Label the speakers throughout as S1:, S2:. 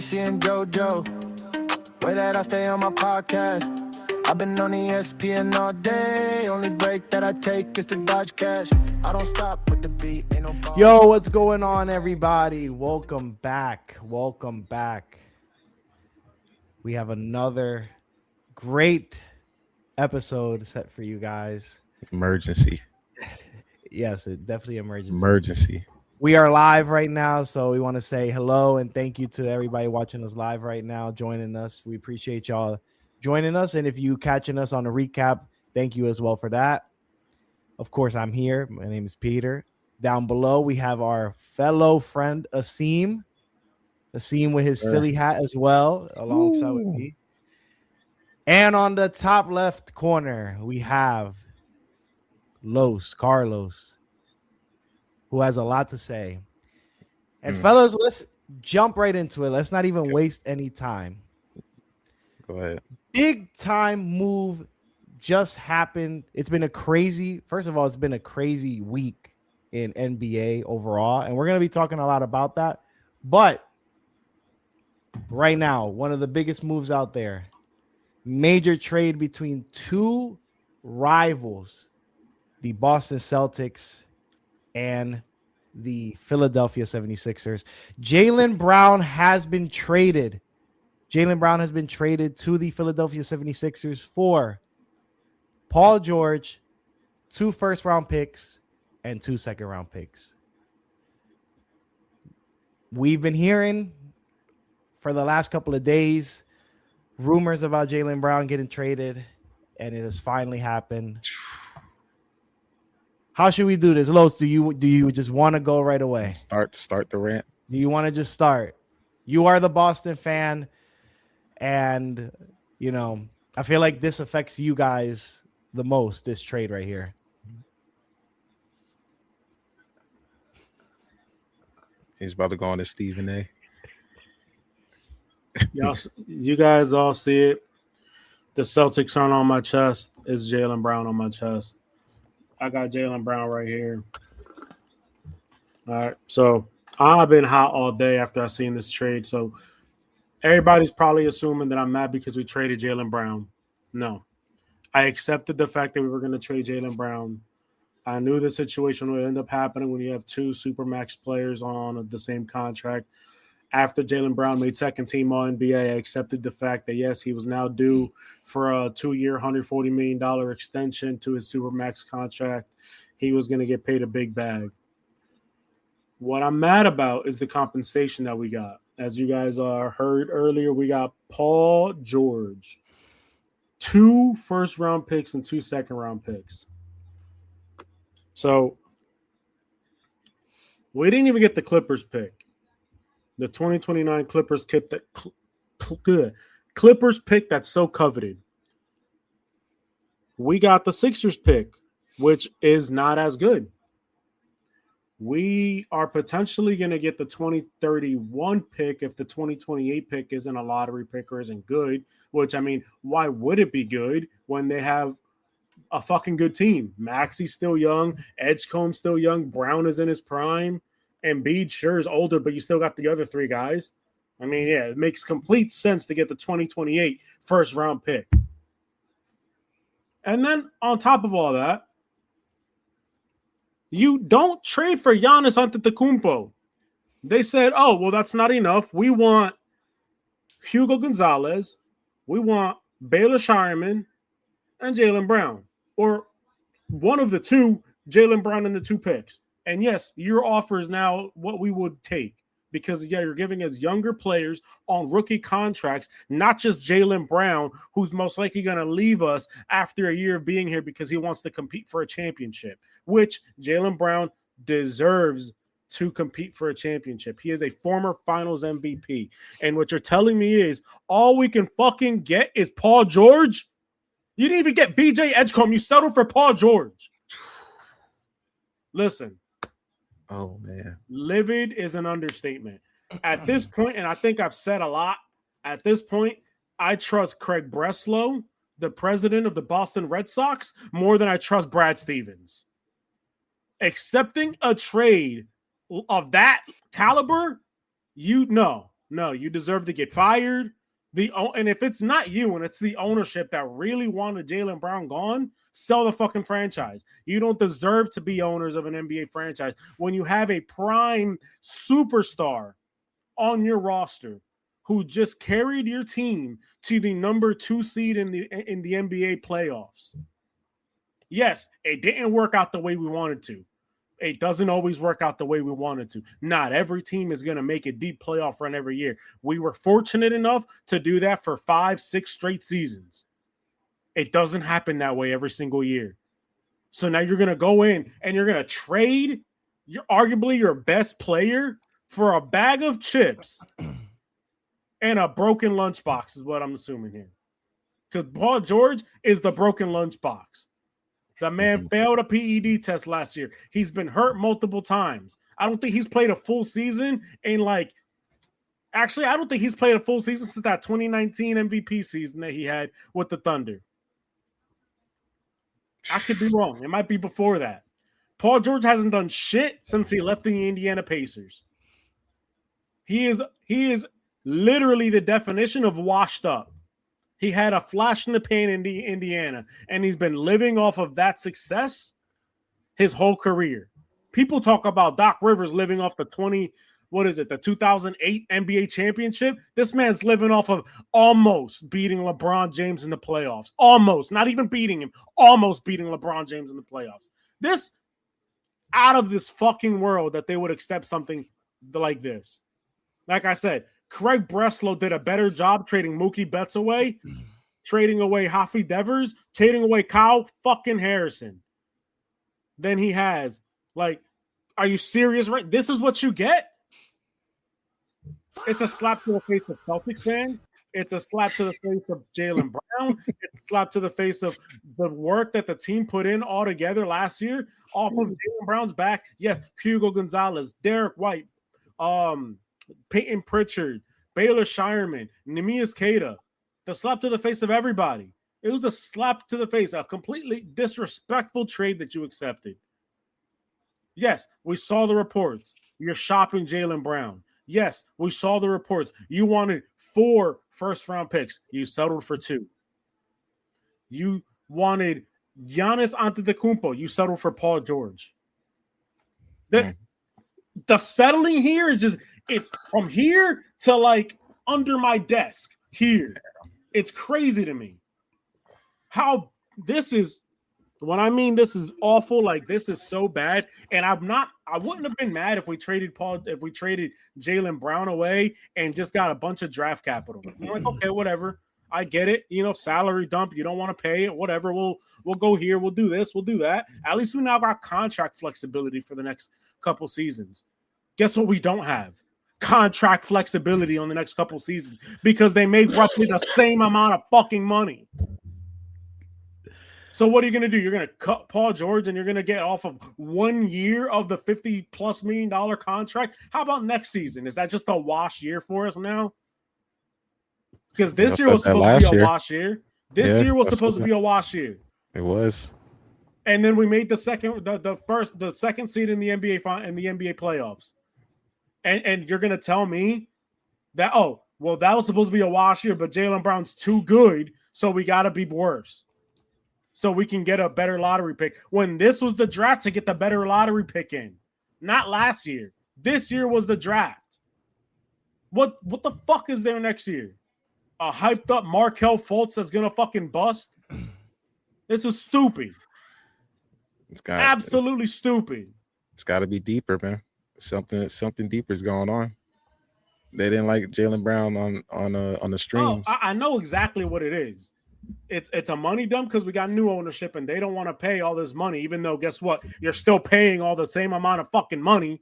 S1: Jesse and JoJo. Way that I stay on my podcast. I've been on ESPN all day. Only break that I take is to dodge cash. I don't stop with the beat. Ain't no ball.
S2: Yo, what's going on, everybody? Welcome back. Welcome back. We have another great episode set for you guys.
S3: Emergency.
S2: Yes, it definitely
S3: Emergency.
S2: We are live right now, so we want to say hello and thank you to everybody watching us live right now, joining us. We appreciate y'all joining us, and if you catching us on the recap, thank you as well for that. Of course, I'm here. My name is Peter. Down below, we have our fellow friend Asim with his Philly hat as well, alongside with me. And on the top left corner, we have Carlos, who has a lot to say. And fellas, let's jump right into it. Let's not even waste any time.
S3: Go ahead.
S2: Big time move just happened. It's been a crazy week in NBA overall, and we're going to be talking a lot about that. But right now, one of the biggest moves out there, major trade between two rivals, the Boston Celtics and the Philadelphia 76ers. Jaylen Brown has been traded. Jaylen Brown has been traded to the Philadelphia 76ers for Paul George, 2 first-round picks, and 2 second-round picks. We've been hearing for the last couple of days rumors about Jaylen Brown getting traded, and it has finally happened. How should we do this? Los, do you just want to go right away?
S3: Start the rant.
S2: Do you want to just start? You are the Boston fan, and you know, I feel like this affects you guys the most, this trade right here.
S3: He's about to go on to Stephen A.
S4: You guys all see it. The Celtics aren't on my chest. It's Jaylen Brown on my chest. I got Jaylen Brown right here. All right. So I've been hot all day after I seen this trade. So everybody's probably assuming that I'm mad because we traded Jaylen Brown. No. I accepted the fact that we were going to trade Jaylen Brown. I knew the situation would end up happening when you have 2 Supermax players on the same contract. After Jaylen Brown made second team All-NBA, I accepted the fact that, yes, he was now due for a 2-year, $140 million extension to his Supermax contract. He was going to get paid a big bag. What I'm mad about is the compensation that we got. As you guys heard earlier, we got Paul George, 2 first-round picks and 2 second-round picks. So we didn't even get the Clippers pick. The 2029 Clippers pick that's so coveted. We got the Sixers pick, which is not as good. We are potentially going to get the 2031 pick if the 2028 pick isn't a lottery pick or isn't good, which, I mean, why would it be good when they have a fucking good team? Maxi's still young. Edgecomb's still young. Brown is in his prime. Embiid sure is older, but you still got the other 3 guys. I mean, yeah, it makes complete sense to get the 2028 first-round pick. And then on top of all that, you don't trade for Giannis Antetokounmpo. They said, oh, well, that's not enough. We want Hugo Gonzalez. We want Baylor Shireman and Jaylen Brown. Or one of the 2, Jaylen Brown and the 2 picks. And yes, your offer is now what we would take because, yeah, you're giving us younger players on rookie contracts, not just Jaylen Brown, who's most likely going to leave us after a year of being here because he wants to compete for a championship, which Jaylen Brown deserves to compete for a championship. He is a former finals MVP. And what you're telling me is all we can fucking get is Paul George? You didn't even get BJ Edgecombe. You settled for Paul George. Listen.
S3: Oh, man.
S4: Livid is an understatement. At this point, and I think I've said a lot, at this point, I trust Craig Breslow, the president of the Boston Red Sox, more than I trust Brad Stevens. Accepting a trade of that caliber, you know, No, you deserve to get fired. And if it's not you and it's the ownership that really wanted Jaylen Brown gone, sell the fucking franchise. You don't deserve to be owners of an NBA franchise when you have a prime superstar on your roster who just carried your team to the number 2 seed in the NBA playoffs. Yes, it didn't work out the way we wanted to. It doesn't always work out the way we wanted to. Not every team is going to make a deep playoff run every year. We were fortunate enough to do that for 5-6 straight seasons. It doesn't happen that way every single year. So now you're going to go in and you're going to trade arguably your best player for a bag of chips and a broken lunchbox is what I'm assuming here. Because Paul George is the broken lunchbox. The man failed a PED test last year. He's been hurt multiple times. I don't think he's played a full season in actually, I don't think he's played a full season since that 2019 MVP season that he had with the Thunder. I could be wrong. It might be before that. Paul George hasn't done shit since he left the Indiana Pacers. He is literally the definition of washed up. He had a flash in the pan in Indiana, and he's been living off of that success his whole career. People talk about Doc Rivers living off the 2008 NBA championship. This man's living off of almost beating LeBron James in the playoffs. Almost, not even beating him, almost beating LeBron James in the playoffs. This out of this fucking world that they would accept something like this. Like I said, Craig Breslow did a better job trading Mookie Betts away, trading away Hafi Devers, trading away Kyle fucking Harrison than he has. Like, are you serious? Right? This is what you get? It's a slap to the face of Celtics fan. It's a slap to the face of Jaylen Brown. It's a slap to the face of the work that the team put in all together last year. Off of Jaylen Brown's back, yes, Hugo Gonzalez, Derek White, Peyton Pritchard, Baylor Shireman, Neemias Queta. The slap to the face of everybody. It was a slap to the face, a completely disrespectful trade that you accepted. Yes, we saw the reports. You're shopping Jaylen Brown. Yes, we saw the reports. You wanted 4 first-round picks. You settled for 2. You wanted Giannis Antetokounmpo. You settled for Paul George. The settling here is just, it's from here to like under my desk here. It's crazy to me how this is. When I mean this is awful, like this is so bad, and I wouldn't have been mad if we traded Jaylen Brown away and just got a bunch of draft capital. I'm like, okay, whatever. I get it. Salary dump. You don't want to pay it. Whatever. We'll go here. We'll do this. We'll do that. At least we now got contract flexibility for the next couple seasons. Guess what we don't have? Contract flexibility on the next couple seasons because they make roughly the same amount of fucking money. So what are you going to do? You're going to cut Paul George and you're going to get off of 1 year of the $50+ million contract? How about next season? Is that just a wash year for us now? Because this year was supposed to be a wash year. This year was supposed to be a wash year.
S3: It was.
S4: And then we made the second seed in the NBA playoffs. And you're going to tell me that, that was supposed to be a wash year, but Jaylen Brown's too good, so we got to be worse. So we can get a better lottery pick. When this was the draft to get the better lottery pick in. Not last year. This year was the draft. What the fuck is there next year? A hyped up Markelle Fultz that's going to fucking bust? This is stupid. Absolutely stupid.
S3: It's got to be deeper, man. Something deeper is going on. They didn't like Jaylen Brown on the streams.
S4: I know exactly what it is. It's a money dump because we got new ownership and they don't want to pay all this money, even though guess what? You're still paying all the same amount of fucking money.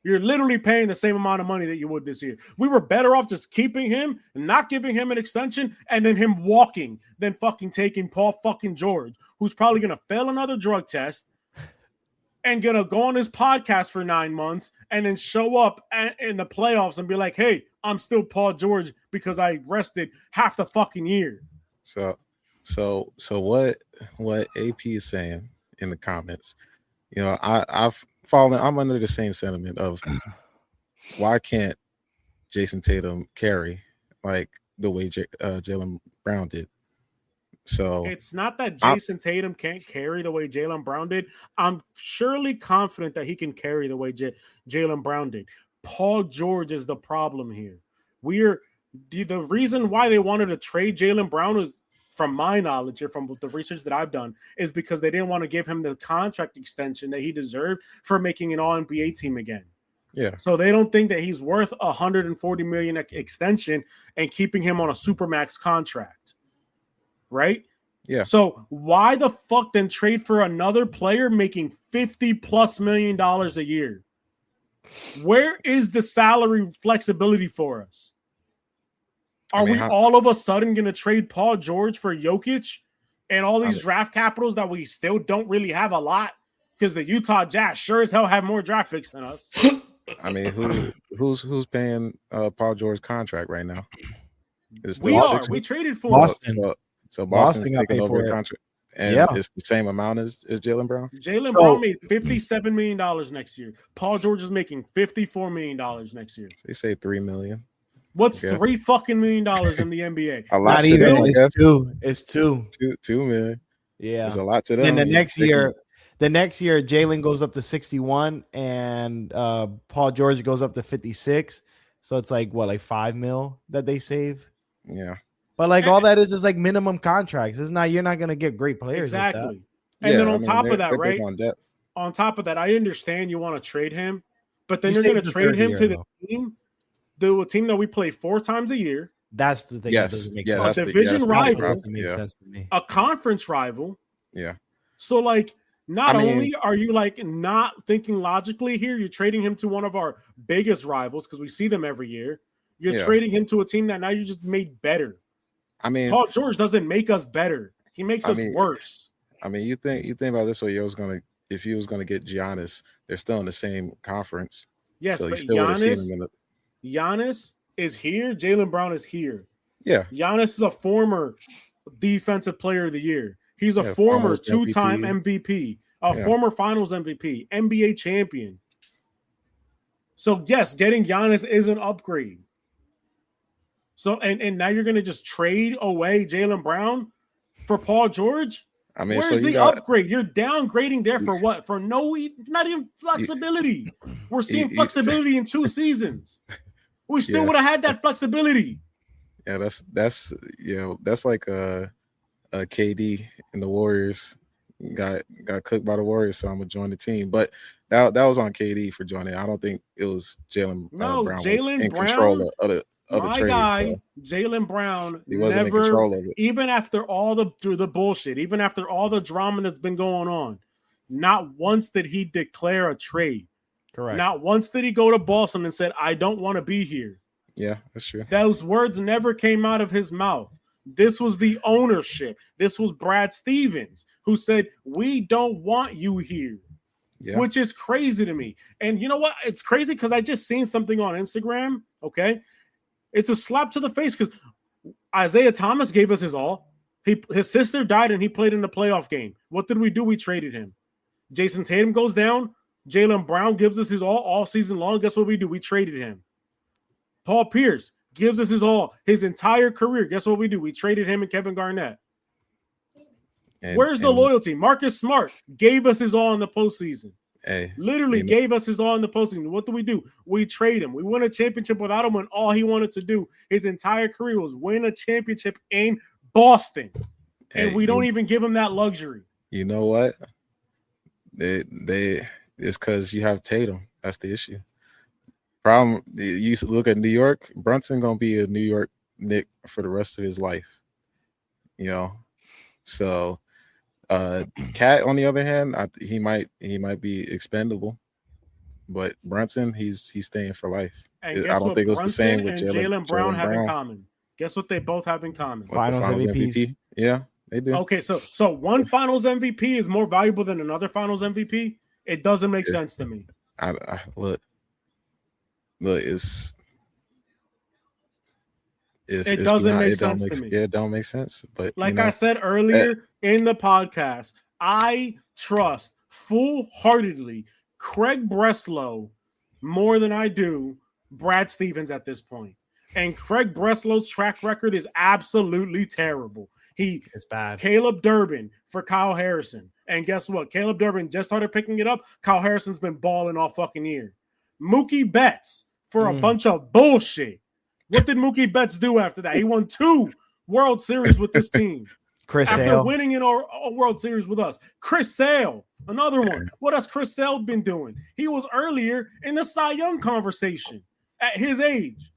S4: You're literally paying the same amount of money that you would this year. We were better off just keeping him and not giving him an extension and then him walking than fucking taking Paul fucking George, who's probably going to fail another drug test and going to go on his podcast for 9 months and then show up in the playoffs and be like, hey, I'm still Paul George because I rested half the fucking year.
S3: So what AP is saying in the comments, I'm under the same sentiment of why can't Jason Tatum carry like the way Jaylen Brown did. So
S4: it's not that Jason Tatum can't carry the way Jaylen Brown did. I'm surely confident that he can carry the way Jaylen Brown did. Paul George is the problem here. The reason why they wanted to trade Jaylen Brown is, from my knowledge here, from the research that I've done, is because they didn't want to give him the contract extension that he deserved for making an All-NBA team again.
S3: yeah.
S4: So they don't think that he's worth $140 million extension and keeping him on a supermax contract, right?
S3: Yeah.
S4: So why the fuck then trade for another player making $50+ million a year? Where is the salary flexibility for us? Are we all of a sudden going to trade Paul George for Jokic and all these draft capitals that we still don't really have a lot? Because the Utah Jazz sure as hell have more draft picks than us.
S3: I mean, who's paying Paul George's contract right now?
S4: We are. We traded for
S2: Boston.
S3: So Boston's taking over
S2: a
S3: contract. And it's the same amount as Jaylen Brown?
S4: Jaylen Brown made $57 million next year. Paul George is making $54 million next year.
S3: So you say $3 million.
S4: What's $3 fucking million in the NBA?
S3: A lot.
S2: Not even. It's two. It's two.
S3: $2 million.
S2: Yeah,
S3: it's a lot to them.
S2: And the next year, Jaylen goes up to 61, and Paul George goes up to 56. So it's like what, like $5 million that they save?
S3: Yeah.
S2: But like all that is like minimum contracts. It's not, you're not gonna get great players.
S4: Exactly. And then on top of that, right? On top of that, I understand you want to trade him, but then you're going to trade him to the team that we play 4 times a year.
S2: That's the thing.
S3: Yes.
S2: That doesn't make
S3: sense.
S4: A division rival.
S2: Doesn't make sense to me.
S4: A conference rival.
S3: Yeah.
S4: So like, not only are you like not thinking logically here, you're trading him to one of our biggest rivals because we see them every year. You're trading him to a team that now you just made better. I mean, Paul George doesn't make us better. He makes us worse.
S3: I mean, you think about it this way, if he was gonna get Giannis, they're still in the same conference.
S4: Yes,
S3: so
S4: but
S3: you still would have seen him in
S4: Giannis is here. Jaylen Brown is here.
S3: Yeah.
S4: Giannis is a former defensive player of the year. He's a former 2-time MVP, former finals MVP, NBA champion. So yes, getting Giannis is an upgrade. So and now you're gonna just trade away Jaylen Brown for Paul George?
S3: I mean,
S4: where's the upgrade? You're downgrading there for what? For not even flexibility. We're seeing flexibility in 2 seasons. We still would have had that flexibility.
S3: Yeah, that's like a KD and the Warriors got cooked by the Warriors, so I'm gonna join the team. But that was on KD for joining. I don't think it was Jaylen Brown was in control of the trades.
S4: Guy, Jaylen Brown,
S3: he wasn't in control of it.
S4: Even after all the bullshit, even after all the drama that's been going on, not once did he declare a trade.
S2: Correct.
S4: Not once did he go to Boston and said, "I don't want to be here."
S3: Yeah, that's true.
S4: Those words never came out of his mouth. This was the ownership. This was Brad Stevens who said, "We don't want you here," which is crazy to me. And you know what? It's crazy because I just seen something on Instagram. Okay. It's a slap to the face because Isaiah Thomas gave us his all. His sister died and he played in the playoff game. What did we do? We traded him. Jason Tatum goes down. Jaylen Brown gives us his all season long. Guess what we do? We traded him. Paul Pierce gives us his all his entire career. Guess what we do? We traded him and Kevin Garnett. Where's the loyalty? Marcus Smart gave us his all in the postseason. Literally gave us his all in the postseason. What do? We trade him. We win a championship without him when all he wanted to do his entire career was win a championship in Boston. And we don't even give him that luxury.
S3: You know what? It's because you have Tatum. That's the issue. Problem, you look at New York, Brunson gonna be a New York Knick for the rest of his life. You know, so Cat on the other hand, he might be expendable, but Brunson he's staying for life. I don't think it was the same with
S4: Jaylen Brown have in common. Guess what they both have in common?
S2: Finals MVP.
S3: Yeah, they do.
S4: Okay, so one Finals MVP is more valuable than another Finals MVP. It doesn't make sense to me.
S3: Look,
S4: it doesn't make sense to me.
S3: Yeah, it don't make sense. But
S4: like I said earlier in the podcast, I trust full-heartedly Craig Breslow more than I do Brad Stevens at this point. And Craig Breslow's track record is absolutely terrible.
S2: It's bad.
S4: Caleb Durbin for Kyle Harrison. And guess what? Caleb Durbin just started picking it up. Kyle Harrison's been balling all fucking year. Mookie Betts for a bunch of bullshit. What did Mookie Betts do after that? He won 2 World Series with this team.
S2: Chris
S4: after
S2: Sale.
S4: winning in a World Series with us. Chris Sale, another one. What has Chris Sale been doing? He was earlier in the Cy Young conversation at his age.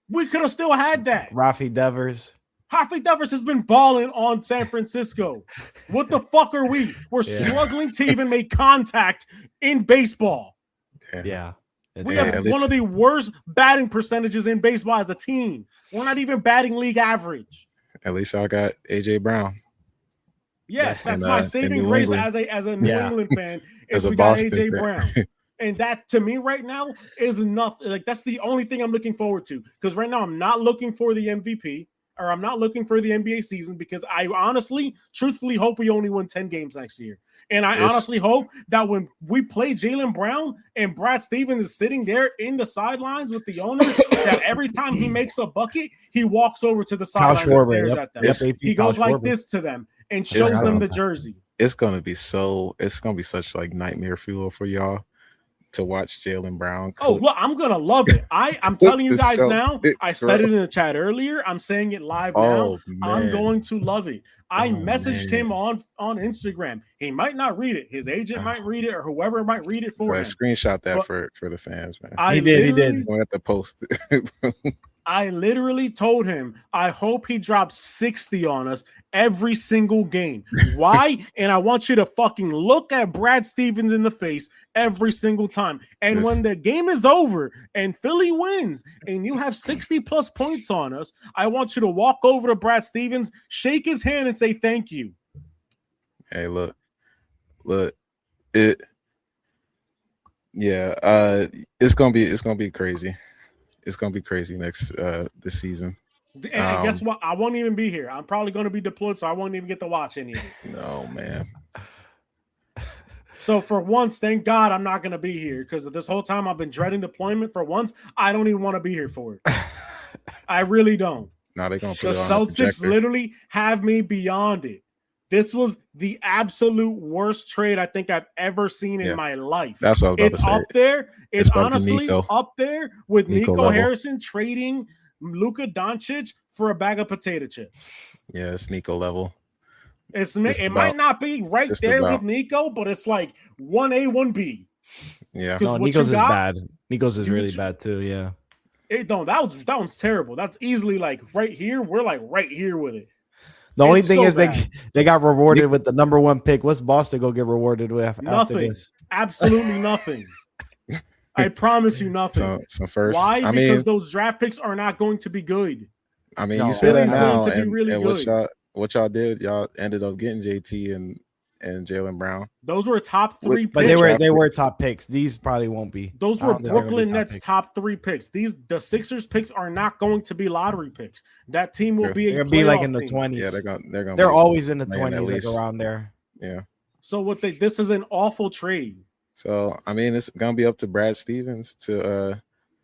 S4: We could have still had that.
S2: Rafi Devers.
S4: Rafi Devers has been balling on San Francisco. What the fuck are we? We're struggling to even make contact in baseball.
S2: Yeah.
S4: We have one of the worst batting percentages in baseball as a team. We're not even batting league average.
S3: At least y'all got AJ Brown.
S4: Yes, that's my saving grace as a New England fan. Is we got AJ Brown. And that to me right now is enough. Like that's the only thing I'm looking forward to. Because right now I'm not looking for the MVP or I'm not looking for the NBA season because I honestly, truthfully hope we only win 10 games next year. And I honestly hope that when we play Jaylen Brown and Brad Stevens is sitting there in the sidelines with the owner, that every time he makes a bucket, he walks over to the sideline and stares at them. He goes like this to them and shows them the jersey.
S3: It's gonna be such like nightmare fuel for y'all to watch Jaylen Brown.
S4: Oh, well, I'm gonna love it. I'm telling you guys now. I said it in the chat earlier. I'm saying it live now. I'm going to love it. I messaged him on Instagram. He might not read it. His agent might read it, or whoever might read it for him.
S3: Screenshot that for the fans, man.
S2: He did.
S3: We'll have to post it.
S4: I literally told him, I hope he drops 60 on us every single game. Why? And I want you to fucking look at Brad Stevens in the face every single time. And when the game is over and Philly wins and you have 60 plus points on us, I want you to walk over to Brad Stevens, shake his hand and say thank you.
S3: Hey, look, it's gonna be crazy. It's gonna be crazy next this season.
S4: And guess what? I won't even be here. I'm probably going to be deployed, so I won't even get to watch any of it.
S3: No, man.
S4: So for once, thank God I'm not going to be here because this whole time I've been dreading deployment. For once, I don't even want to be here for it. I really don't.
S3: Now they're gonna put
S4: the
S3: it on
S4: Celtics literally have me beyond it. This was the absolute worst trade I think I've ever seen in my life.
S3: That's what I was about to say.
S4: Up there. It's honestly
S3: Nico.
S4: up there with Nico
S3: level.
S4: Harrison trading Luka Doncic for a bag of potato chips.
S3: Yeah, it's Nico level.
S4: It might not be right there with Nico, but it's like 1A, 1B.
S3: Yeah.
S2: No, Nico's is bad. Nico's is really bad too. Yeah.
S4: That one's terrible. That's easily like right here. We're like right here with it.
S2: The only thing is they got rewarded with the number 1 pick. What's Boston go get rewarded with?
S4: Nothing.
S2: After this?
S4: Absolutely nothing. I promise you nothing.
S3: So first,
S4: why? Because those draft picks are not going to be good.
S3: I mean, you said that now, and
S4: good.
S3: what y'all did, y'all ended up getting JT and Jaylen Brown.
S4: Those were top 3 picks.
S2: But they were top picks. These probably won't be.
S4: Those were Brooklyn Nets top 3 picks. The Sixers picks are not going to be lottery picks. That team will be
S2: like in the 20s.
S3: Yeah,
S2: they're always in the 20s, like around there.
S3: Yeah.
S4: So this is an awful trade.
S3: So I mean, it's gonna be up to Brad Stevens to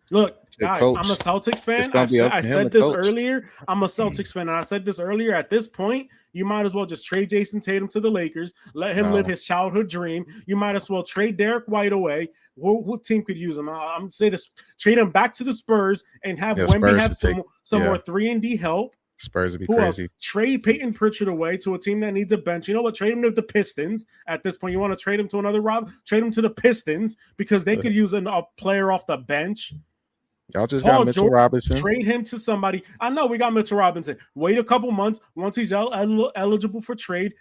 S4: look. Guys, I'm a Celtics fan. I said this earlier. I'm a Celtics fan, and I said this earlier. At this point, you might as well just trade Jason Tatum to the Lakers. Let him live his childhood dream. You might as well trade Derek White away. What team could use him? I'm gonna say this: trade him back to the Spurs and have Wemby have some more 3-and-D help.
S3: Spurs would be crazy.
S4: Trade Peyton Pritchard away to a team that needs a bench. You know what? Trade him to the Pistons. At this point, you want to trade him to another Trade him to the Pistons because they could use a player off the bench.
S3: Y'all just got Mitchell Robinson.
S4: Trade him to somebody. I know we got Mitchell Robinson. Wait a couple months. Once he's eligible for trade,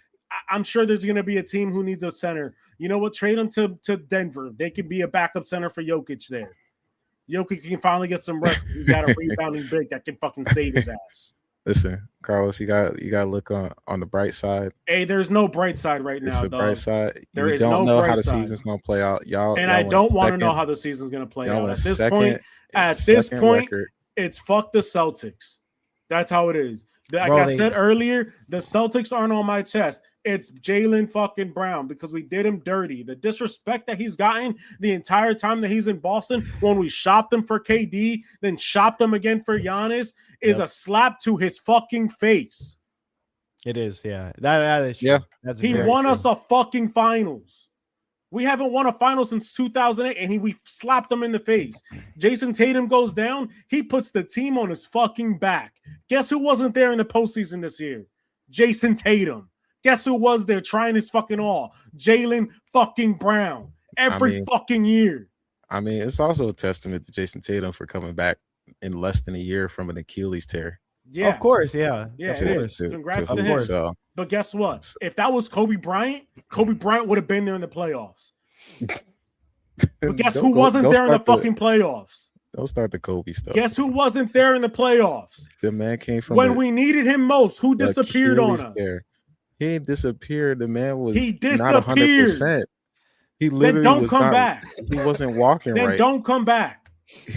S4: I'm sure there's going to be a team who needs a center. You know what? Trade him to Denver. They can be a backup center for Jokic there. Jokic can finally get some rest. He's got a rebounding big that can fucking save his ass.
S3: Listen, Carlos, you got to look on the bright side.
S4: Hey, there's no bright side right now.
S3: It's the bright side.
S4: There
S3: is no bright how the season's going to play out.
S4: I don't want to know how the season's going to play out. At this point, it's fuck the Celtics. That's how it is. Like I said earlier, the Celtics aren't on my chest. It's Jaylen fucking Brown because we did him dirty. The disrespect that he's gotten the entire time that he's in Boston, when we shopped him for KD, then shopped him again for Giannis, is a slap to his fucking face.
S2: It is, yeah. That is true.
S3: Yeah.
S2: That's
S4: He
S2: very
S4: won
S2: true.
S4: us a fucking finals. We haven't won a final since 2008, and we slapped him in the face. Jason Tatum goes down. He puts the team on his fucking back. Guess who wasn't there in the postseason this year? Jason Tatum. Guess who was there trying his fucking all? Jaylen fucking Brown. Every fucking year.
S3: I mean, it's also a testament to Jason Tatum for coming back in less than a year from an Achilles tear.
S4: Yeah.
S2: Of course, yeah.
S4: Yeah,
S2: Of
S4: it
S2: course.
S4: is. Congrats to him.
S3: So,
S4: but guess what? If that was Kobe Bryant would have been there in the playoffs. But guess who wasn't there in the fucking playoffs?
S3: Don't start the Kobe stuff.
S4: Guess who wasn't there in the playoffs?
S3: The man came from
S4: when we needed him most. Who disappeared on us?
S3: Tear. He ain't disappeared. The man was
S4: he
S3: not 100%. He literally
S4: then don't come back.
S3: He wasn't walking
S4: then
S3: right.
S4: Don't come back.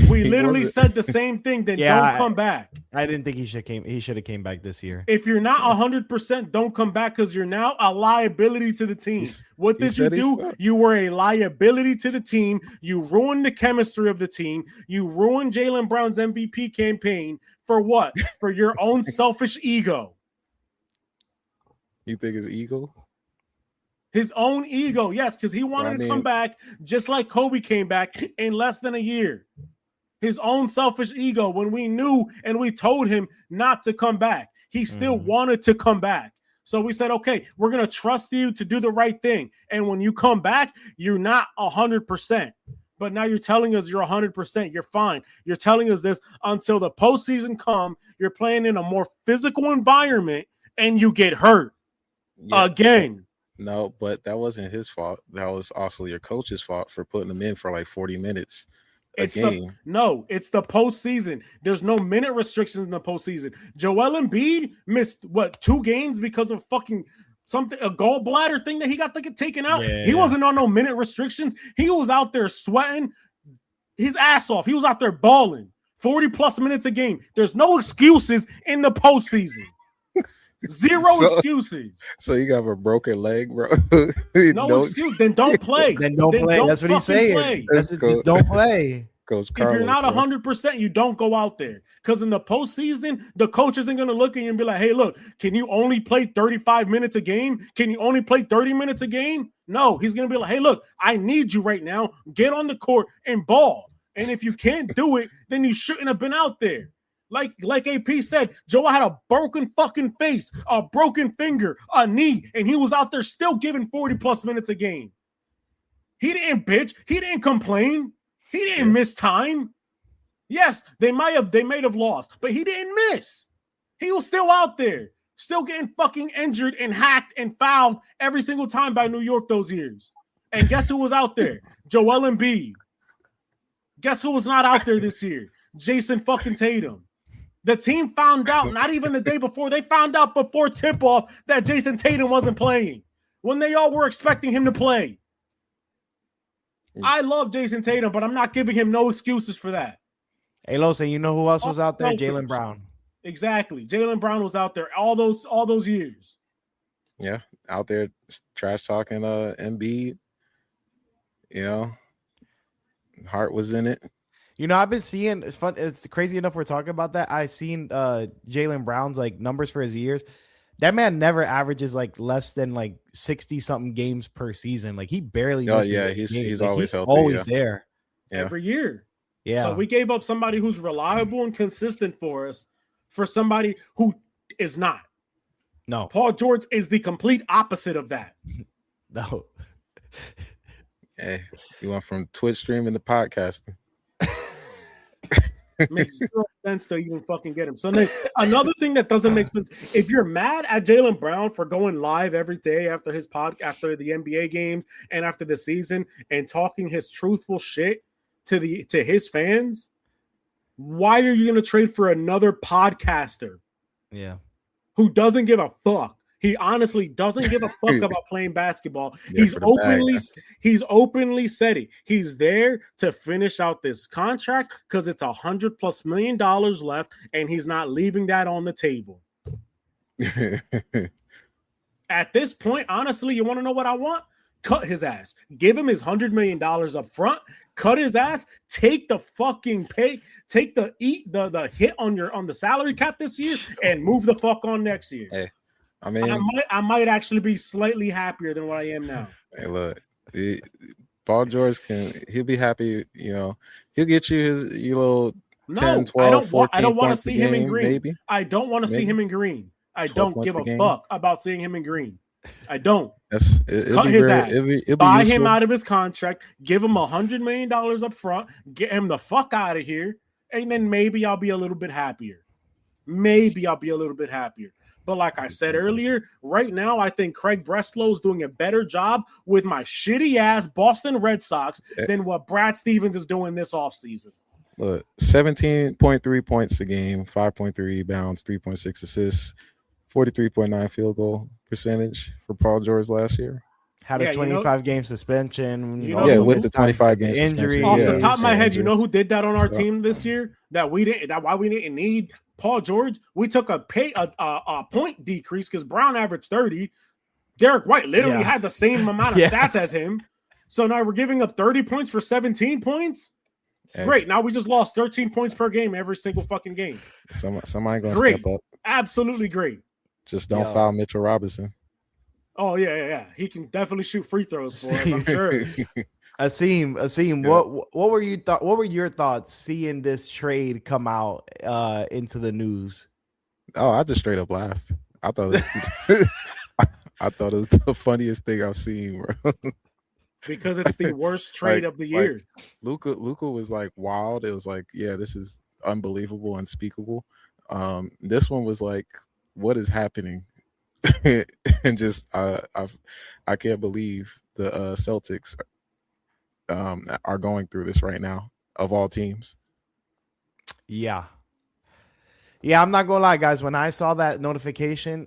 S4: We literally said the same thing. Then don't come back.
S2: I didn't think he should have came back this year.
S4: If you're not 100%, don't come back because you're now a liability to the team. What did you do? You were a liability to the team. You ruined the chemistry of the team. You ruined Jaylen Brown's MVP campaign for what? For your own selfish ego.
S3: You think his ego?
S4: His own ego, yes, because he wanted to come back just like Kobe came back in less than a year. His own selfish ego, when we knew and we told him not to come back, he still wanted to come back. So we said, okay, we're going to trust you to do the right thing. And when you come back, you're not 100%. But now you're telling us you're 100%. You're fine. You're telling us this until the postseason come. You're playing in a more physical environment and you get hurt again.
S3: No, but that wasn't his fault. That was also your coach's fault for putting him in for like 40 minutes a game.
S4: It's the postseason. There's no minute restrictions in the postseason. Joel Embiid missed 2 games because of fucking a gallbladder thing that he got taken out.
S2: Yeah.
S4: He wasn't on no minute restrictions. He was out there sweating his ass off. He was out there balling 40 plus minutes a game. There's no excuses in the postseason. Zero excuses.
S3: So you got a broken leg, bro?
S4: No excuse. Then don't play.
S2: Then don't play. That's what he's saying. Just don't play.
S3: Coach Carlos,
S4: if you're not 100%, you don't go out there. Because in the postseason, the coach isn't going to look at you and be like, hey, look, can you only play 35 minutes a game? Can you only play 30 minutes a game? No, he's going to be like, hey, look, I need you right now. Get on the court and ball. And if you can't do it, then you shouldn't have been out there. Like AP said, Joe had a broken fucking face, a broken finger, a knee, and he was out there still giving 40 plus minutes a game. He didn't bitch. He didn't complain. He didn't miss time. Yes, they may have lost, but he didn't miss. He was still out there, still getting fucking injured and hacked and fouled every single time by New York those years. And guess who was out there? Joel Embiid. Guess who was not out there this year? Jason fucking Tatum. The team found out, not even the day before, they found out before tip-off that Jason Tatum wasn't playing when they all were expecting him to play. I love Jason Tatum, but I'm not giving him no excuses for that.
S2: Hey, Losa, you know who else was out there? Jaylen Brown.
S4: Exactly. Jaylen Brown was out there all those years.
S3: Yeah, out there trash talking Embiid. You know, Hart was in it.
S2: You know, I've been seeing, it's fun. It's crazy enough we're talking about that. I seen Jaylen Brown's like numbers for his years. That man never averages like less than like 60 something games per season. Like he barely.
S3: Oh yeah, he's like, always healthy.
S2: Always there.
S3: Yeah.
S4: Every year.
S2: Yeah.
S4: So we gave up somebody who's reliable and consistent for us for somebody who is not.
S2: No.
S4: Paul George is the complete opposite of that.
S2: No.
S3: Hey, you went from Twitch streaming to podcasting.
S4: Makes zero sense to even fucking get him. So another thing that doesn't make sense, if you're mad at Jaylen Brown for going live every day after his after the NBA games and after the season and talking his truthful shit to his fans, why are you going to trade for another podcaster?
S2: Yeah.
S4: Who doesn't give a fuck? He honestly doesn't give a fuck about playing basketball.
S3: Yeah,
S4: he's openly said it. He's there to finish out this contract because it's $100+ million left, and he's not leaving that on the table. At this point, honestly, you want to know what I want? Cut his ass. Give him his $100 million up front. Cut his ass. Take the fucking pay. Take the hit on the salary cap this year and move the fuck on next year.
S3: Hey, I mean,
S4: I might actually be slightly happier than what I am now.
S3: Hey, look, Paul George he'll be happy. You know, he'll get you your little 10, 12, 14
S4: I don't want to
S3: points a
S4: see him in
S3: game,
S4: green.
S3: maybe.
S4: I don't want to see him in green. I don't give a fuck about seeing him in green. I don't.
S3: Cut
S4: his ass. Buy
S3: useful.
S4: him out of his contract. Give him $100 million up front. Get him the fuck out of here. And then maybe I'll be a little bit happier. But like I said earlier, right now, I think Craig Breslow is doing a better job with my shitty-ass Boston Red Sox than what Brad Stevens is doing this offseason.
S3: Look, 17.3 points a game, 5.3 rebounds, 3.6 assists, 43.9 field goal percentage for Paul George last year.
S2: Had a 25-game suspension.
S3: With the 25-game
S2: injury.
S4: Off the top of my head, you know who did that on our team this year? Why we didn't need Paul George? We took a point decrease because Brown averaged 30. Derek White literally had the same amount of stats as him. So now we're giving up 30 points for 17 points. Great. Now we just lost 13 points per game every single fucking game.
S3: Somebody gonna step up.
S4: Absolutely great.
S3: Just don't foul Mitchell Robinson.
S4: Oh yeah. He can definitely shoot free throws for us, I'm sure.
S2: Asim, what were your thoughts seeing this trade come out into the news?
S3: Oh, I just straight up laughed. I thought it was the funniest thing I've seen, bro.
S4: Because it's the worst trade of the year.
S3: Luka was like wild. It was like, yeah, this is unbelievable, unspeakable. This one was like, what is happening? And just I can't believe the Celtics are going through this right now of all teams. Yeah,
S2: I'm not gonna lie, guys. When I saw that notification,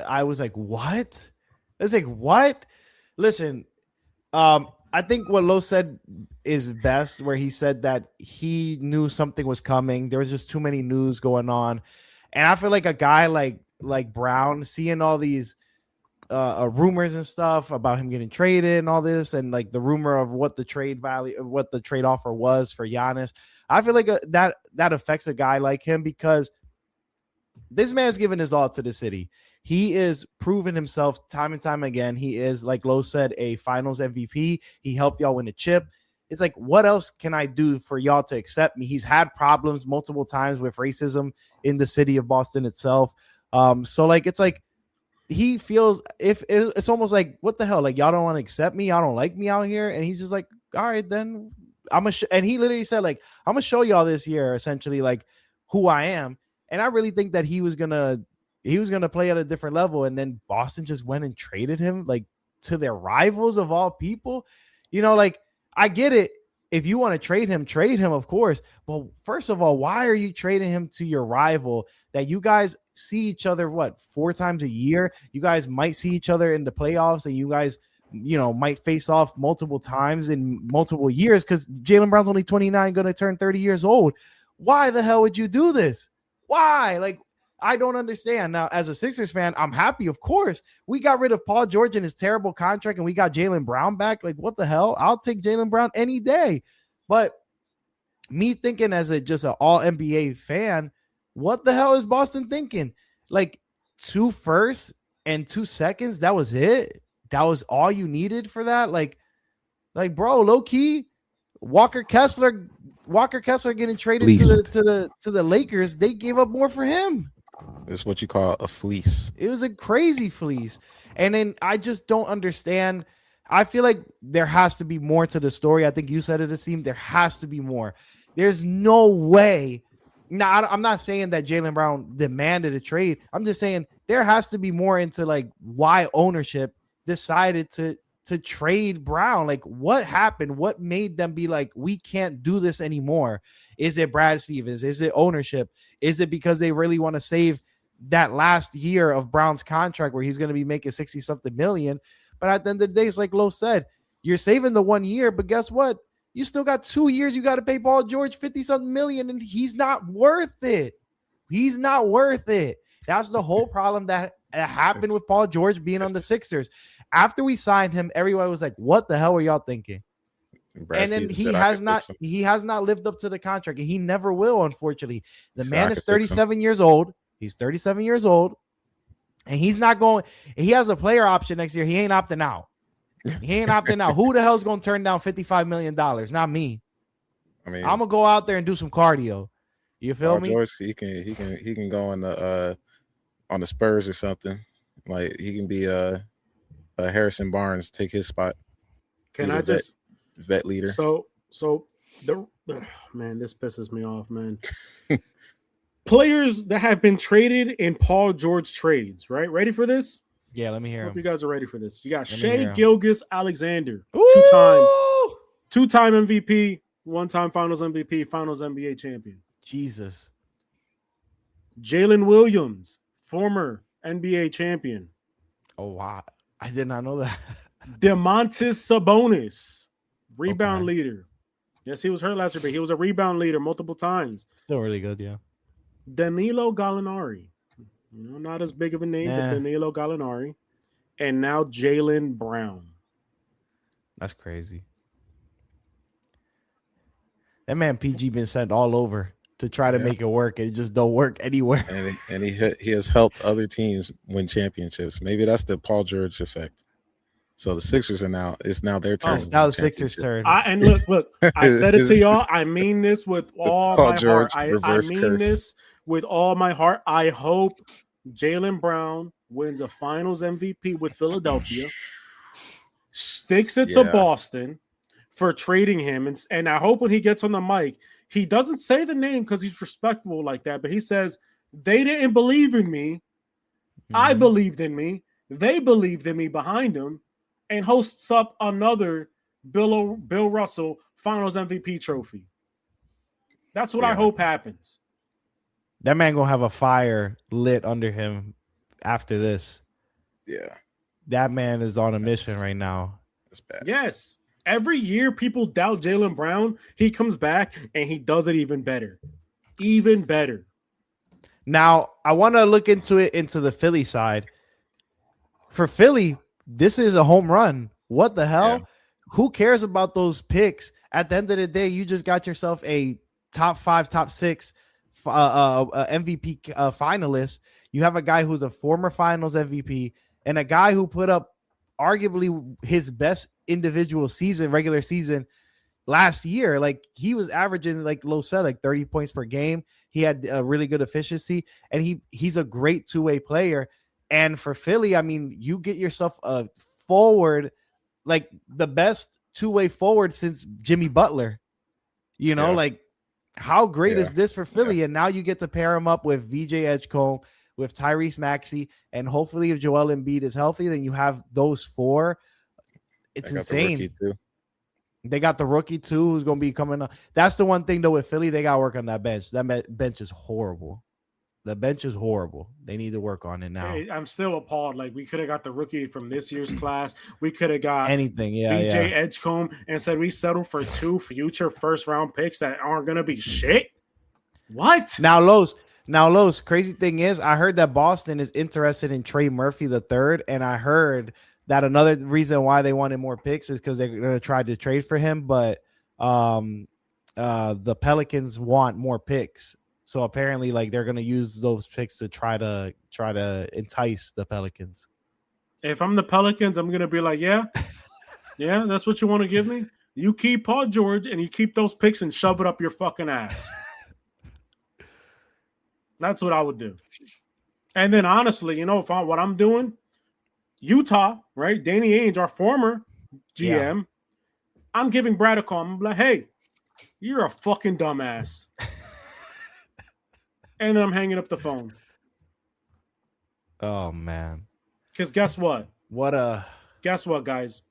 S2: I was like, what? It's like, what? Listen, I think what Lo said is best, where he said that he knew something was coming. There was just too many news going on. And I feel like a guy like Brown, seeing all these rumors and stuff about him getting traded and all this, and like the rumor of what the trade value, what the trade offer was for Giannis, I feel like that affects a guy like him, because this man's given his all to the city. He is proven himself time and time again. He is, like Lo said, a finals MVP. He helped y'all win a chip. It's like, what else can I do for y'all to accept me? He's had problems multiple times with racism in the city of Boston itself. So like, it's like, he feels, if it's almost like, what the hell? Like, y'all don't want to accept me. Y'all don't like me out here. And he's just like, all right, then and he literally said, like, I'm going to show y'all this year, essentially, like, who I am. And I really think that he was going to play at a different level. And then Boston just went and traded him, like, to their rivals of all people. You know, like, I get it. If you want to trade him, of course. But first of all, why are you trading him to your rival that you guys see each other, 4 times a year? You guys might see each other in the playoffs, and you guys, might face off multiple times in multiple years, because Jaylen Brown's only 29, going to turn 30 years old. Why the hell would you do this? Why? Like, I don't understand. Now, as a Sixers fan, I'm happy, of course. We got rid of Paul George and his terrible contract, and we got Jaylen Brown back. Like, what the hell? I'll take Jaylen Brown any day. But me thinking as just an all-NBA fan, what the hell is Boston thinking? Like, 2 firsts and 2 seconds, that was it? That was all you needed for that? Like bro, low-key, Walker Kessler getting traded to the Lakers, they gave up more for him.
S3: It's what you call a fleece.
S2: It was a crazy fleece. And then I just don't understand. I feel like there has to be more to the story. I think you said it, Asim. There has to be more. There's no way. Now, I'm not saying that Jaylen Brown demanded a trade. I'm just saying there has to be more into, like, why ownership decided to trade Brown. Like, what happened? What made them be like, we can't do this anymore? Is it Brad Stevens? Is it ownership? Is it because they really want to save that last year of Brown's contract where he's going to be making 60-something million? But at the end of the day, it's like Lo said, you're saving the 1 year, but guess what? You still got 2 years. You got to pay Paul George 50-something million, and he's not worth it. He's not worth it. That's the whole problem that happened with Paul George being on the Sixers. After we signed him, everybody was like, "What the hell were y'all thinking?" And then he has not lived up to the contract, and he never will, unfortunately. The man is 37 years old. He's 37 years old, and he's not going. He has a player option next year. He ain't opting out. He ain't opting out. Who the hell's going to turn down $55 million? Not me. I mean, I'm gonna go out there and do some cardio. You feel me?
S3: George, he can go on the Spurs or something. Like he can be Harrison Barnes, take his spot.
S4: Can I just
S3: vet leader?
S4: So the man, this pisses me off, man. Players that have been traded in Paul George trades, right? Ready for this?
S2: Yeah, let me hear.
S4: Hope you guys are ready for this. You got Shai Gilgeous-Alexander, two-time MVP, one-time Finals MVP, Finals NBA champion.
S2: Jesus.
S4: Jalen Williams, former NBA champion.
S2: Oh wow, I did not know that.
S4: Domantas Sabonis, rebound leader. Yes, he was hurt last year, but he was a rebound leader multiple times.
S2: Still really good, yeah.
S4: Danilo Gallinari, not as big of a name, but Danilo Gallinari, and now Jaylen Brown.
S2: That's crazy. That man PG been sent all over to try to make it work, and it just don't work anywhere.
S3: And he has helped other teams win championships. Maybe that's the Paul George effect. So the Sixers it's now their turn.
S2: It's now the Sixers' turn.
S4: And look, I said it to y'all. I mean this with all my heart. I mean this with all my heart. I hope Jaylen Brown wins a Finals MVP with Philadelphia, sticks it to Boston for trading him, and I hope when he gets on the mic, he doesn't say the name because he's respectable like that, but he says, they didn't believe in me. I believed in me. They believed in me behind him, and hosts up another Bill Russell Finals MVP trophy. That's what I hope happens.
S2: That man gonna have a fire lit under him after this.
S3: Yeah.
S2: That man is on a mission right now.
S3: That's bad.
S4: Yes. Every year people doubt Jaylen Brown. He comes back and he does it even better. Even better.
S2: Now, I want to look into the Philly side. For Philly, this is a home run. What the hell? Yeah. Who cares about those picks? At the end of the day, you just got yourself a top 5, top 6 MVP finalist. You have a guy who's a former Finals MVP and a guy who put up arguably his best individual regular season last year. Like he was averaging, like Lo said, like 30 points per game. He had a really good efficiency, and he's a great two-way player. And for Philly, I mean, you get yourself a forward, like the best two-way forward since Jimmy Butler. Like how great is this for Philly? And now you get to pair him up with VJ Edgecombe, with Tyrese Maxey, and hopefully if Joel Embiid is healthy, then you have those 4. It's insane. They got the rookie too, who's going to be coming up. That's the one thing though with Philly, they got to work on that bench. That bench is horrible. The bench is horrible. They need to work on it now.
S4: Hey, I'm still appalled. Like we could have got the rookie from this year's class. We could have got
S2: anything.
S4: VJ Edgecombe, and said we settled for 2 future first round picks that aren't going to be shit. What?
S2: Now, Los, crazy thing is, I heard that Boston is interested in Trey Murphy III, and I heard that another reason why they wanted more picks is because they're going to try to trade for him, but the Pelicans want more picks. So apparently, like they're going to use those picks to try to entice the Pelicans.
S4: If I'm the Pelicans, I'm going to be like, yeah, that's what you want to give me? You keep Paul George and you keep those picks and shove it up your fucking ass. That's what I would do. And then honestly, what I'm doing, Utah, right? Danny Ainge, our former GM, I'm giving Brad a call. I'm like, hey, you're a fucking dumbass. And then I'm hanging up the phone.
S2: Oh, man.
S4: Because guess what?
S2: Guess
S4: what, guys?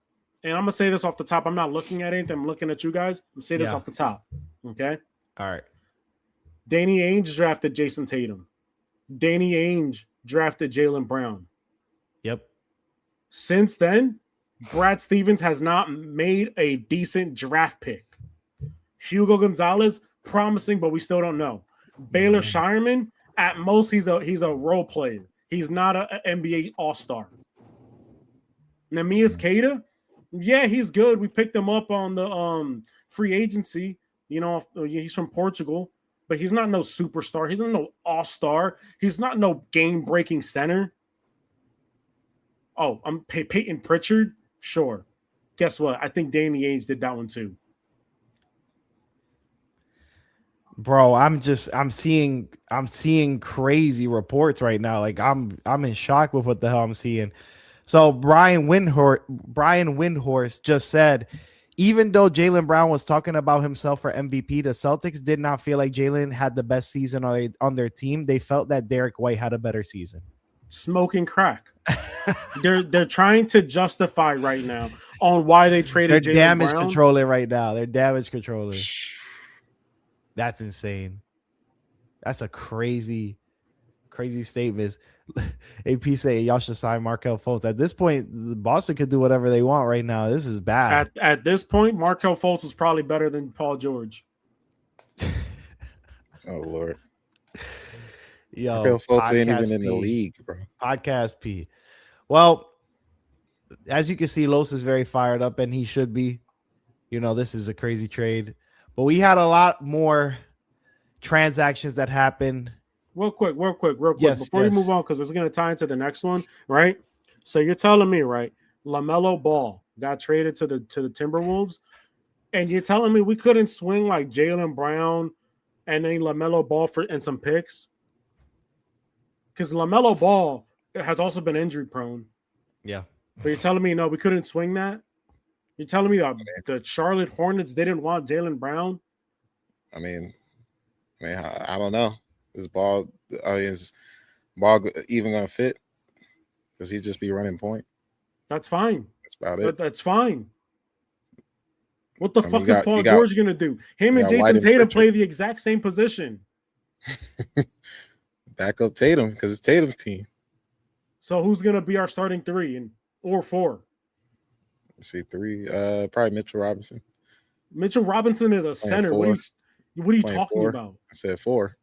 S4: And I'm going to say this off the top. I'm not looking at anything. I'm looking at you guys. I'm going to say this off the top. Okay?
S2: All right.
S4: Danny Ainge drafted Jason Tatum. Danny Ainge drafted Jaylen Brown.
S2: Yep.
S4: Since then, Brad Stevens has not made a decent draft pick. Hugo Gonzalez, promising, but we still don't know. Baylor Shireman, at most, he's a role player. He's not an NBA All-Star. Namias Keita, yeah, he's good. We picked him up on the free agency. You know, he's from Portugal, but he's not no superstar. He's not no All-Star. He's not no game-breaking center. Oh, I'm Peyton Pritchard? Sure. Guess what? I think Danny Ainge did that one too.
S2: Bro, I'm seeing crazy reports right now. Like I'm in shock with what the hell I'm seeing. So Brian Windhorst just said, even though Jaylen Brown was talking about himself for MVP, the Celtics did not feel like Jaylen had the best season on their team. They felt that Derek White had a better season.
S4: Smoking crack. They're trying to justify right now on why they traded
S2: They're
S4: Jaylen
S2: damage
S4: Brown.
S2: controlling right now. They're damage controlling. That's insane. That's a crazy statement. AP say y'all should sign Markelle Fultz. At this point, Boston could do whatever they want right now. This is bad.
S4: At this point, Markelle Fultz is probably better than Paul George.
S3: Oh Lord.
S2: Yo,
S3: Markelle Fultz ain't even in
S2: P.
S3: the league, bro.
S2: Podcast P. Well, as you can see, Los is very fired up, and he should be. You know, this is a crazy trade. But we had a lot more transactions that happened.
S4: Real quick,
S2: Yes,
S4: before we move on, because we're going to tie into the next one, right? So you're telling me, right, LaMelo Ball got traded to the Timberwolves, and you're telling me we couldn't swing like Jaylen Brown and then LaMelo Ball and some picks? Because LaMelo Ball has also been injury prone.
S2: Yeah.
S4: But you're telling me, no, we couldn't swing that? You're telling me the Charlotte Hornets didn't want Jaylen Brown?
S3: I mean, I don't know. Is Ball even gonna fit? Because he just be running point.
S4: That's fine.
S3: That's about it.
S4: That's fine. What the fuck
S3: is
S4: Paul George gonna do? Him and Jason Tatum play the exact same position.
S3: Back up Tatum because it's Tatum's team.
S4: So who's gonna be our starting 3 or 4?
S3: Let's see, 3. Probably Mitchell Robinson.
S4: Mitchell Robinson is a center. What are you talking about?
S3: I said 4.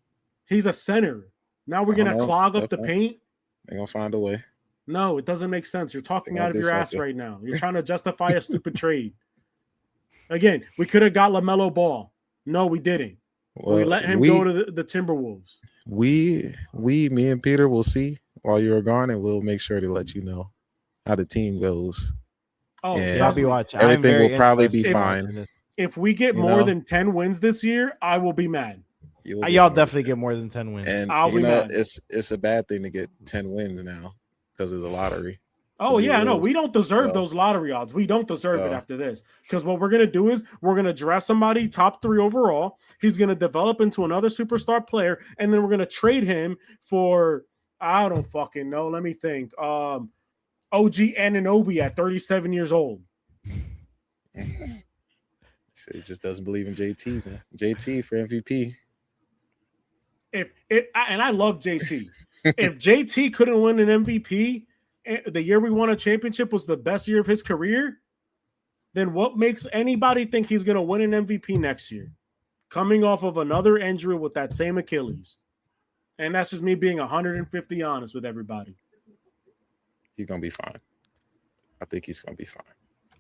S4: He's a center. Now we're gonna clog up the paint.
S3: They're gonna find a way.
S4: No, it doesn't make sense. You're talking out of your ass right now. You're trying to justify a stupid trade. Again, we could have got LaMelo Ball. No, we didn't. Well, we let him go to the Timberwolves.
S3: Me and Peter will see while you're gone, and we'll make sure to let you know how the team goes.
S2: Oh, I'll be watching.
S3: Everything will probably be fine.
S4: If we get more than 10 wins this year, I will be mad.
S2: Y'all definitely get more than 10 wins.
S3: And
S4: I'll be mad.
S3: It's a bad thing to get 10 wins now because of the lottery.
S4: Oh, yeah, I know. We don't deserve those lottery odds. We don't deserve it after this. Because what we're going to do is we're going to draft somebody top 3 overall. He's going to develop into another superstar player. And then we're going to trade him for, I don't fucking know. Let me think. OG Anunoby at 37 years old.
S3: So he just doesn't believe in JT, man. JT for MVP.
S4: And I love JT. If JT couldn't win an MVP, the year we won a championship was the best year of his career, then what makes anybody think he's going to win an MVP next year? Coming off of another injury with that same Achilles. And that's just me being 150 honest with everybody.
S3: He's going to be fine. I think he's going to be fine.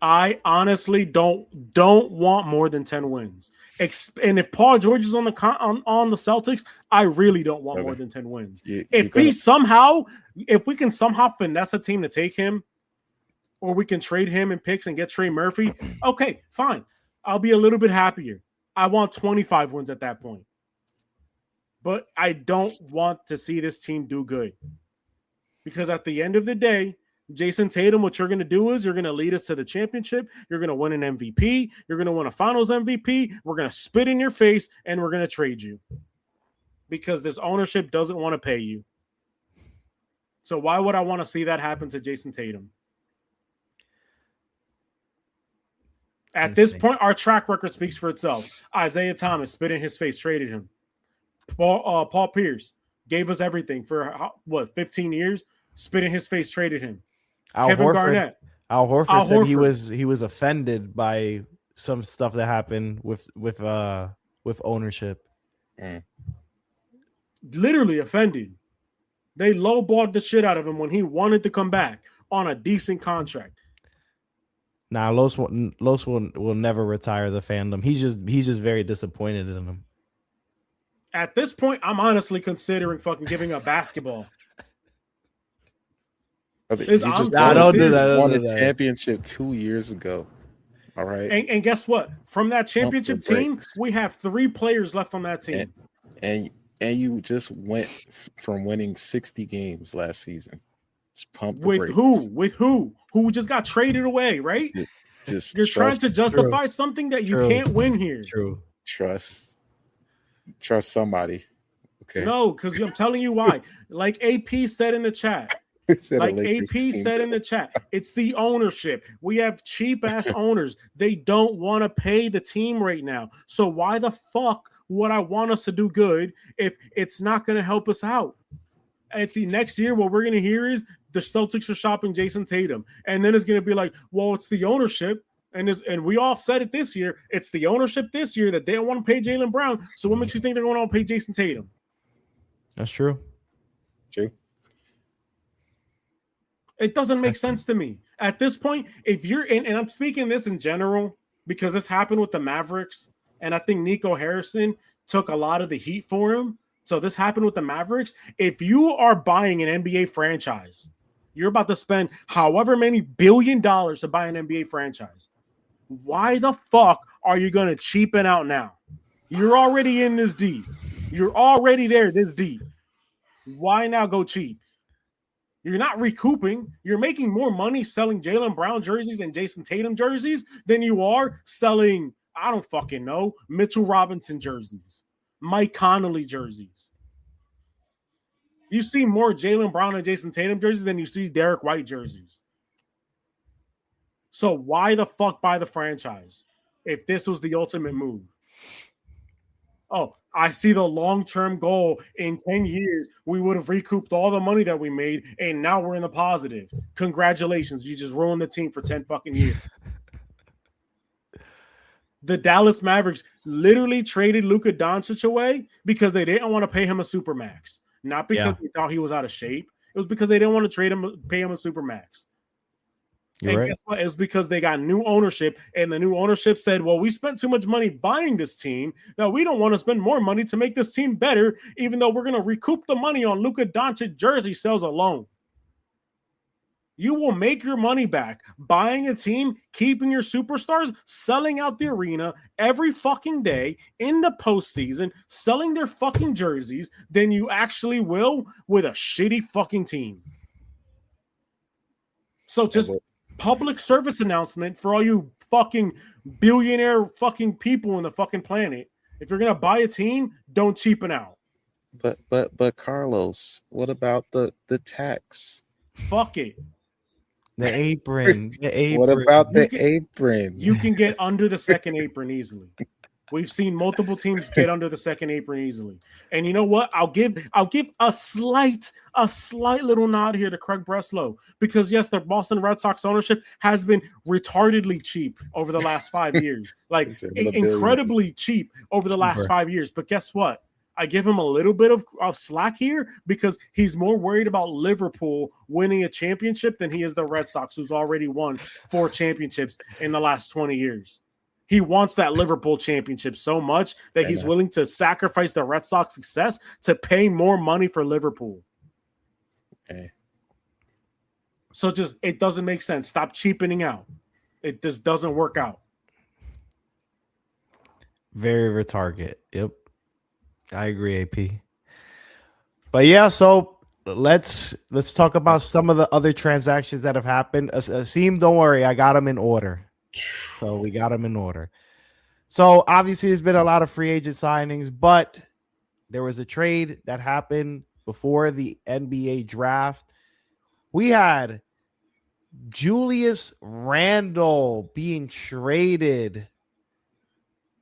S4: I honestly don't want more than 10 wins. And if Paul George is on the Celtics, I really don't want more than 10 wins. If we can somehow finesse a team to take him, or we can trade him in picks and get Trey Murphy, okay, fine. I'll be a little bit happier. I want 25 wins at that point. But I don't want to see this team do good. Because at the end of the day, Jason Tatum, what you're going to do is you're going to lead us to the championship. You're going to win an MVP. You're going to win a finals MVP. We're going to spit in your face, and we're going to trade you because this ownership doesn't want to pay you. So why would I want to see that happen to Jason Tatum? At this point, our track record speaks for itself. Isaiah Thomas spit in his face, traded him. Paul Pierce gave us everything for 15 years. Spit in his face, traded him. Kevin Garnett.
S2: Al Horford said he was offended by some stuff that happened with ownership.
S4: Literally offended. They lowballed the shit out of him when he wanted to come back on a decent contract.
S2: Nah, Los will never retire the fandom. He's just very disappointed in him.
S4: At this point, I'm honestly considering fucking giving up basketball.
S3: You just won a championship 2 years ago. All right.
S4: And guess what? From that championship team, we have 3 players left on that team.
S3: And you just went from winning 60 games last season. Just pump the brakes.
S4: With who? Who just got traded away, right?
S3: Just
S4: You're trying to justify something that you can't win here.
S2: True.
S3: Trust somebody. Okay.
S4: No, because I'm telling you why. Like AP said in the chat. It's the ownership. We have cheap ass owners. They don't want to pay the team right now. So why the fuck would I want us to do good if it's not going to help us out? At the next year, what we're going to hear is the Celtics are shopping Jason Tatum. And then it's going to be like, well, it's the ownership. And we all said it this year. It's the ownership this year that they don't want to pay Jaylen Brown. So what makes you think they're going to pay Jason Tatum?
S2: That's true.
S3: True.
S4: It doesn't make sense to me. At this point, if you're in, and I'm speaking this in general because this happened with the Mavericks, and I think Nico Harrison took a lot of the heat for him. So this happened with the Mavericks. If you are buying an NBA franchise, you're about to spend however many $1 billion to buy an NBA franchise. Why the fuck are you going to cheapen out now? You're already in this deep. You're already there this deep. Why now go cheap? You're not recouping. You're making more money selling Jaylen Brown jerseys and Jason Tatum jerseys than you are selling, I don't fucking know, Mitchell Robinson jerseys, Mike Conley jerseys. You see more Jaylen Brown and Jason Tatum jerseys than you see Derek White jerseys. So why the fuck buy the franchise if this was the ultimate move? Oh, I see the long-term goal in 10 years. We would have recouped all the money that we made, and now we're in the positive. Congratulations. You just ruined the team for 10 fucking years. The Dallas Mavericks literally traded Luka Doncic away because they didn't want to pay him a supermax. Not because they thought he was out of shape. It was because they didn't want to pay him a supermax. And guess what? It's because they got new ownership, and the new ownership said, well, we spent too much money buying this team that we don't want to spend more money to make this team better, even though we're going to recoup the money on Luka Doncic jersey sales alone. You will make your money back buying a team, keeping your superstars, selling out the arena every fucking day in the postseason, selling their fucking jerseys, than you actually will with a shitty fucking team. So just public service announcement for all you fucking billionaire fucking people on the fucking planet. If you're going to buy a team, don't cheapen out.
S3: But Carlos, what about the tax?
S4: Fuck it.
S2: The apron.
S3: What about the apron?
S4: You can get under the second apron easily. We've seen multiple teams get under the second apron easily. And you know what? I'll give a slight little nod here to Craig Breslow, because yes, the Boston Red Sox ownership has been retardedly cheap over the last 5 years. Like incredibly cheap over the last 5 years. But guess what? I give him a little bit of slack here because he's more worried about Liverpool winning a championship than he is the Red Sox, who's already won 4 championships in the last 20 years. He wants that Liverpool championship so much that he's willing to sacrifice the Red Sox success to pay more money for Liverpool.
S3: Okay.
S4: So just, it doesn't make sense. Stop cheapening out. It just doesn't work out.
S2: Very retarded. Yep. I agree, AP. But yeah, so let's talk about some of the other transactions that have happened. Asim, don't worry, I got them in order. So we got them in order. So obviously there's been a lot of free agent signings, but there was a trade that happened before the NBA draft. We had Julius Randle being traded.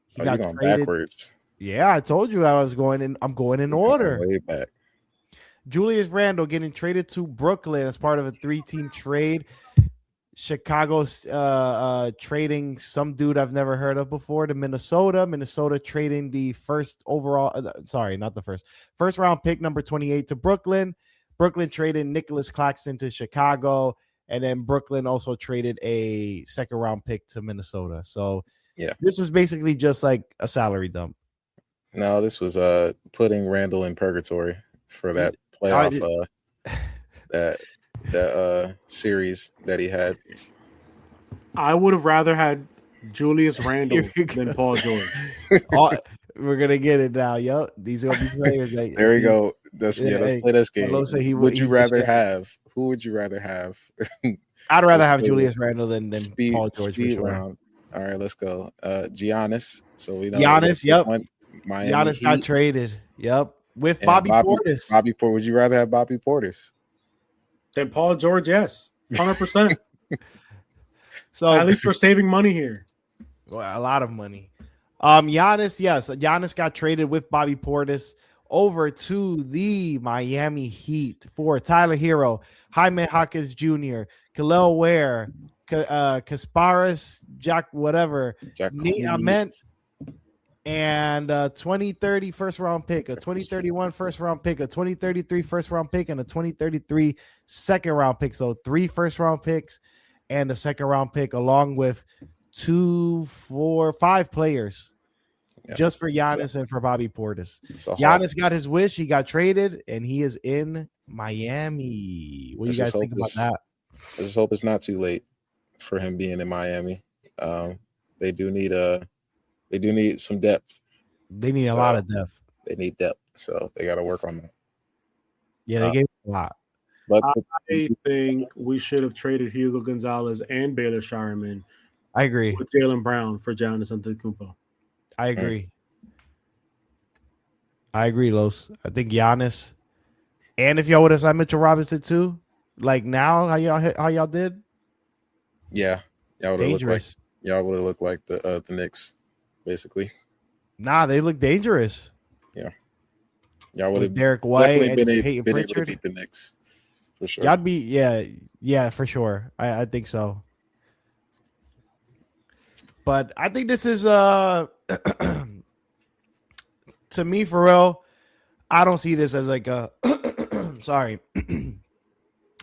S3: He got traded backwards.
S2: Yeah, I told you I was going in. I'm going in order.
S3: Way back.
S2: Julius Randle getting traded to Brooklyn as part of a 3-team trade. Chicago's trading some dude I've never heard of before to Minnesota. Minnesota trading the first round pick number 28 to Brooklyn. Brooklyn traded Nicholas Claxton to Chicago, and then Brooklyn also traded a second-round pick to Minnesota. So
S3: Yeah.
S2: this was basically just like a salary dump.
S3: No, this was putting Randall in purgatory for that playoff that series that he had.
S4: I would have rather had Julius Randle than Paul George.
S2: We're gonna get it now, yo. These are gonna be players. That,
S3: there we go. Let's play this game. Would you rather have? Who would you rather have?
S2: I'd rather have Julius Randle than Paul George for sure.
S3: Round. All right, let's go. Giannis. So we know
S2: Giannis. Yep.
S3: Miami
S2: Giannis
S3: Heat.
S2: got traded. Yep. With Bobby Portis.
S3: Bobby Portis. Would you rather have Bobby Portis?
S4: Then Paul George, yes, 100%.
S2: So
S4: at least we're saving money here.
S2: Well, a lot of money. Giannis, yes. Giannis got traded with Bobby Portis over to the Miami Heat for Tyler Hero, Jaime Jaquez Jr., Khalil Ware, Kasparis, Jack, whatever, Ahmed, and a 2030 first round pick, a 2031 first round pick, a 2033 first round pick, and a 2033 second round pick. So 3 first round picks and a second round pick, along with 2, 4, 5 players just for Giannis and for Bobby Portis. Giannis got his wish. He got traded, and he is in Miami. What do you guys think about that?
S3: I just hope it's not too late for him being in Miami. They do need some depth.
S2: They need a lot of depth.
S3: They need depth, so they got to work on that.
S2: Yeah, they gave a lot.
S4: But I think we should have traded Hugo Gonzalez and Baylor Shireman.
S2: I agree.
S4: With Jaylen Brown for Giannis Antetokounmpo.
S2: I agree. I agree, Los. I think Giannis, and if y'all would have signed Mitchell Robinson too, like now how y'all did.
S3: Yeah, y'all would have looked like the Knicks, basically.
S2: Nah, they look dangerous.
S3: Yeah, y'all would have
S2: Derek White
S3: definitely been able to beat the Knicks for sure.
S2: Y'all be yeah, for sure. I think so. But I think this is to me, for real, I don't see this as like a sorry.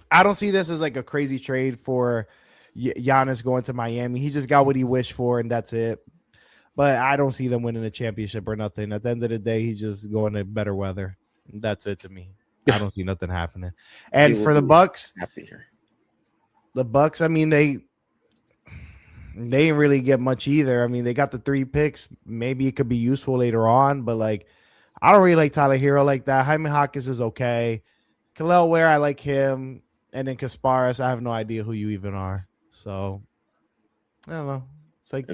S2: I don't see this as like a crazy trade for Giannis going to Miami. He just got what he wished for, and that's it. But I don't see them winning a championship or nothing. At the end of the day, he's just going to better weather. That's it to me. I don't see nothing happening. And for the Bucks, the Bucks, I mean, they didn't really get much either. I mean, they got the 3 picks. Maybe it could be useful later on, but like, I don't really like Tyler Hero like that. Jaime Jaquez is okay. Khalil Ware, I like him. And then Kasparis, I have no idea who you even are. So I don't know. It's like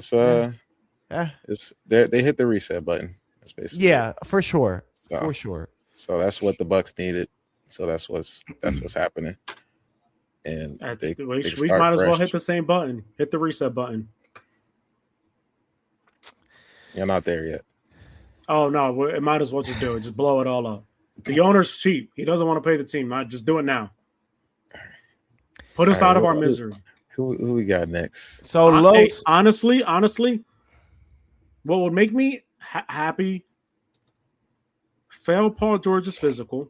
S3: it's they hit the reset button. That's basically
S2: for sure. For sure.
S3: So that's what the Bucks needed. So that's what's happening. And we
S4: might as well hit the same button. Hit the reset button.
S3: You're not there yet.
S4: Oh no, it might as well just do it. Just blow it all up. The owner's cheap. He doesn't want to pay the team. Just do it now. Put us out of our misery.
S3: Who we got next?
S2: So
S4: honestly, what would make me happy? Fail Paul George's physical.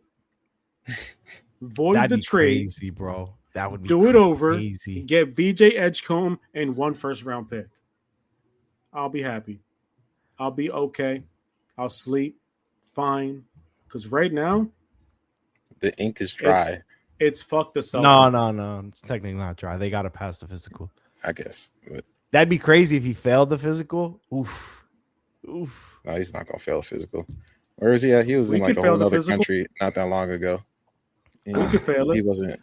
S4: Void
S2: That'd
S4: the
S2: be
S4: trade,
S2: crazy, bro. That would be
S4: do it over.
S2: Crazy.
S4: Get VJ Edgecombe and 1 first-round pick. I'll be happy. I'll be okay. I'll sleep fine. Because right now,
S3: the ink is dry.
S4: It's fuck the Celtics.
S2: No. It's technically not dry. They got to pass the physical.
S3: I guess. But
S2: that'd be crazy if he failed the physical. Oof.
S3: No, he's not gonna fail a physical. Where is he at? He was in like a whole other country not that long ago.
S4: He could fail it.
S3: He wasn't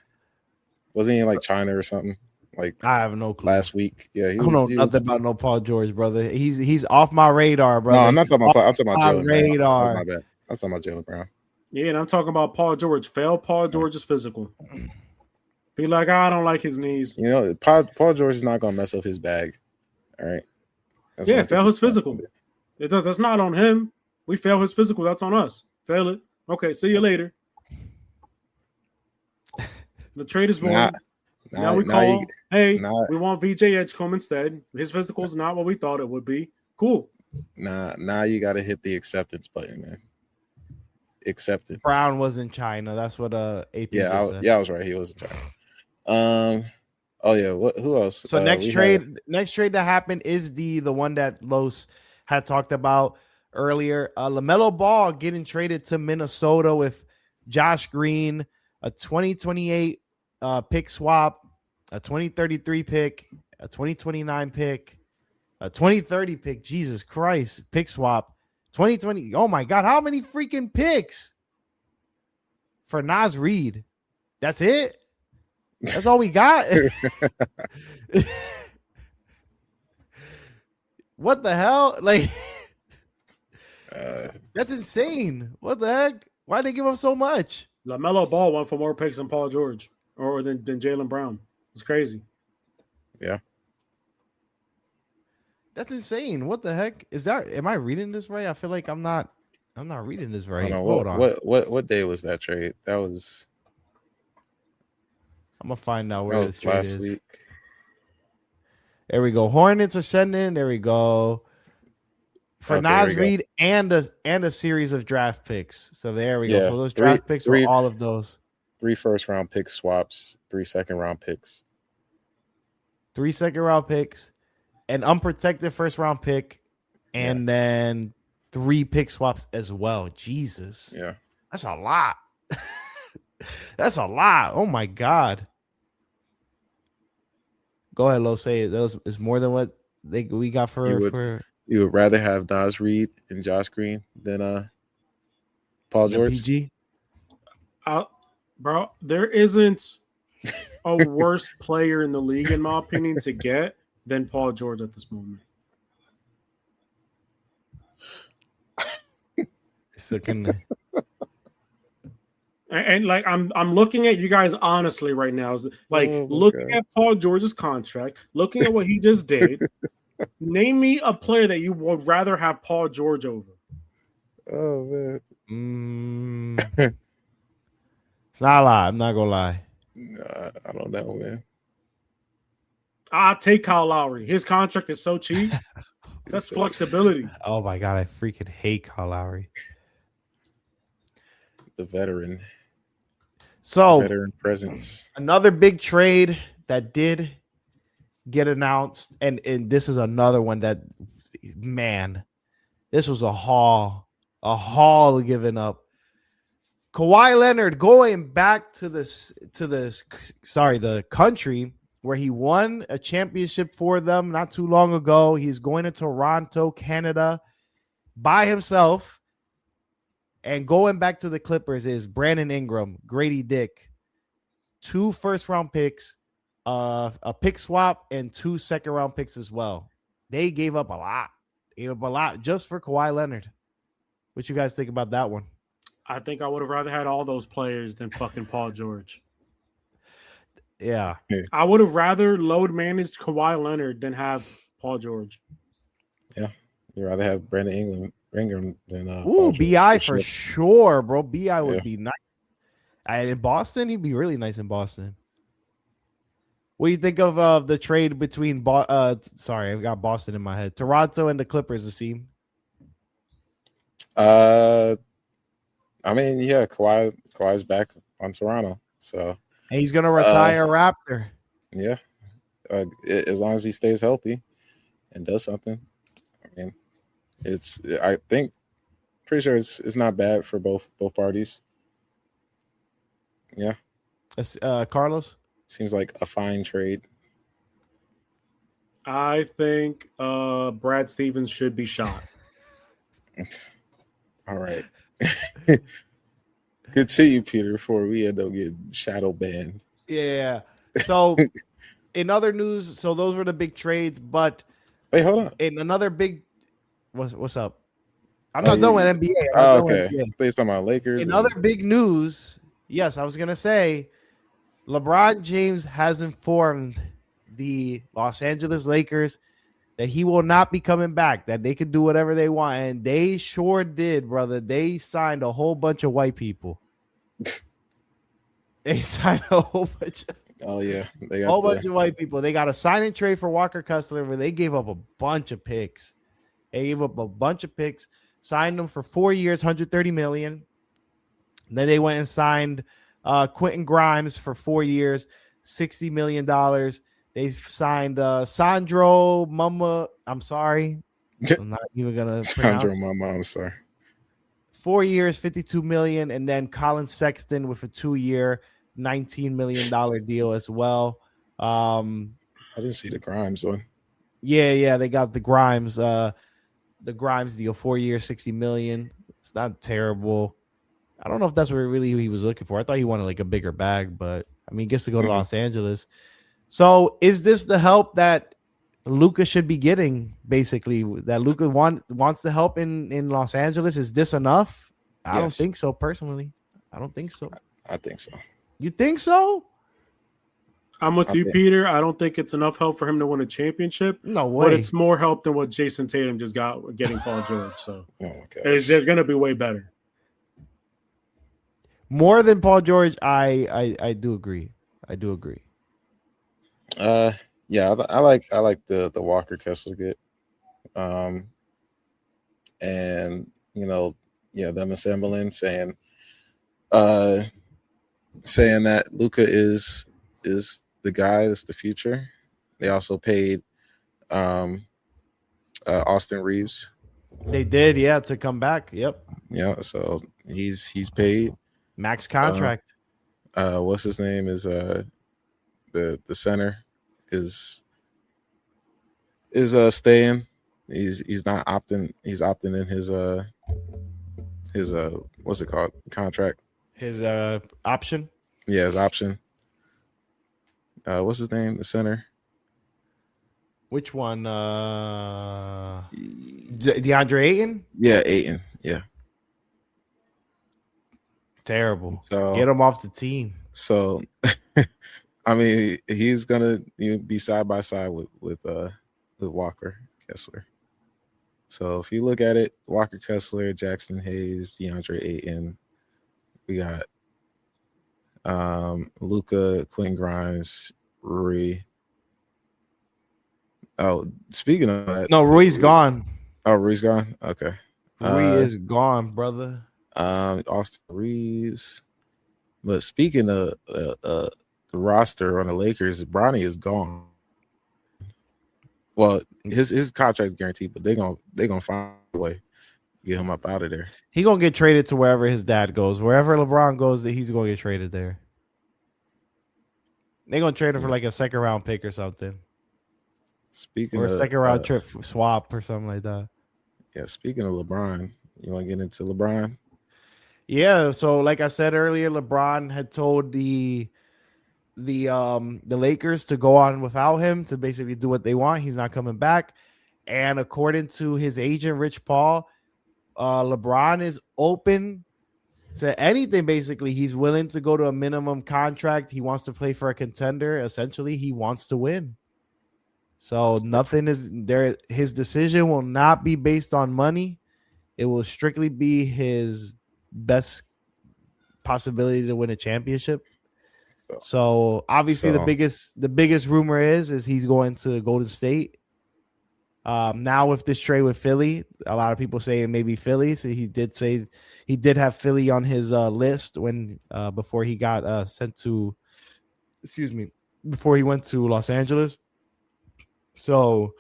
S3: he in like China or something? Like
S2: I have no clue.
S3: Last week. Yeah,
S2: I don't know nothing about no Paul George, brother. He's off my radar, brother.
S3: No, I'm not talking about I'm talking about Jaylen
S2: radar.
S3: Brown. That's my bad. I'm talking about Jaylen Brown.
S4: Yeah, and I'm talking about Paul George. Fail Paul George's physical. Be like, I don't like his knees.
S3: You know, Paul George is not gonna mess up his bag. All right.
S4: Fail his physical. That's not on him. We fail his physical. That's on us. Fail it. Okay, see you later. The trade is void. Now we call. We want VJ Edgecombe instead. His physical is not what we thought it would be. Cool.
S3: Now you got to hit the acceptance button, man. acceptance.
S2: Brown was in China. That's what AP
S3: Yeah,
S2: said.
S3: I was right. He was in China. Oh yeah. Who else?
S2: So next trade that happened is the one that Los had talked about earlier. LaMelo Ball getting traded to Minnesota with Josh Green, a 2028 pick swap, a 2033 pick, a 2029 pick, a 2030 pick. Jesus Christ, pick swap. 2020. Oh my God, how many freaking picks for Naz Reid? That's it. That's all we got. What the hell? Like, that's insane. What the heck? Why'd they give up so much?
S4: LaMelo Ball went for more picks than Paul George or than Jaylen Brown. It's crazy.
S3: Yeah.
S2: That's insane. What the heck? Is that, am I reading this right? I feel like I'm not reading this right.
S3: Hold
S2: on.
S3: What day was that trade? That was
S2: I'm gonna find out where this trade
S3: last
S2: is.
S3: week.
S2: There we go. Hornets are sending. There we go. For Naz Reid and a series of draft picks. So there we go. So those draft picks were all of those.
S3: 3 first-round pick swaps, 3 second-round picks.
S2: 3 second-round picks, an unprotected first-round pick, and then 3 pick swaps as well. Jesus.
S3: Yeah.
S2: That's a lot. That's a lot. Oh, my God. Go ahead, Lo. Say it. That is more than what we got for.
S3: You would rather have Naz Reid and Josh Green than Paul George?
S2: PG?
S4: Bro, there isn't a worse player in the league, in my opinion, to get than Paul George at this moment. And like I'm looking at you guys honestly right now. Like looking at Paul George's contract, looking at what he just did. Name me a player that you would rather have Paul George over.
S3: Oh man.
S2: It's not a lie. I'm not gonna lie.
S3: Nah, I don't know, man.
S4: I'll take Kyle Lowry. His contract is so cheap. That's flexibility.
S2: Oh my God, I freaking hate Kyle Lowry.
S3: The veteran.
S2: So
S3: veteran presence.
S2: Another big trade that did get announced, and this is another one that, man, this was a haul given up. Kawhi Leonard going back to the country where he won a championship for them not too long ago. He's going to Toronto, Canada by himself, and going back to the Clippers is Brandon Ingram, Grady Dick, 2 first-round picks, a pick swap, and 2 second-round picks as well. They gave up a lot just for Kawhi Leonard. What you guys think about that one?
S4: I think I would have rather had all those players than fucking Paul George.
S2: Yeah.
S4: I would have rather load managed Kawhi Leonard than have Paul George.
S3: Yeah. You'd rather have Brandon Ingram than
S2: BI for sure, bro. BI would be nice. And in Boston, he'd be really nice in Boston. What do you think of the trade between sorry, I've got Boston in my head. Toronto and the Clippers, Asim?
S3: I mean, yeah, Kawhi's back on Toronto, so
S2: and he's gonna retire a Raptor.
S3: Yeah, as long as he stays healthy and does something. I mean, I think pretty sure it's not bad for both parties. Yeah.
S2: Carlos?
S3: Seems like a fine trade.
S4: I think Brad Stevens should be shot.
S3: All right. Good to you, Peter, before we end up getting shadow banned.
S2: Yeah. So in other news, so those were the big trades, but
S3: wait, hold on.
S2: In another big what's up? I'm not done with NBA.
S3: Okay. They talking about Lakers.
S2: In other big news, yes, I was gonna say LeBron James has informed the Los Angeles Lakers that he will not be coming back, that they could do whatever they want. And they sure did, brother. They signed a whole bunch of white people. They signed a whole bunch of
S3: they got
S2: bunch of white people. They got a sign and trade for Walker Kessler where they gave up a bunch of picks. They gave up a bunch of picks, signed them for 4 years, $130 million. Then they went and signed Quentin Grimes for 4 years, $60 million. They signed Sandro Mama. I'm sorry. I'm not even going to
S3: Sandro,
S2: pronounce it.
S3: my mom, sorry.
S2: 4 years, $52 million. And then Colin Sexton with a 2-year, $19 million deal as well.
S3: I didn't see the Grimes one.
S2: Yeah, they got the Grimes deal, 4 years, $60 million. It's not terrible. I don't know if that's what really he was looking for. I thought he wanted like a bigger bag, but I mean, he gets to go to Los Angeles. So is this the help that Luka should be getting? Basically, that Luka wants the help in Los Angeles. Is this enough? I don't think so. Personally, I don't think so.
S3: I think so.
S2: You think so?
S4: I'm with you, Peter. I don't think it's enough help for him to win a championship.
S2: No way.
S4: But it's more help than what Jason Tatum just got getting Paul George. So they're going to be way better.
S2: More than Paul George, I do agree. I do agree.
S3: Yeah, I like the Walker Kessler get. And them assembling saying that Luka is the guy that's the future. They also paid Austin Reeves.
S2: They did, to come back. Yep.
S3: Yeah, so he's paid
S2: max contract.
S3: What's his name is the center is staying. He's not opting. He's opting in his what's it called, contract?
S2: His option.
S3: Yeah, his option. What's his name? The center.
S2: Which one? DeAndre Ayton?
S3: Yeah, Ayton. Yeah.
S2: Terrible.
S3: So
S2: get him off the team.
S3: So, I mean, he's gonna be side by side with Walker Kessler. So if you look at it, Walker Kessler, Jackson Hayes, DeAndre Ayton, we got Luka, Quentin Grimes, Rui. Oh, speaking of that,
S2: no, Rui's gone.
S3: Oh, Rui's gone. Okay,
S2: Rui is gone, brother.
S3: Austin Reeves. But speaking of the roster on the Lakers, Bronny is gone. Well, his contract's guaranteed, but they're gonna find a way to get him up out of there.
S2: He gonna get traded to wherever his dad goes. Wherever LeBron goes, he's gonna get traded there. They're gonna trade him for like a second round pick or something.
S3: Or
S2: a second round trip swap or something like that.
S3: Yeah, speaking of LeBron, you want to get into LeBron?
S2: Yeah, so like I said earlier, LeBron had told the Lakers to go on without him, to basically do what they want. He's not coming back. And according to his agent, Rich Paul, LeBron is open to anything. Basically, he's willing to go to a minimum contract. He wants to play for a contender. Essentially, he wants to win. So nothing is there. His decision will not be based on money. It will strictly be his best possibility to win a championship. So obviously the biggest rumor is he's going to Golden State. Now with this trade with Philly, a lot of people say it may be Philly. So he did have Philly on his list when before he got before he went to Los Angeles. So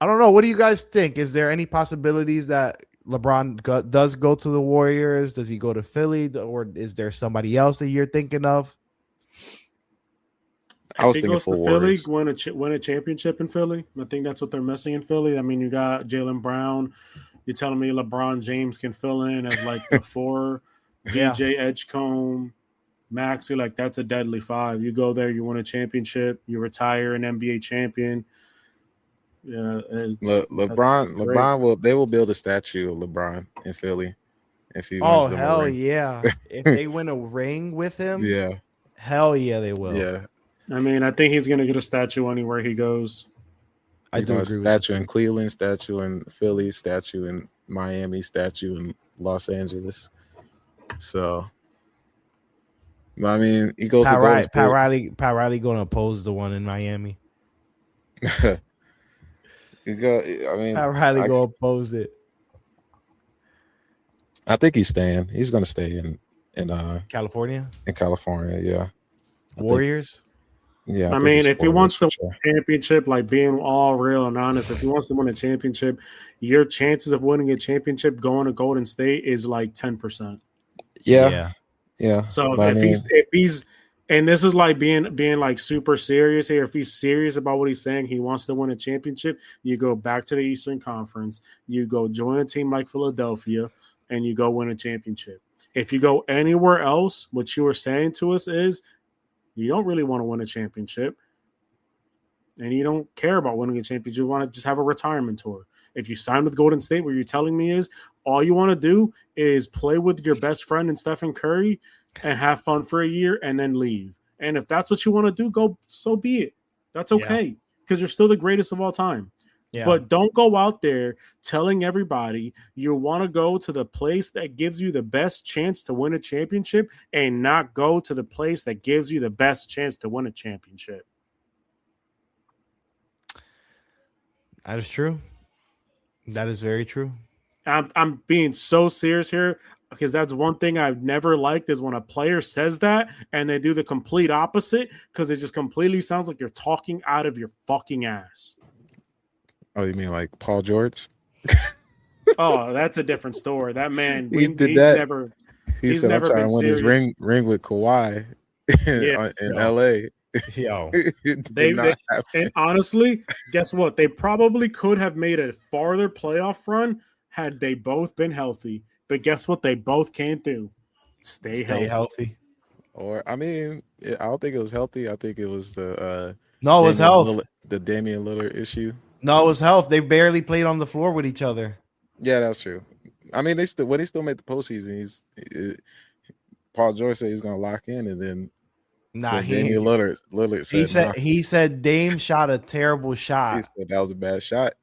S2: I don't know. What do you guys think? Is there any possibilities that LeBron does go to the Warriors? Does he go to Philly, or is there somebody else that you're thinking of?
S3: I was thinking for Warriors.
S4: Philly, win a championship in Philly. I think that's what they're missing in Philly. I mean, you got Jaylen Brown. You're telling me LeBron James can fill in as like the 4, DJ Edgecombe, Maxey, like that's a deadly 5. You go there, you win a championship, you retire an NBA champion. Yeah,
S3: LeBron will build a statue of LeBron in Philly if he
S2: wins the hell ring. Yeah. If they win a ring with him,
S3: yeah,
S2: hell yeah, they will.
S3: Yeah,
S4: I mean, I think he's gonna get a statue anywhere he goes.
S2: I do agree.
S3: Statue in Cleveland, statue in Philly, statue in Miami, statue in Los Angeles. So, I mean, he goes to Golden State.
S2: Pat Riley going to oppose the one in Miami.
S3: Pat Riley
S2: go oppose it.
S3: I think he's staying. He's going to stay in
S2: California
S3: California. Yeah, I think.
S2: Warriors.
S3: Yeah, I
S4: I
S3: think
S4: mean,
S3: it's
S4: if he
S3: Warriors
S4: wants
S3: for
S4: to
S3: sure.
S4: win a championship, like being all real and honest, if he wants to win a championship, your chances of winning a championship going to Golden State is like 10%.
S3: Yeah,
S2: Yeah.
S3: yeah.
S4: So
S3: But I mean,
S4: if he's and this is like being like super serious here. If he's serious about what he's saying, he wants to win a championship. You go back to the Eastern Conference. You go join a team like Philadelphia, and you go win a championship. If you go anywhere else, what you were saying to us is you don't really want to win a championship, and you don't care about winning a championship. You want to just have a retirement tour. If you sign with Golden State, what you're telling me is all you want to do is play with your best friend and Stephen Curry and have fun for a year and then leave. And if that's what you want to do, go, so be it. That's okay, because you're still the greatest of all time.
S2: Yeah.
S4: But don't go out there telling everybody you want to go to the place that gives you the best chance to win a championship and not go to the place that gives you the best chance to win a championship.
S2: That is true. That is very true.
S4: I'm being so serious here because that's one thing I've never liked is when a player says that and they do the complete opposite, because it just completely sounds like you're talking out of your fucking ass.
S3: oh, you mean like Paul George?
S4: Oh, that's a different story. That man,
S3: He did that.
S4: never.
S3: He
S4: He's
S3: said, "I'm
S4: never
S3: trying
S4: been
S3: to win his
S4: serious.
S3: ring with Kawhi
S4: Yeah.
S3: in L.A."
S2: Yo.
S3: It did not happen.
S4: And honestly, guess what? They probably could have made a farther playoff run had they both been healthy. But guess what? They both can't do. Stay healthy.
S3: Or I mean, I don't think it was healthy. I think it was the
S2: No, it was
S3: Damian
S2: health.
S3: the Damian Lillard issue.
S2: No, it was health. They barely played on the floor with each other.
S3: Yeah, that's true. I mean, they still made the postseason. Paul George said he's gonna lock in, and then Damian Lillard said
S2: he said Dame shot a terrible shot.
S3: he said that was a bad shot,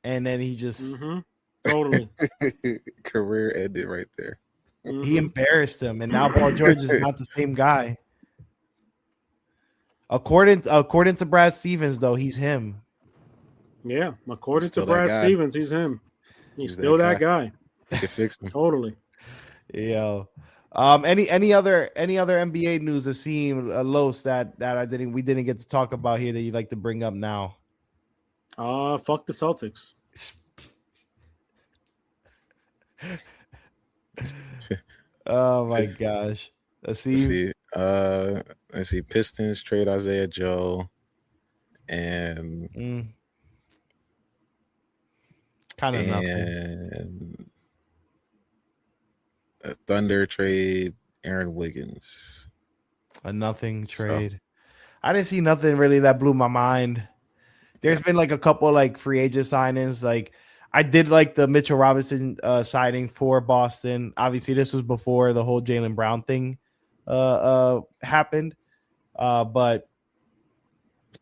S2: and then he just
S4: totally
S3: career ended right there.
S2: He embarrassed him, and now Paul George is not the same guy. According to Brad Stevens, though, he's him.
S4: Yeah, according to Brad Stevens, he's him. He's still that guy.
S3: He can fix him.
S4: Totally.
S2: Yo. Any other NBA news that seemed Los that we didn't get to talk about here that you'd like to bring up now?
S4: Fuck the Celtics.
S2: Oh my gosh. Let's see.
S3: Let's see. Pistons trade Isaiah Joe, and
S2: kind of nothing.
S3: Thunder trade Aaron Wiggins.
S2: A nothing trade. So, I didn't see nothing really that blew my mind. There's been like a couple like free agent signings. Like I did like the Mitchell Robinson signing for Boston. Obviously, this was before the whole Jaylen Brown thing happened. But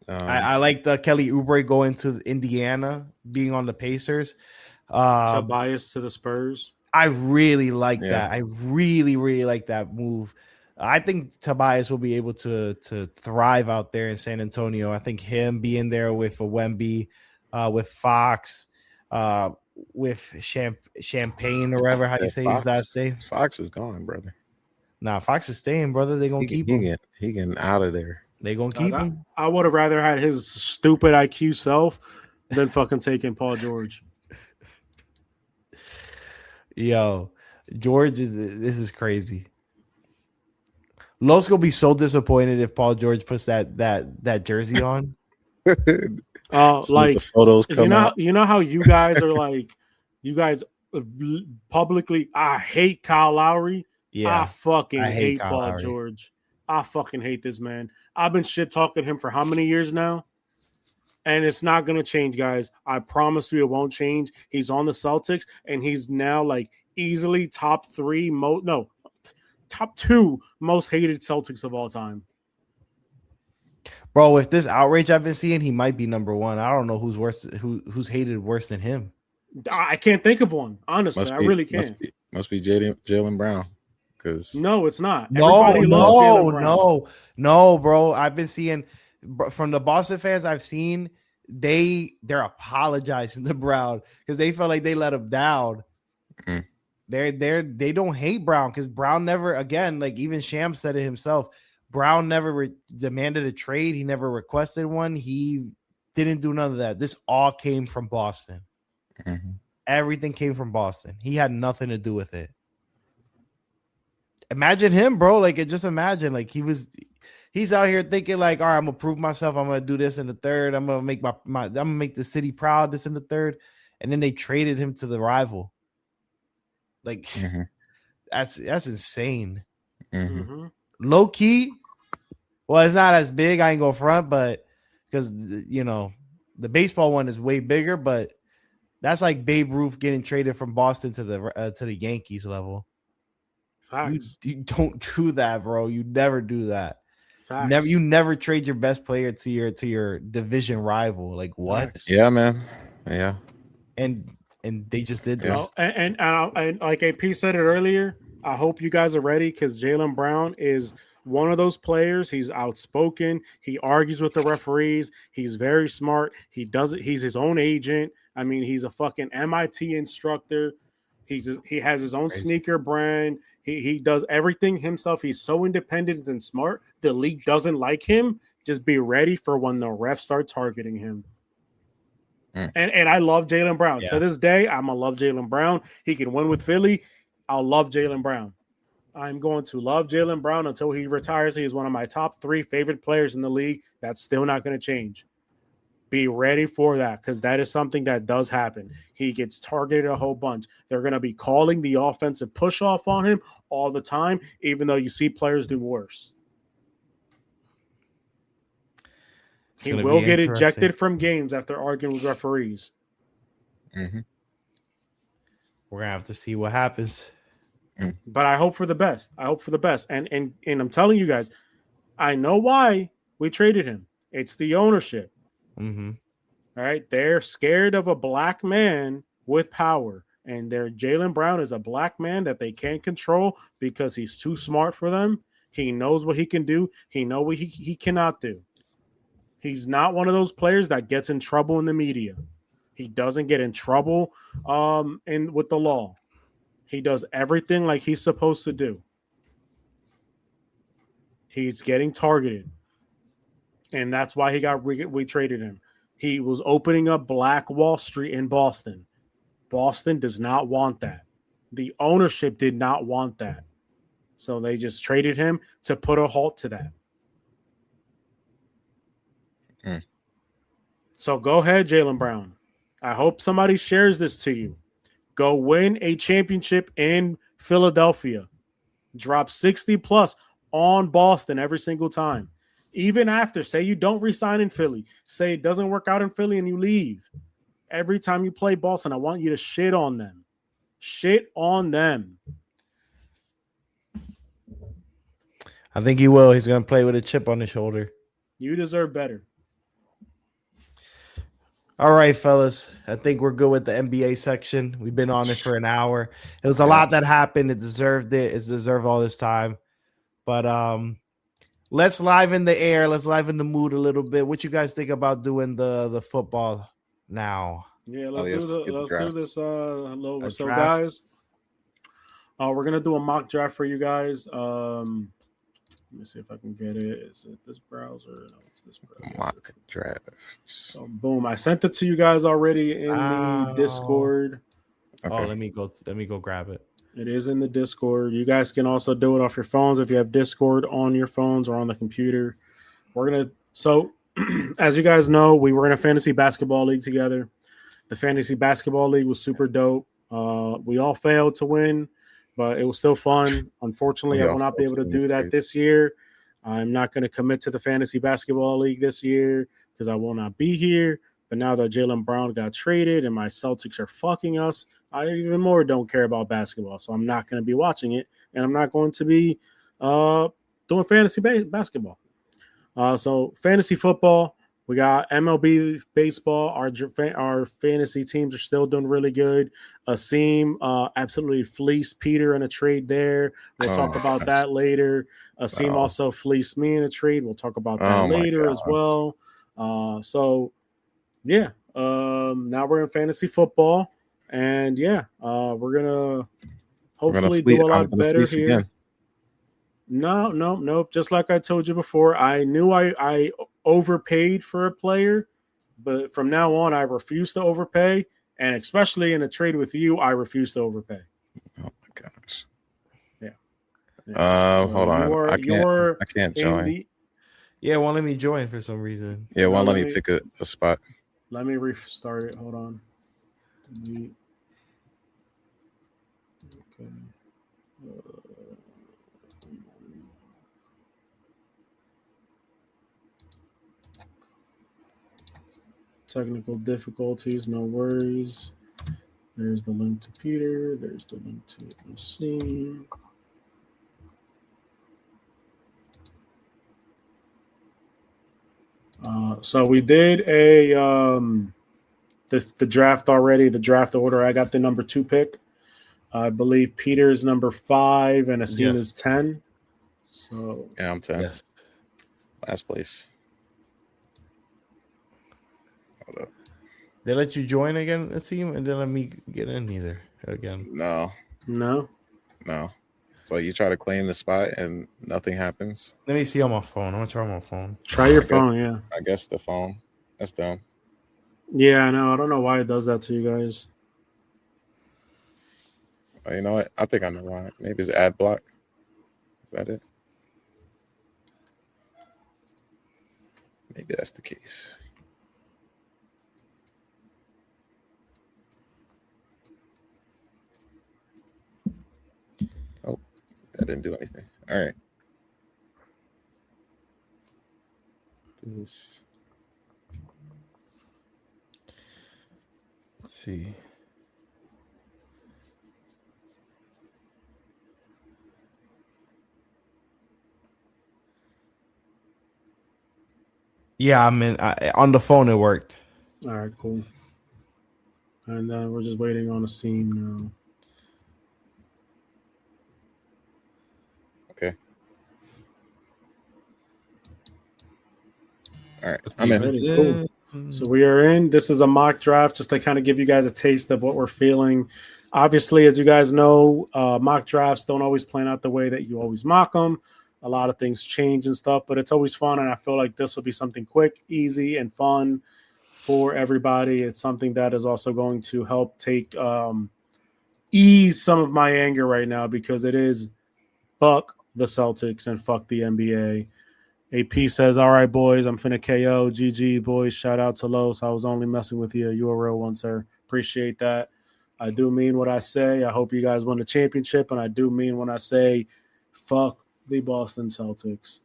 S2: I like the Kelly Oubre going to Indiana, being on the Pacers.
S4: Tobias to the Spurs.
S2: I really like that. I really, really like that move. I think Tobias will be able to thrive out there in San Antonio. I think him being there with a Wemby, with Fox, with Champagne or whatever, how you say his last name.
S3: Fox is gone, brother.
S2: Nah, Fox is staying, brother. They're going to keep him.
S3: He getting out of there.
S2: They're going to keep him.
S4: I would have rather had his stupid IQ self than fucking taking Paul George.
S2: Yo, George this is crazy. Los gonna be so disappointed if Paul George puts that jersey on.
S4: Like
S3: the photos come out.
S4: You know how you guys are like, you guys publicly, I hate Kyle Lowry. Yeah, I fucking hate Paul Lowry. George. I fucking hate this man. I've been shit talking him for how many years now? And it's not going to change, guys. I promise you it won't change. He's on the Celtics, and he's now like easily top 2 most hated Celtics of all time.
S2: Bro, with this outrage I've been seeing, he might be number 1. I don't know who's worse, who's hated worse than him.
S4: I can't think of one. Honestly, I really can't.
S3: Must be Jaylen Brown.
S4: No, it's not.
S2: No, bro. I've been seeing from the Boston fans I've seen, they're apologizing to Brown because they felt like they let him down. They don't hate Brown because Brown never, again, like even Sham said it himself, Brown never demanded a trade. He never requested one. He didn't do none of that. This all came from Boston.
S3: Mm-hmm.
S2: Everything came from Boston. He had nothing to do with it. Imagine him, bro. Like, just imagine, like he's out here thinking like, all right, I'm gonna prove myself. I'm gonna do this in the third. I'm gonna make I'm gonna make the city proud. This in the third, and then they traded him to the rival. Like,
S3: Mm-hmm.
S2: that's insane.
S3: Mm-hmm.
S2: Low key. Well, it's not as big. I ain't gonna front, but because the baseball one is way bigger, but that's like Babe Ruth getting traded from Boston to the Yankees level.
S4: Facts.
S2: You don't do that, bro. You never do that.
S4: Facts.
S2: You never trade your best player to your division rival. Like, what?
S4: Facts.
S3: Yeah, man. Yeah.
S2: And they just did this.
S4: Well, and like AP said it earlier, I hope you guys are ready because Jaylen Brown is one of those players. He's outspoken. He argues with the referees. He's very smart. He's his own agent. I mean, he's a fucking MIT instructor. He has his own sneaker brand. He does everything himself. He's so independent and smart. The league doesn't like him. Just be ready for when the refs start targeting him. And I love Jaylen Brown.
S2: Yeah.
S4: To this day, I'm going to love Jaylen Brown. He can win with Philly. I'll love Jaylen Brown. I'm going to love Jaylen Brown until he retires. He is one of my top 3 favorite players in the league. That's still not going to change. Be ready for that because that is something that does happen. He gets targeted a whole bunch. They're going to be calling the offensive push off on him all the time, even though you see players do worse. He will get ejected from games after arguing with referees.
S3: Mm-hmm.
S2: We're gonna have to see what happens.
S4: But I hope for the best. And I'm telling you guys, I know why we traded him. It's the ownership.
S2: Mm-hmm.
S4: All right. They're scared of a black man with power. And Jaylen Brown is a black man that they can't control because he's too smart for them. He knows what he can do. He knows what he cannot do. He's not one of those players that gets in trouble in the media. He doesn't get in trouble with the law. He does everything like he's supposed to do. He's getting targeted. And that's why we traded him. He was opening up Black Wall Street in Boston. Boston does not want that. The ownership did not want that. So they just traded him to put a halt to that. So go ahead, Jaylen Brown. I hope somebody shares this to you. Go win a championship in Philadelphia. Drop 60 plus on Boston every single time. Even after, say you don't resign in Philly. Say it doesn't work out in Philly and you leave. Every time you play Boston, I want you to shit on them. Shit on them.
S2: I think he will. He's going to play with a chip on his shoulder.
S4: You deserve better.
S2: All right, fellas. I think we're good with the NBA section. We've been on it for an hour. It was a lot that happened. It deserved it. It's deserved all this time. But let's liven the air. Let's liven the mood a little bit. What you guys think about doing the football now?
S4: Yeah, let's do this. So
S2: draft.
S4: guys, we're gonna do a mock draft for you guys. Let me see if I can get it. Is it this browser? No, it's this browser.
S3: Mock draft.
S4: So boom, I sent it to you guys already in the Discord.
S2: Okay. Oh, let me go grab it.
S4: It is in the Discord. You guys can also do it off your phones if you have Discord on your phones or on the computer. So as you guys know, we were in a fantasy basketball league together. The fantasy basketball league was super dope. We all failed to win, but it was still fun. Unfortunately, I will not be able to do that this year. I'm not going to commit to the fantasy basketball league this year because I will not be here. But now that Jaylen Brown got traded and my Celtics are fucking us, I even more don't care about basketball. So I'm not going to be watching it, and I'm not going to be doing fantasy basketball. So fantasy football, we got MLB baseball. Our fantasy teams are still doing really good. Asim absolutely fleeced Peter in a trade there. We'll talk about that later. Asim also fleeced me in a trade. We'll talk about that later as well. Now we're in fantasy football, and we're gonna hopefully do a
S3: I'm
S4: lot
S3: gonna
S4: better
S3: fleece
S4: here.
S3: again.
S4: No. Just like I told you before, I knew I overpaid for a player, but from now on, I refuse to overpay. And especially in a trade with you, I refuse to overpay.
S3: Oh my gosh.
S4: Yeah. So
S3: Hold on.
S4: you're
S3: I can't
S4: in
S3: join.
S4: the.
S2: Yeah, won't let me join for some reason.
S3: Yeah,
S4: No,
S3: won't let me pick a spot.
S4: let me restart it. Hold on. Delete. Okay. Technical difficulties, no worries. There's the link to Peter. There's the link to the scene. So we did the draft already. The draft order. I got the number 2 pick. I believe Peter is number 5 and Asim is 10. So
S3: Yeah, I'm 10.
S2: Yes.
S3: Last place. Hold up.
S2: They let you join again, Asim, and then let me get in either again.
S3: No.
S4: no.
S3: So you try to claim the spot and nothing happens.
S2: Let me see on my phone. I'm gonna try my phone.
S4: Try your phone. Yeah.
S3: I guess the phone. That's dumb.
S4: Yeah, I know. I don't know why it does that to you guys.
S3: Oh, you know what? I think I know why. Maybe it's ad block. Is that it? Maybe that's the case. Oh, that didn't do anything. All right. This.
S2: Let's see. Yeah, I'm in. On the phone, it worked.
S4: All right, cool. And then we're just waiting on a scene now.
S3: Okay. All right. I'm in.
S4: Ready, cool. So we are in. This is a mock draft just to kind of give you guys a taste of what we're feeling. Obviously, as you guys know, mock drafts don't always plan out the way that you always mock them. A lot of things change and stuff, but it's always fun. And I feel like this will be something quick, easy, and fun for everybody. It's something that is also going to help take ease some of my anger right now because it is fuck the Celtics and fuck the NBA. AP says, all right, boys, I'm finna KO. GG, boys. Shout out to Los. I was only messing with you. You a real one, sir. Appreciate that. I do mean what I say. I hope you guys win the championship. And I do mean when I say fuck the Boston Celtics.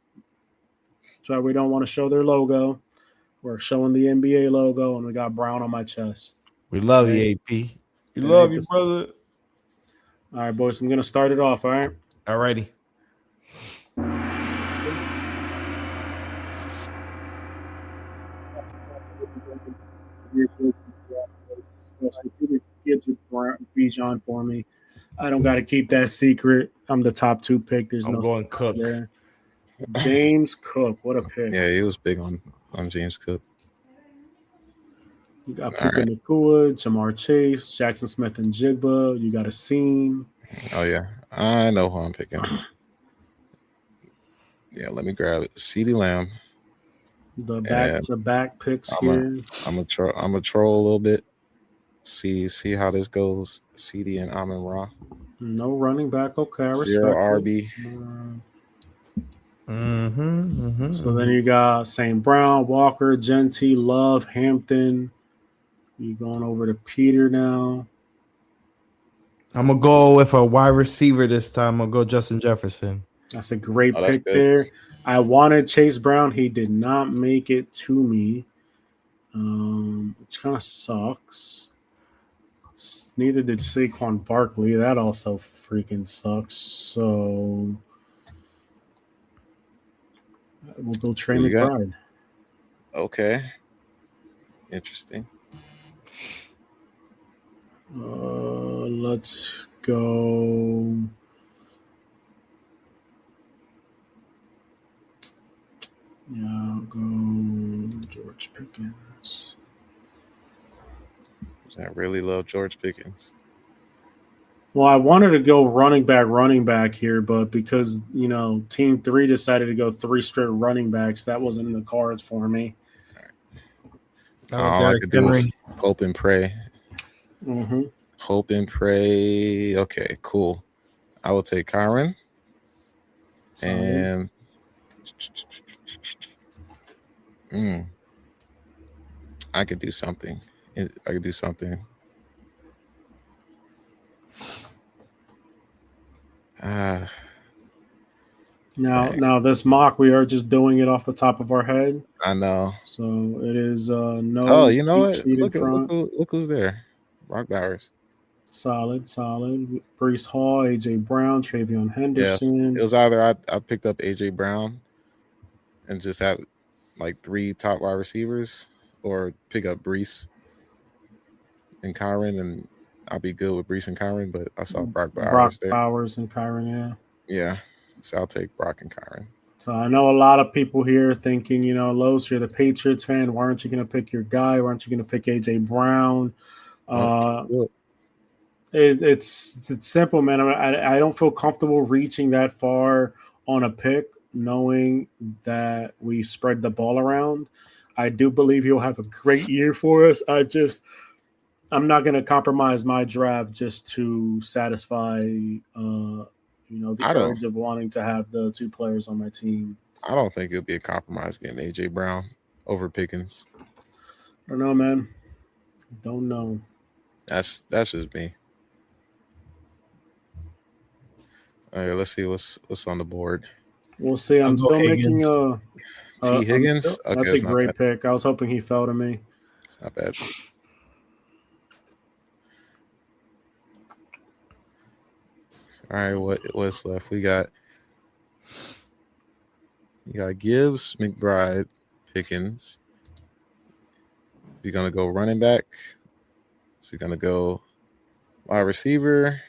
S4: So we don't want to show their logo. We're showing the NBA logo, and we got brown on my chest.
S2: We love you, AP. We
S4: Okay,
S2: love you, brother.
S4: All right, boys. I'm going to start it off, all right?
S2: Alrighty.
S4: Get your Bijan for me. I don't got to keep that secret. I'm the top 2 pick. There's
S2: I'm
S4: no
S2: going Cook.
S4: there. James Cook, what a pick.
S3: Yeah, he was big on James Cook.
S4: You got Puka Nacua, Jamar Chase, Jackson Smith and Jigba. You got a seam.
S3: Oh yeah, I know who I'm picking. Yeah, let me grab it. CeeDee Lamb.
S4: The back-to-back picks here.
S3: I'm gonna troll a little bit. See how this goes. CD and Amon Ra.
S4: No running back. Okay, I respect
S3: 0 RB.
S4: So then you got St. Brown, Walker, Genty, Love, Hampton. You going over to Peter now.
S2: I'm gonna go with a wide receiver this time. I'm gonna go Justin Jefferson.
S4: That's a great pick there. I wanted Chase Brown. He did not make it to me, which kind of sucks. Neither did Saquon Barkley. That also freaking sucks. So we'll go Trey McBride.
S3: Okay. Interesting.
S4: Let's go. Yeah, I'll go George Pickens.
S3: I really love George Pickens.
S4: Well, I wanted to go running back here, but because Team 3 decided to go 3 straight running backs, that wasn't in the cards for me.
S2: Oh,
S3: All I
S2: Derrick
S3: could do is
S2: Henry.
S3: hope and pray.
S4: Hmm.
S3: Hope and pray. Okay, cool. I will take Kyron.
S4: Solid.
S3: And I could do something. I could do something. Ah, dang.
S4: Now this mock, we are just doing it off the top of our head,
S3: I know.
S4: so it is
S3: Oh,
S4: no
S3: you know
S4: cheat
S3: what?
S4: sheet in front.
S3: Look who's there. Brock Bowers.
S4: Solid, solid. Brees Hall, AJ Brown, Travion
S3: Yeah. It
S4: Henderson.
S3: was either I picked up AJ Brown and just have like 3 top wide receivers, or pick up Brees and Kyron, and I'll be good with Brees and Kyron. But I saw Brock
S4: Brock
S3: Bowers there.
S4: Bowers and Kyron, yeah.
S3: Yeah. So I'll take Brock and Kyron.
S4: So I know a lot of people here thinking, Los, you're the Patriots fan. Why aren't you going to pick your guy? Why aren't you going to pick AJ Brown?
S3: Oh, can't
S4: Uh,
S3: do it.
S4: it's simple, man. I don't feel comfortable reaching that far on a pick, knowing that we spread the ball around. I do believe he'll have a great year for us. I'm not going to compromise my draft just to satisfy, the
S3: I don't
S4: urge of wanting to have the 2 players on my team.
S3: I don't think it'll be a compromise getting AJ Brown over Pickens.
S4: I don't know, man. Don't know.
S3: That's just me. All right, let's see what's on the board.
S4: We'll see.
S2: I'll
S4: I'm
S2: go
S4: still making
S2: Higgins.
S3: T. Higgins. Okay,
S4: that's a
S3: it's not
S4: great
S3: bad.
S4: pick. I was hoping he fell to me.
S3: It's not bad. All right, what's left? We got Gibbs, McBride, Pickens. Is he gonna go running back? Is he gonna go wide receiver?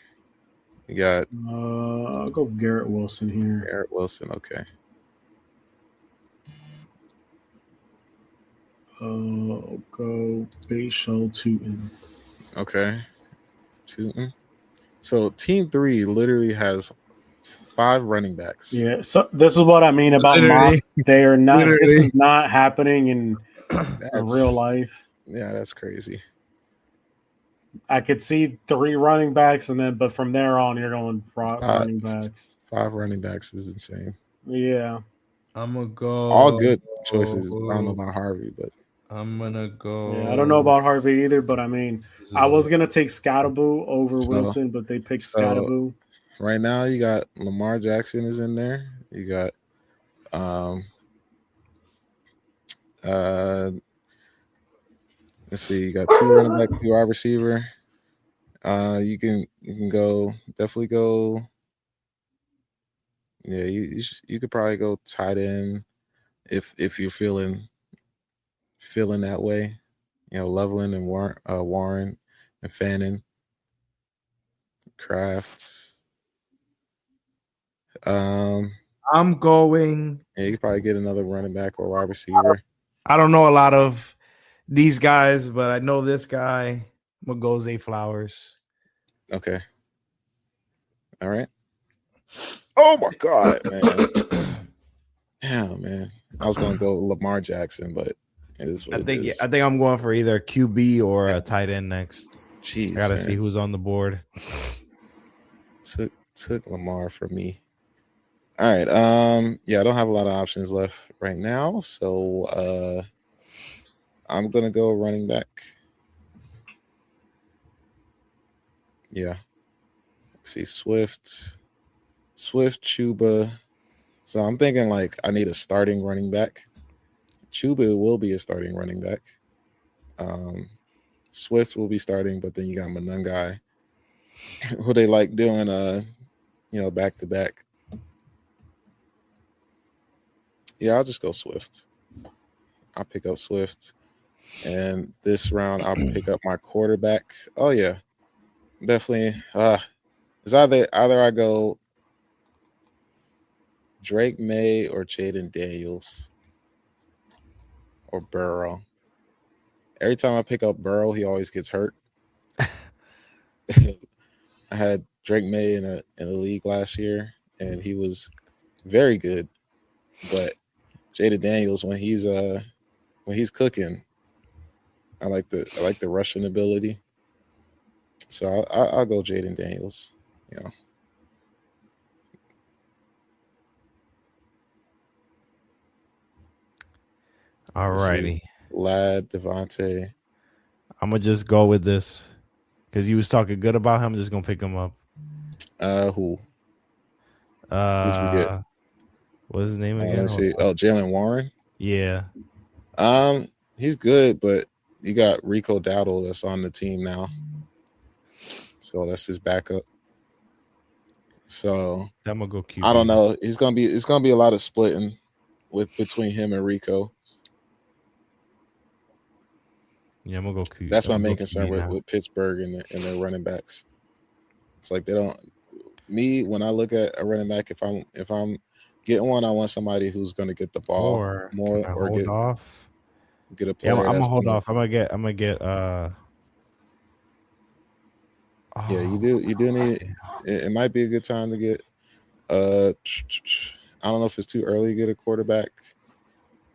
S3: You got
S4: I'll go Garrett Wilson here.
S3: Garrett Wilson. Okay.
S4: I'll go Bayshell Tootin.
S3: Okay. So Team 3 literally has 5 running backs.
S4: Yeah, so this is what I mean about
S2: Literally.
S4: mocks. They are not. This
S2: Literally.
S4: is not happening in
S3: That's
S4: real life.
S3: Yeah, that's crazy.
S4: I could see 3 running backs, but from there on, you're going running backs.
S3: 5 running backs is insane.
S4: Yeah.
S2: I'm gonna go.
S3: All good choices. I don't know about Harvey, but
S2: I'm gonna go.
S4: Yeah, I don't know about Harvey either, but I mean, I was gonna take Scatterboo over Wilson, but they picked Scatterboo.
S3: Right now, you got Lamar Jackson is in there. You got let's see, you got 2 running back, 2 wide receiver. You can definitely go. Yeah, you could probably go tight end if you're feeling that way. Loveland and Warren and Fannin, Kraft.
S2: I'm going.
S3: Yeah, you could probably get another running back or wide receiver.
S2: I don't know a lot of these guys, but I know this guy. I'm gonna go Zay Flowers.
S3: Okay. All right. Oh my God, man. Yeah, man. I was gonna go Lamar Jackson, but it is what it is.
S2: I think I'm going for either QB or a tight end next.
S3: Jeez,
S2: I gotta
S3: man.
S2: see who's on the board.
S3: Took Lamar for me. All right. Yeah, I don't have a lot of options left right now, so I'm gonna go running back. Yeah. Let's see, Swift, Chuba. So I'm thinking like I need a starting running back. Chuba will be a starting running back. Swift will be starting, but then you got Manungai, who they like doing back to back. Yeah, I'll just go Swift. I'll pick up Swift. And this round I'll pick up my quarterback. Oh yeah. Definitely. It's either I go Drake May or Jaden Daniels or Burrow. Every time I pick up Burrow, he always gets hurt. I had Drake May in the league last year, and he was very good. But Jada Daniels, when he's cooking, I like the rushing ability. So I'll go Jaden Daniels. You know,
S2: All
S3: let's see,
S2: righty.
S3: Lad Devontae.
S2: I'm gonna just go with this because you was talking good about him. I'm just gonna pick him up.
S3: Who'd you get?
S2: What's his name
S3: Let
S2: again?
S3: me
S2: Hold
S3: see.
S2: on.
S3: Oh, Jalen Warren.
S2: Yeah,
S3: He's good, but you got Rico Dowdle that's on the team now, so that's his backup. So
S2: I'm gonna go
S3: I don't
S2: QB.
S3: know. It's gonna be a lot of splitting between him and Rico.
S2: Yeah, I'm gonna go QB.
S3: That's
S2: I'm
S3: my
S2: gonna go
S3: main concern
S2: QB now.
S3: with Pittsburgh and their running backs. It's like they don't. Me, when I look at a running back, if I'm getting one, I want somebody who's going to get the ball
S2: Or can
S3: more
S2: I
S3: or
S2: hold off?
S3: get a
S2: Yeah,
S3: player
S2: I'm gonna
S3: that's
S2: hold
S3: gonna.
S2: off. I'm gonna get.
S3: Yeah,
S2: Oh,
S3: you do need. It might be a good time to get. I don't know if it's too early to get a quarterback.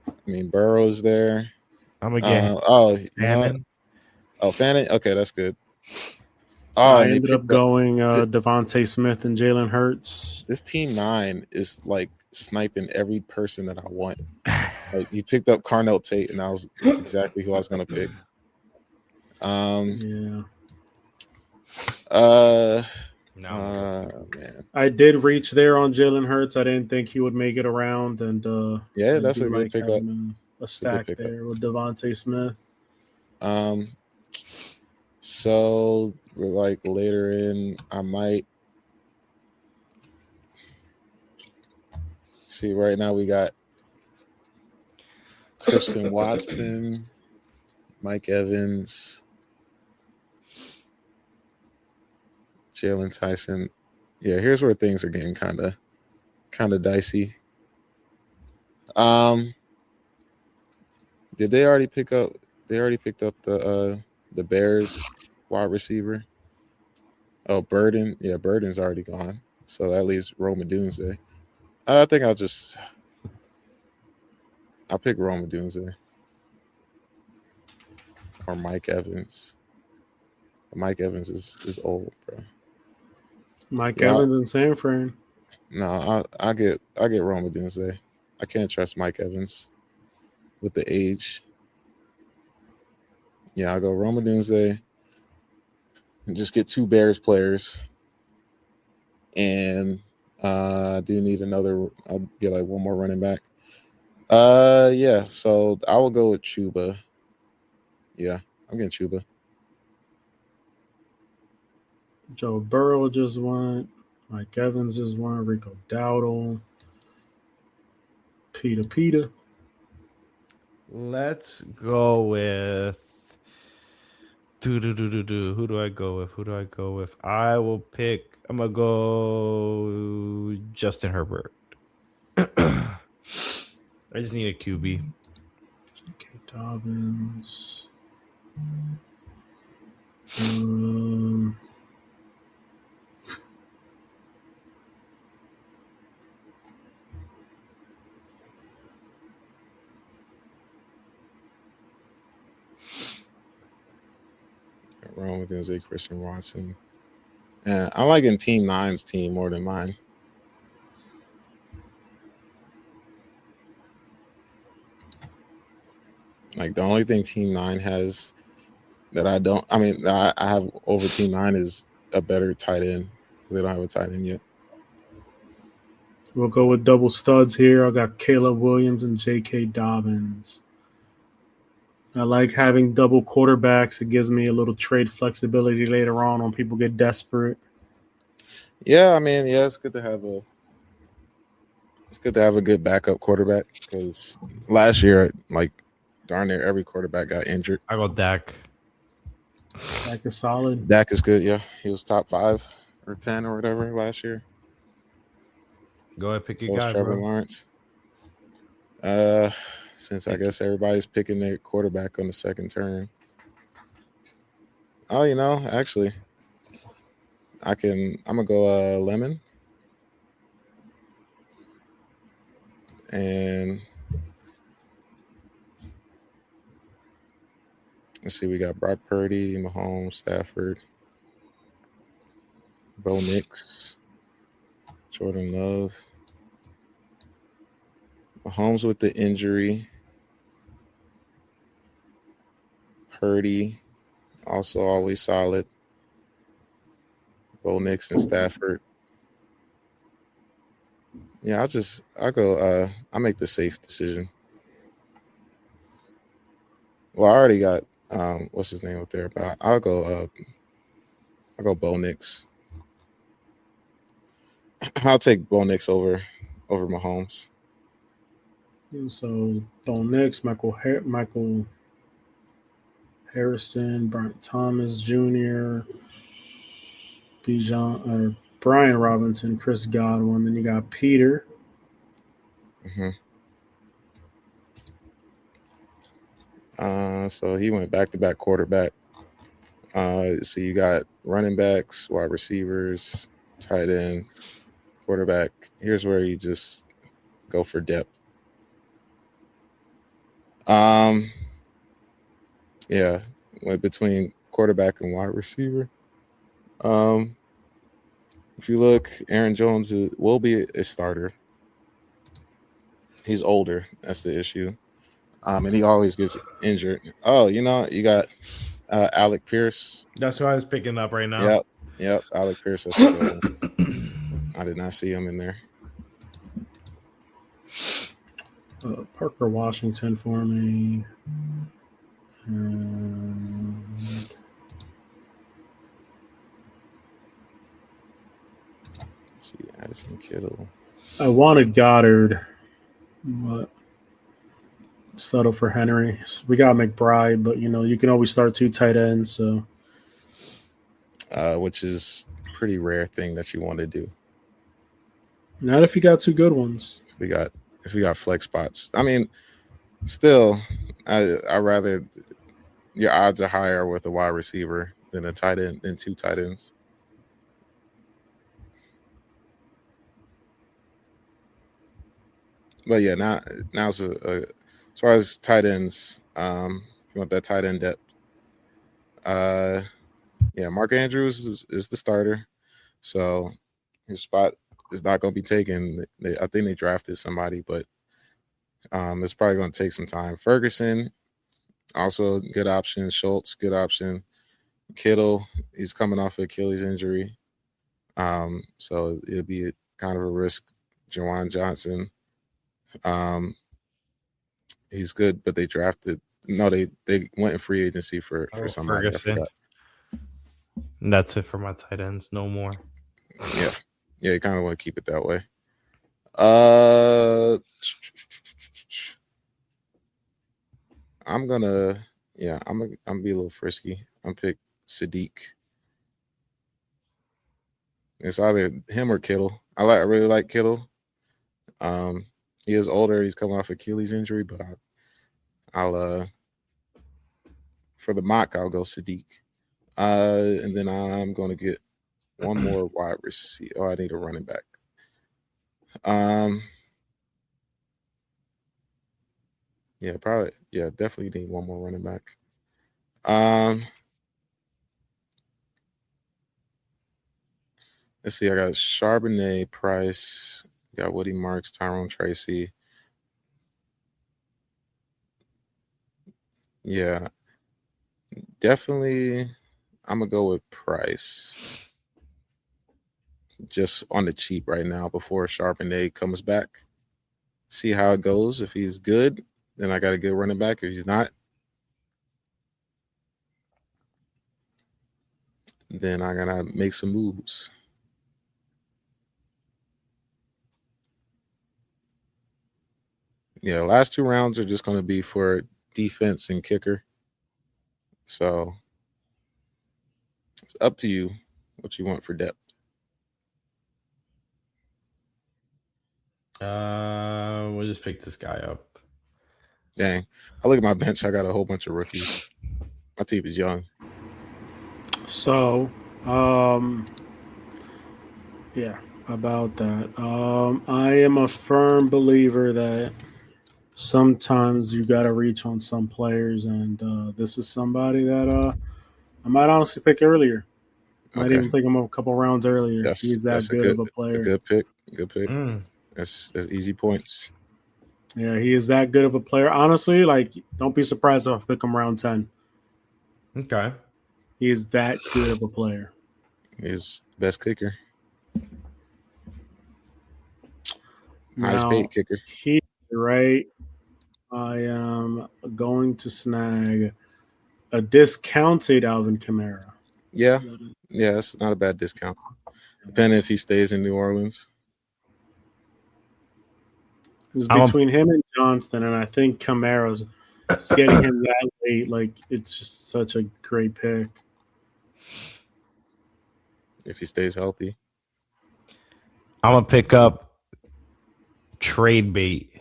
S3: I mean, Burrow's there.
S2: I'm gonna get
S3: You know what?
S2: Fannin.
S3: Oh, Fanning. Okay, that's good. Oh,
S4: I
S3: and they
S4: ended up
S3: picked up.
S4: going Devontae Smith and Jalen Hurts.
S3: This team 9 is like sniping every person that I want. Like he picked up Carnell Tate, and that was exactly who I was gonna pick.
S4: Yeah.
S3: Man.
S4: I did reach there on Jalen Hurts. I didn't think he would make it around, and
S3: Yeah,
S4: I
S3: that's
S4: do
S3: a good
S4: like
S3: pickup.
S4: having a
S3: It's a good
S4: stack
S3: pickup.
S4: there with Devontae Smith.
S3: So we're like later in, I might see right now we got Christian Watson, Mike Evans, Jalen Tyson. Yeah, here's where things are getting kind of dicey. Did they already pick up? They already picked up the Bears wide receiver. Oh, Burden. Yeah, Burden's already gone. So that leaves Roma Doomsday. I think I'll pick Roma Doomsday or Mike Evans. Mike Evans is old, bro.
S4: Mike
S3: Yeah,
S4: Evans and San Fran.
S3: no, I get Roma Doomsday. I can't trust Mike Evans with the age. Yeah, I'll go Roma Doomsday and just get 2 Bears players. And I do need another. I'll get like one more running back. Yeah. So I will go with Chuba. Yeah, I'm getting Chuba.
S4: Joe Burrow just went. Mike Evans just went. Rico Dowdle. Peter.
S2: Let's go with. Who do I go with? I will pick. I'm gonna go Justin Herbert. I just need a QB.
S4: J.K. Dobbins.
S3: Roma Doomsday, Christian Watson. Yeah, I'm liking Team 9's team more than mine. Like the only thing Team 9 has that I don't. I mean, I have over Team 9 is a better tight end because they don't have a tight end yet.
S4: We'll go with double studs here. I got Caleb Williams and J.K. Dobbins. I like having double quarterbacks. It gives me a little trade flexibility later on when people get desperate.
S3: Yeah, I mean, yeah, it's good to have a good backup quarterback because last year, like darn near every quarterback got injured.
S2: I go Dak.
S4: Dak is solid.
S3: Dak is good. Yeah, he was top 5 or 10 or whatever last year.
S2: Go ahead, pick
S3: So
S2: your
S3: was
S2: guy,
S3: Trevor
S2: bro.
S3: Lawrence. Since I guess everybody's picking their quarterback on the second turn. Oh, actually, I'm gonna go lemon. And let's see, we got Brock Purdy, Mahomes, Stafford, Bo Nix, Jordan Love. Mahomes with the injury. Purdy, also always solid. Bo Nix and Stafford. Yeah, I'll make the safe decision. Well, I already got what's his name up there, but I'll go Bo Nix. I'll take Bo Nix over Mahomes.
S4: So Bo Nix, Michael Harrison, Brian Thomas Jr., Brian Robinson, Chris Godwin. Then you got Peter.
S3: Mm-hmm. So he went back-to-back quarterback. So you got running backs, wide receivers, tight end, quarterback. Here's where you just go for depth. Yeah, went between quarterback and wide receiver. If you look, Aaron Jones will be a starter. He's older. That's the issue. And he always gets injured. Oh, you got Alec Pierce.
S2: That's who I was picking up right now.
S3: Yep. Alec Pierce. That's a good one. I did not see him in there.
S4: Parker Washington for me.
S3: Let's see, Addison Kittle.
S4: I wanted Goddard, but settle for Henry. We got McBride, but you can always start 2 tight ends. So,
S3: which is a pretty rare thing that you want to do.
S4: Not if you got 2 good ones.
S3: If we got flex spots. I mean, still, I rather your odds are higher with a wide receiver than a tight end than 2 tight ends. But yeah, now's as far as tight ends, if you want that tight end depth. Yeah, Mark Andrews is the starter, so his spot is not going to be taken. I think they drafted somebody, but it's probably going to take some time. Ferguson, also good option. Schultz, good option. Kittle, he's coming off an Achilles injury, so it'll be kind of a risk. Jawan Johnson, he's good, but they went in free agency for somebody.
S5: Ferguson.
S3: I forgot.
S5: And that's it for my tight ends. No more.
S3: Yeah, you kind of want to keep it that way. I'm gonna be a little frisky. I'm pick Sadiq. It's either him or Kittle. I really like Kittle. He is older. He's coming off Achilles injury, but I'll for the mock I'll go Sadiq. And then I'm going to get one more wide receiver. Oh, I need a running back. Yeah, probably. Yeah, definitely need one more running back. Let's see. I got Charbonnet, Price. Got Woody Marks, Tyrone Tracy. Yeah, definitely. I'm gonna go with Price. Just on the cheap right now before Charbonnet comes back. See how it goes. If he's good, then I got a good running back. If he's not, then I gotta make some moves. Yeah, last 2 rounds are just gonna be for defense and kicker. So it's up to you what you want for depth.
S5: We'll just pick this guy up.
S3: Dang. I look at my bench. I got a whole bunch of rookies. My team is young.
S4: So, Yeah, about that. I am a firm believer that sometimes you got to reach on some players, and this is somebody that I might honestly pick earlier. Might
S3: Okay,
S4: even pick him up a couple rounds earlier. He's that
S3: that's
S4: good of a
S3: a
S4: player.
S3: good pick. Good pick.
S5: Mm,
S3: That's easy points.
S4: Yeah, he is that good of a player. Honestly, like, don't be surprised if I pick him round 10.
S5: okay.
S4: He is that good of a player.
S3: He's the best kicker, highest paid
S4: Now,
S3: kicker.
S4: he right. I am going to snag a discounted Alvin Kamara.
S3: Yeah, yeah, that's not a bad discount. Depending if he stays in New Orleans.
S4: It's
S5: I'm a,
S4: between him and Johnston, and I think Kamara's just getting him that late. Like, it's just such a great pick.
S3: If he stays healthy.
S5: I'm gonna pick up trade bait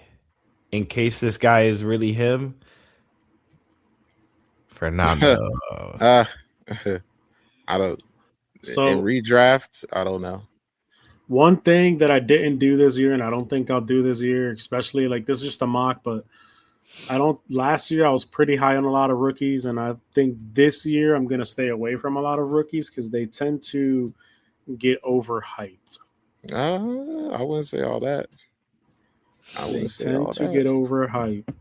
S5: in case this guy is really him. Fernando.
S3: uh, I don't in
S4: So,
S3: redraft, I don't know.
S4: one thing that I didn't do this year, and I don't think I'll do this year, especially like this is just a mock, but I don't. Last year I was pretty high on a lot of rookies, and I think this year I'm going to stay away from a lot of rookies because they tend to get overhyped.
S3: I wouldn't say all that. I
S4: They
S3: wouldn't say
S4: tend
S3: all
S4: to get
S3: that.
S4: overhyped.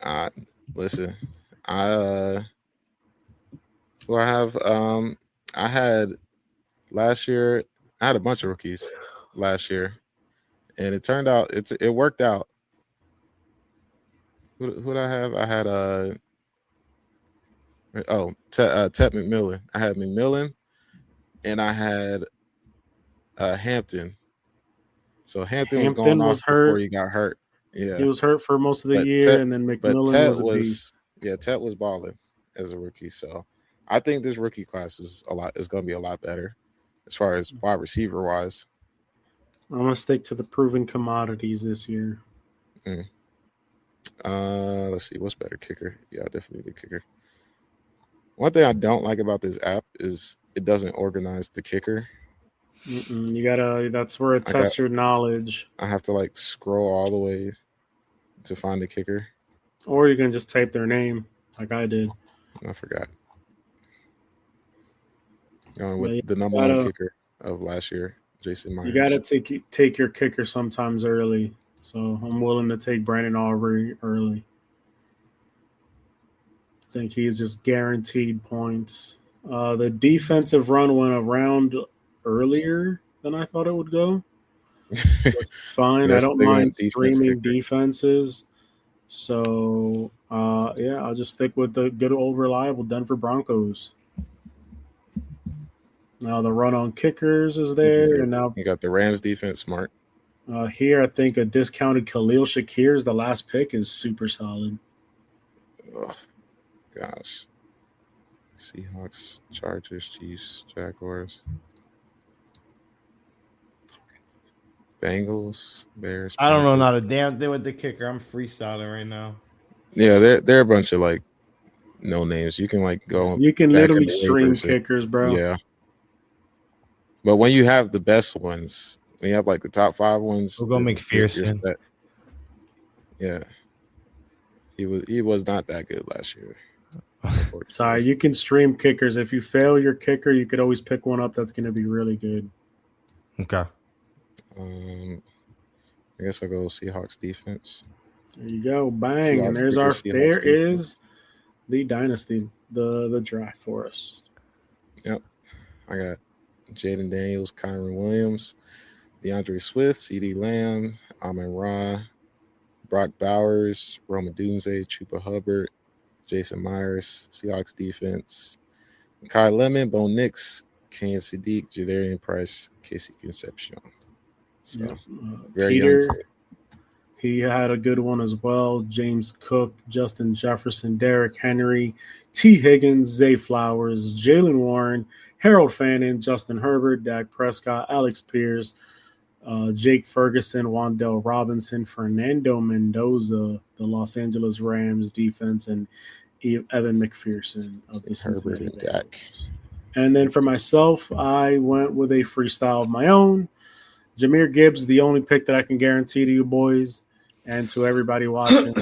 S3: Uh, listen, I who I have I had last year. I had a bunch of rookies last year, and it turned out it worked out. Who did I have? I had Ted McMillan. I had McMillan, and I had Hampton. So Hampton was going
S4: Hampton
S3: off
S4: was
S3: before
S4: hurt.
S3: he got hurt.
S4: He
S3: Yeah,
S4: was hurt for most of the
S3: but
S4: year,
S3: Ted,
S4: and then
S3: but
S4: McMillan
S3: Ted
S4: was a beast.
S3: Ted was balling as a rookie. So I think this rookie class is going to be a lot better as far as wide receiver wise.
S4: I'm gonna stick to the proven commodities this year.
S3: Mm. Let's see, what's better, kicker? Yeah, definitely the kicker. One thing I don't like about this app is it doesn't organize the kicker.
S4: You gotta. That's where it
S3: I got
S4: tests your knowledge.
S3: I have to like scroll all the way to find the kicker.
S4: Or you can just type their name, like I did.
S3: I forgot. Going
S4: But
S3: with
S4: you
S3: the number one
S4: gotta,
S3: kicker of last year, Jason
S4: you gotta
S3: Myers.
S4: take your kicker sometimes early. So I'm willing to take Brandon Aubrey early. I think he's just guaranteed points. The defensive run went around earlier than I thought it would go. Which is fine. I don't
S3: They
S4: mind
S3: went defense
S4: streaming
S3: kicker.
S4: defenses. So yeah, I'll just stick with the good old reliable Denver Broncos. Now the run on kickers is there, and now
S3: You got the Rams defense smart.
S4: here I think a discounted Khalil Shakir's the last pick is super solid.
S3: Ugh, gosh. Seahawks, Chargers, Chiefs, Jaguars, Bengals, Bears.
S5: I don't know
S3: Panthers.
S5: not a damn thing with the kicker. I'm freestyling right now.
S3: Yeah, they're a bunch of like no names. You can like go
S4: You can
S3: back in
S4: literally
S3: the
S4: stream
S3: waivers.
S4: kickers, bro.
S3: Yeah, but when you have the best ones, when you have like the top 5 ones,
S5: We'll go
S3: you're
S5: McPherson.
S3: set. Yeah, he was not that good last year.
S4: Sorry, you can stream kickers. If you fail your kicker, you could always pick one up that's going to be really good.
S5: Okay.
S3: I guess I'll go Seahawks defense.
S4: There you go, bang, and there's
S3: kicker,
S4: our.
S3: Seahawks
S4: There
S3: defense.
S4: is the dynasty, the draft for us.
S3: Yep, I got Jaden Daniels, Kyron Williams, DeAndre Swift, CD Lamb, Amon Ra, Brock Bowers, Roma Dunze, Chupa Hubbard, Jason Myers, Seahawks defense, Kai Lemon, Bo Nix, Kane Sadiq, Jadarian Price, Casey Concepcion. So
S4: Yep.
S3: very young
S4: Peter,
S3: team.
S4: he had a good one as well. James Cook, Justin Jefferson, Derrick Henry, T. Higgins, Zay Flowers, Jalen Warren, Harold Fannin, Justin Herbert, Dak Prescott, Alex Pierce, Jake Ferguson, Wandell Robinson, Fernando Mendoza, the Los Angeles Rams defense, and Evan McPherson of the
S3: Herbert
S4: Cincinnati
S3: and Dak.
S4: Bengals. And then for myself, I went with a freestyle of my own. Jahmyr Gibbs, the only pick that I can guarantee to you boys and to everybody watching.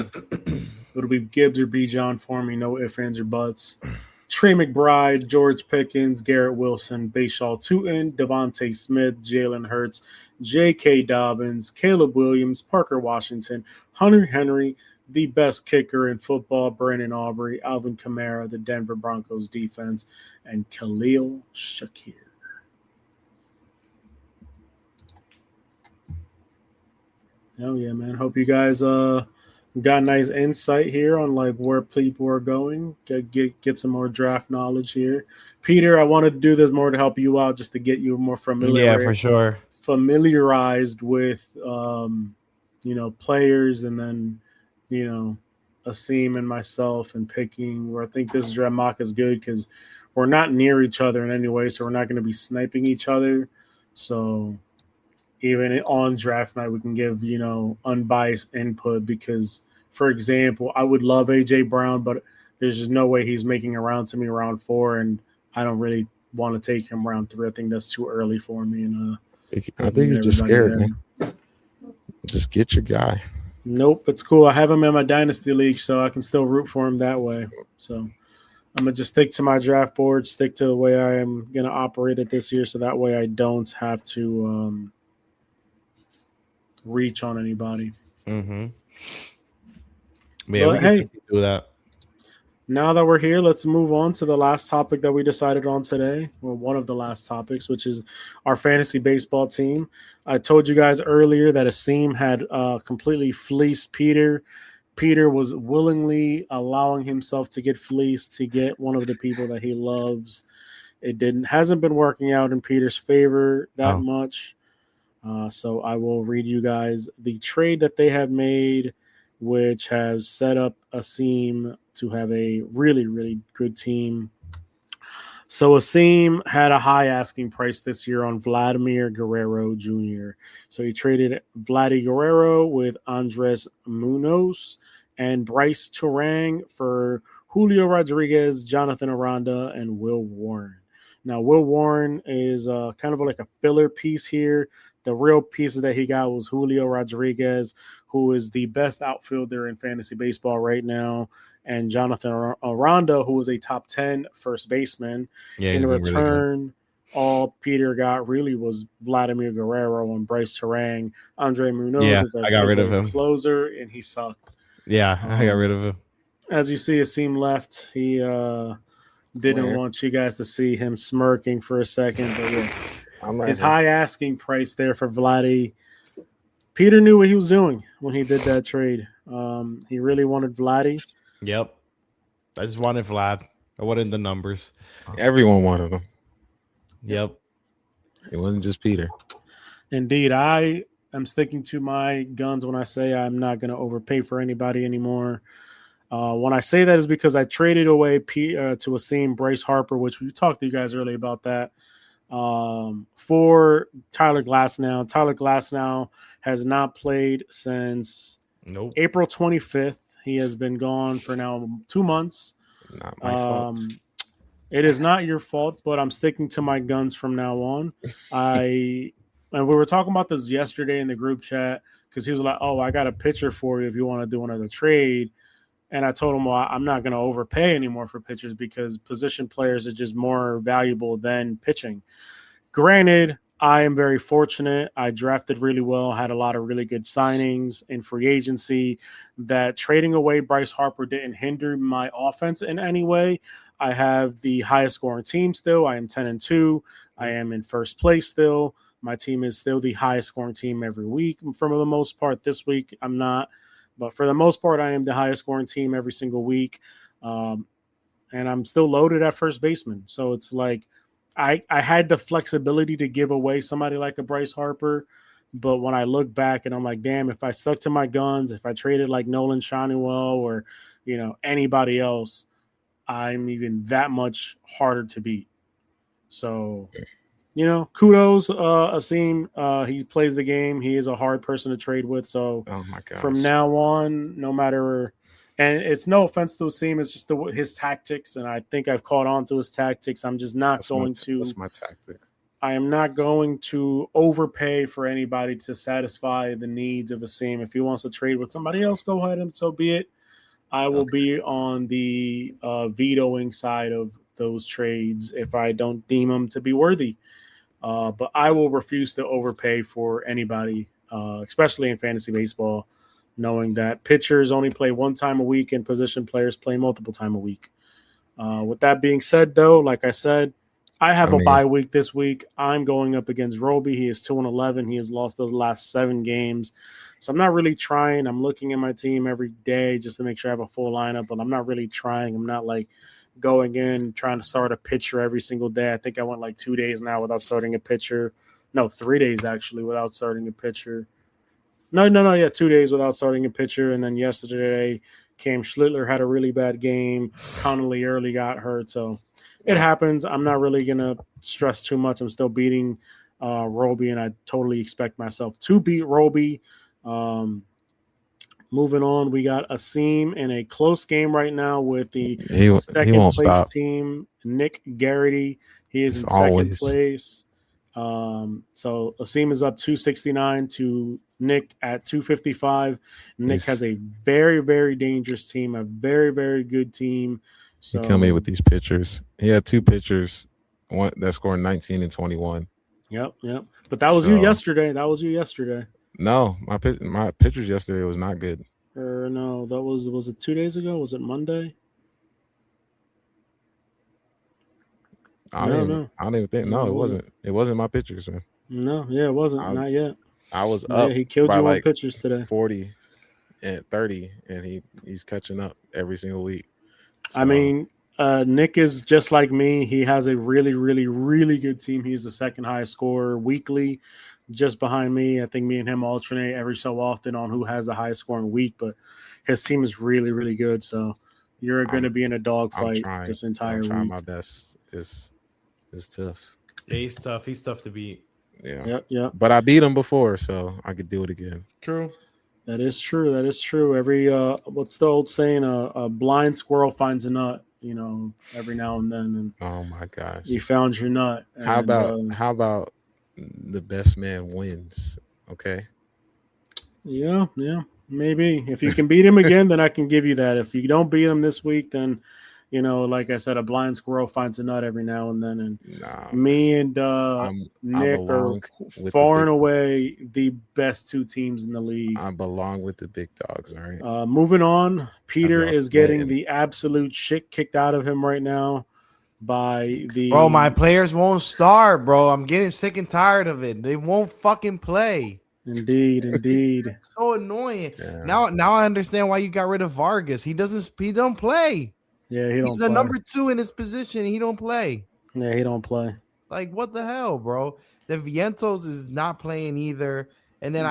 S4: It'll be Gibbs or Bijan for me, no ifs, ands, or buts. Trey McBride, George Pickens, Garrett Wilson, Bashaw Tutin, Devontae Smith, Jalen Hurts, J.K. Dobbins, Caleb Williams, Parker Washington, Hunter Henry, the best kicker in football, Brandon Aubrey, Alvin Kamara, the Denver Broncos defense, and Khalil Shakir. Oh yeah, man. Hope you guys got nice insight here on like where people are going. Get some more draft knowledge here. Peter, I wanted to do this more to help you out, just to get you more
S5: Yeah, for sure.
S4: familiarized with players, and then Asim and myself and picking where I think this draft mock is good because we're not near each other in any way, so we're not going to be sniping each other. So even on draft night, we can give unbiased input because, for example, I would love AJ Brown, but there's just no way he's making a round to me round 4, and I don't really want to take him round 3. I think that's too early for me. And
S3: I think you're just scared, man. Just get your guy.
S4: Nope, it's cool. I have him in my dynasty league, so I can still root for him that way. So I'm gonna just stick to my draft board, stick to the way I am gonna operate it this year, so that way I don't have to reach on anybody.
S5: Mm-hmm. Yeah, we can do that.
S4: Now that we're here, let's move on to the last topic that we decided on today, or one of the last topics, which is our fantasy baseball team. I told you guys earlier that Asim had completely fleeced Peter. Peter was willingly allowing himself to get fleeced to get one of the people that he loves. It hasn't been working out in Peter's favor that much. So I will read you guys the trade that they have made, which has set up Asim to have a really, really good team. So Asim had a high asking price this year on Vladimir Guerrero Jr. So he traded Vladdy Guerrero with Andres Munoz and Bryce Turang for Julio Rodriguez, Jonathan Aranda, and Will Warren. Now, Will Warren is kind of like a filler piece here. The real piece that he got was Julio Rodriguez, who is the best outfielder in fantasy baseball right now, and Jonathan Aranda, who was a top 10 first baseman.
S5: Yeah,
S4: in return,
S5: really
S4: all Peter got really was Vladimir Guerrero and Bryce Turang. Andre Munoz
S5: I got rid of him.
S4: Closer, and he sucked.
S5: Yeah, I got rid of him.
S4: As you see, Asim left. He didn't want you guys to see him smirking for a second, but yeah. His high asking price there for Vladdy. Peter knew what he was doing when he did that trade. He really wanted Vladdy.
S5: Yep. I just wanted Vlad. I wanted the numbers.
S3: Everyone wanted him.
S5: Yep.
S3: It wasn't just Peter.
S4: Indeed. I am sticking to my guns when I say I'm not going to overpay for anybody anymore. When I say that is because I traded away to Asim Bryce Harper, which we talked to you guys earlier about that, for Tyler Glasnow. Tyler Glasnow has not played since April 25th. He has been gone for now 2 months.
S3: Not my fault.
S4: It is not your fault, but I'm sticking to my guns from now on. And we were talking about this yesterday in the group chat because he was like, "Oh, I got a pitcher for you if you want to do another trade." And I told him, well, I'm not going to overpay anymore for pitchers because position players are just more valuable than pitching. Granted, I am very fortunate. I drafted really well, had a lot of really good signings in free agency. That trading away Bryce Harper didn't hinder my offense in any way. I have the highest scoring team still. I am 10-2. I am in first place still. My team is still the highest scoring team every week. For the most part, this week I'm not. But for the most part, I am the highest scoring team every single week. And I'm still loaded at first baseman. So it's like I had the flexibility to give away somebody like a Bryce Harper. But when I look back and I'm like, damn, if I stuck to my guns, if I traded like Nolan Shinnywell or, anybody else, I'm even that much harder to beat. So, kudos, Asim. He plays the game. He is a hard person to trade with. So
S3: oh my gosh.
S4: From now on, no matter And it's no offense to Asim, it's just his tactics, and I think I've caught on to his tactics. I'm just not going to.
S3: That's my tactic.
S4: I am not going to overpay for anybody to satisfy the needs of Asim. If he wants to trade with somebody else, go ahead and so be it. I will be on the vetoing side of those trades if I don't deem them to be worthy. But I will refuse to overpay for anybody, especially in fantasy baseball, knowing that pitchers only play one time a week and position players play multiple times a week. With that being said, though, like I said, I have a bye week this week. I'm going up against Roby. He is 2-11. He has lost those last 7 games. So I'm not really trying. I'm looking at my team every day just to make sure I have a full lineup, but I'm not really trying. I'm not like going in trying to start a pitcher every single day. I think I went like 2 days now without starting a pitcher. No, 3 days actually without starting a pitcher. No. Yeah, 2 days without starting a pitcher. And then yesterday, Cam Schlittler had a really bad game. Connolly early got hurt. So it happens. I'm not really going to stress too much. I'm still beating Roby, and I totally expect myself to beat Roby. Moving on, we got Asim in a close game right now with the second place team, Nick Garrity. He is in second place. So Asim is up 269 to Nick at 255. Nick has a very, very dangerous team, a very, very good team. So
S3: he killed me with these pitchers. He had 2 pitchers, one that scored 19 and 21.
S4: Yep. But that was you yesterday.
S3: No, my pitchers yesterday was not good.
S4: No, that was it 2 days ago? Was it Monday?
S3: I don't even think. No, it wasn't. It wasn't my pitchers, man.
S4: No, yeah, it wasn't. Not yet.
S3: I was up.
S4: He killed
S3: by
S4: you
S3: like
S4: on pitchers today.
S3: 40 and 30, and he's catching up every single week. So,
S4: I mean, Nick is just like me. He has a really, really, really good team. He's the second highest scorer weekly, just behind me. I think me and him alternate every so often on who has the highest scoring week, but his team is really, really good. So you're going to be in a dogfight this entire week.
S3: Trying my best. It's tough.
S5: Yeah, he's tough. He's tough to beat.
S3: Yeah.
S4: Yep.
S3: But I beat him before, so I could do it again.
S2: True.
S4: That is true. Every what's the old saying? A blind squirrel finds a nut. Every now and then. And
S3: oh my gosh!
S4: You found your nut.
S3: How about the best man wins? Okay.
S4: Yeah. Maybe if you can beat him again, then I can give you that. If you don't beat him this week, then like I said, a blind squirrel finds a nut every now and then. And me and Nick are far and away the best 2 teams in the league.
S3: I belong with the big dogs. All right.
S4: Moving on, Peter is getting the absolute shit kicked out of him right now by the.
S2: Bro, my players won't start, bro. I'm getting sick and tired of it. They won't fucking play.
S4: Indeed.
S2: It's so annoying. Yeah. Now I understand why you got rid of Vargas. He don't play.
S4: Yeah,
S2: he's the number 2 in his position. He don't play.
S4: Yeah, he don't play.
S2: Like, what the hell, bro? The Vientos is not playing either. And then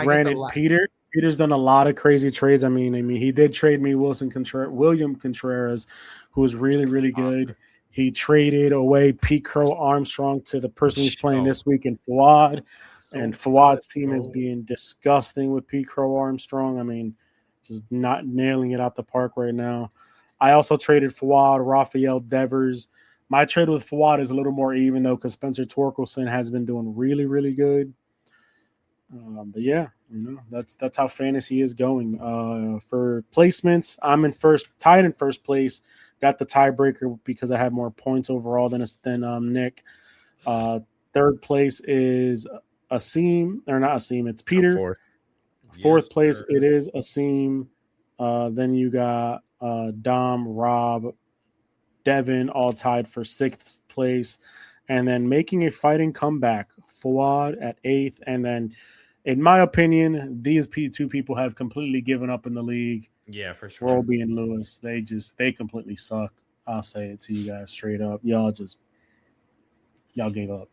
S4: Peter's done a lot of crazy trades. I mean, he did trade me William Contreras, who was really, really good. He traded away Pete Crow Armstrong to the person who's playing this week in Fawad. And Fawad's team is being disgusting with Pete Crow Armstrong. I mean, just not nailing it out the park right now. I also traded Fawad, Rafael Devers. My trade with Fawad is a little more even, though, because Spencer Torkelson has been doing really, really good. But yeah, that's how fantasy is going. For placements, I'm tied in first place. Got the tiebreaker because I have more points overall than Nick. Third place is Asim, or not Asim, it's Peter. Fourth place, it is Asim. Then you got Dom, Rob, Devin, all tied for 6th place. And then making a fighting comeback, Fawad at 8th. And then, in my opinion, these 2 people have completely given up in the league.
S5: Yeah, for sure.
S4: Roby and Lewis, they completely suck. I'll say it to you guys straight up. Y'all gave up.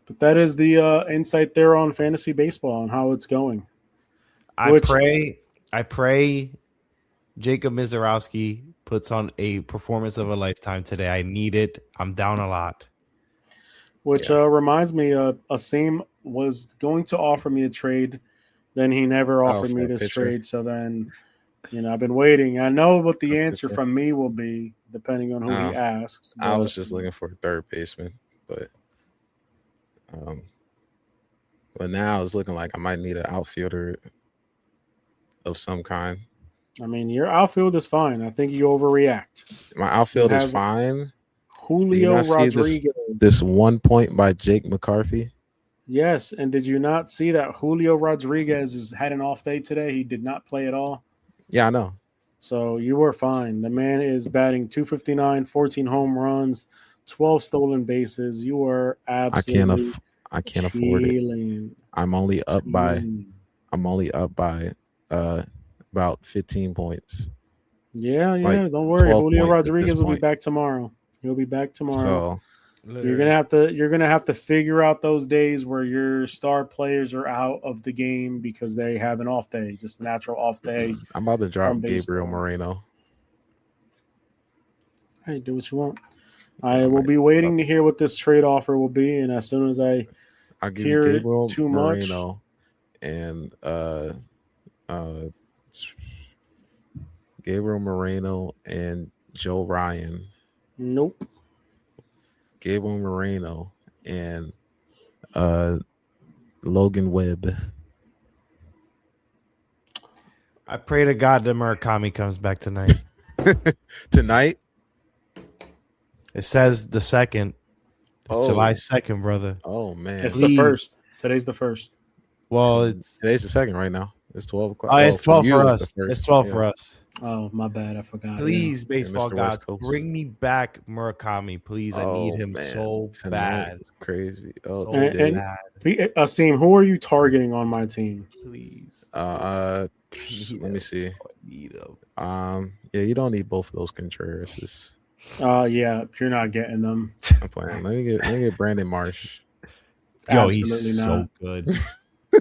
S4: But that is the insight there on fantasy baseball and how it's going.
S2: I pray Jacob Mizorowski puts on a performance of a lifetime today. I need it. I'm down a lot.
S4: Which reminds me, Asim was going to offer me a trade. Then he never offered me this trade. So then I've been waiting. I know what the
S3: Good
S4: answer
S3: pitcher.
S4: from me will be, depending on who he asks.
S3: I was
S4: but-
S3: just looking for a third baseman, um, but now it's looking like I might need an outfielder of some kind.
S4: I mean, your outfield is fine. I think you overreact.
S3: My outfield
S4: You
S3: is
S4: have
S3: fine. Do you
S4: Julio
S3: not see
S4: Rodriguez.
S3: this 1 point by Jake McCarthy?
S4: Yes, and did you not see that Julio Rodriguez had an off day today? He did not play at all.
S3: Yeah, I know.
S4: So you were fine. The man is batting 259, 14 home runs, 12 stolen bases. You are absolutely
S3: I can't afford it.
S4: chilling.
S3: I'm only up by
S4: Chilling.
S3: about 15 points.
S4: Yeah.
S3: like
S4: Don't worry.
S3: 12
S4: Julio
S3: points at
S4: Rodriguez
S3: this
S4: will be
S3: point.
S4: back tomorrow. He'll be back tomorrow.
S3: So
S4: You're gonna have to figure out those days where your star players are out of the game because they have an off day, just a natural off day.
S3: I'm about to drop
S4: From
S3: Gabriel
S4: baseball.
S3: Moreno.
S4: Hey, do what you want. I will be waiting to hear what this trade offer will be, and as soon as I
S3: I'll give
S4: hear
S3: you
S4: it
S3: Gabriel
S4: too much,
S3: Moreno and Gabriel Moreno and Joe Ryan.
S4: nope.
S3: Gabriel Moreno and Logan Webb.
S5: I pray to God that Murakami comes back tonight.
S3: Tonight?
S5: It says the 2nd. It's
S3: Oh.
S5: July 2nd, brother.
S3: Oh man.
S4: It's
S5: Please.
S4: the first. Today's the first.
S5: Well, it's
S3: Today's the 2nd right now. It's 12 o'clock.
S5: it's 12
S3: you,
S5: for
S3: it's
S5: us.
S3: the first.
S5: It's 12
S3: Yeah.
S5: for us.
S4: Oh, my bad. I forgot.
S5: Please, baseball
S3: Mr. West
S5: gods,
S3: Coast.
S5: bring me back Murakami. Please, I need him
S3: man.
S5: so
S3: Tonight
S5: bad.
S3: is crazy. Oh,
S5: So
S4: And-
S3: today.
S5: bad.
S4: Yeah. Asim, who are you targeting on my team?
S5: Please.
S3: Let me see.
S5: I need him.
S3: Yeah, you don't need both of those Contrerases.
S4: Yeah, you're not getting them.
S3: I'm playing. Let me get Brandon Marsh.
S5: Yo,
S4: Absolutely
S5: he's
S4: not.
S5: so good.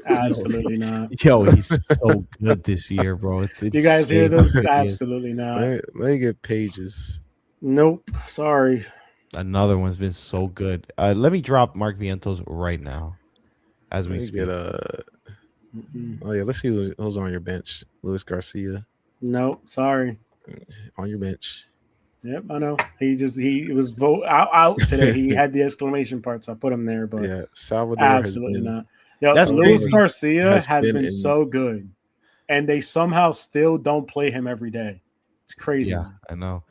S4: Absolutely not.
S5: Yo, he's so good this year, bro. It's
S4: You guys hear
S5: insane
S4: this?
S5: how good he is.
S4: Absolutely not.
S3: Let me get Pages.
S4: Nope. Sorry.
S5: Another one's been so good. Let me drop Mark Vientos right now as we
S3: Let me
S5: speak.
S3: get
S4: Mm-mm.
S3: Oh yeah, let's see who's on your bench. Luis Garcia
S4: Nope. Sorry.
S3: on your bench.
S4: Yep, I know. He was out today. He had the exclamation part, so I put him there. But
S3: Yeah, Salvador
S4: absolutely
S3: has been.
S4: not. Yo,
S5: That's
S4: Luis
S5: crazy.
S4: Garcia
S3: Has
S4: has
S3: been
S4: been
S3: in-
S4: so good, and they somehow still don't play him every day. It's crazy.
S5: Yeah, I know.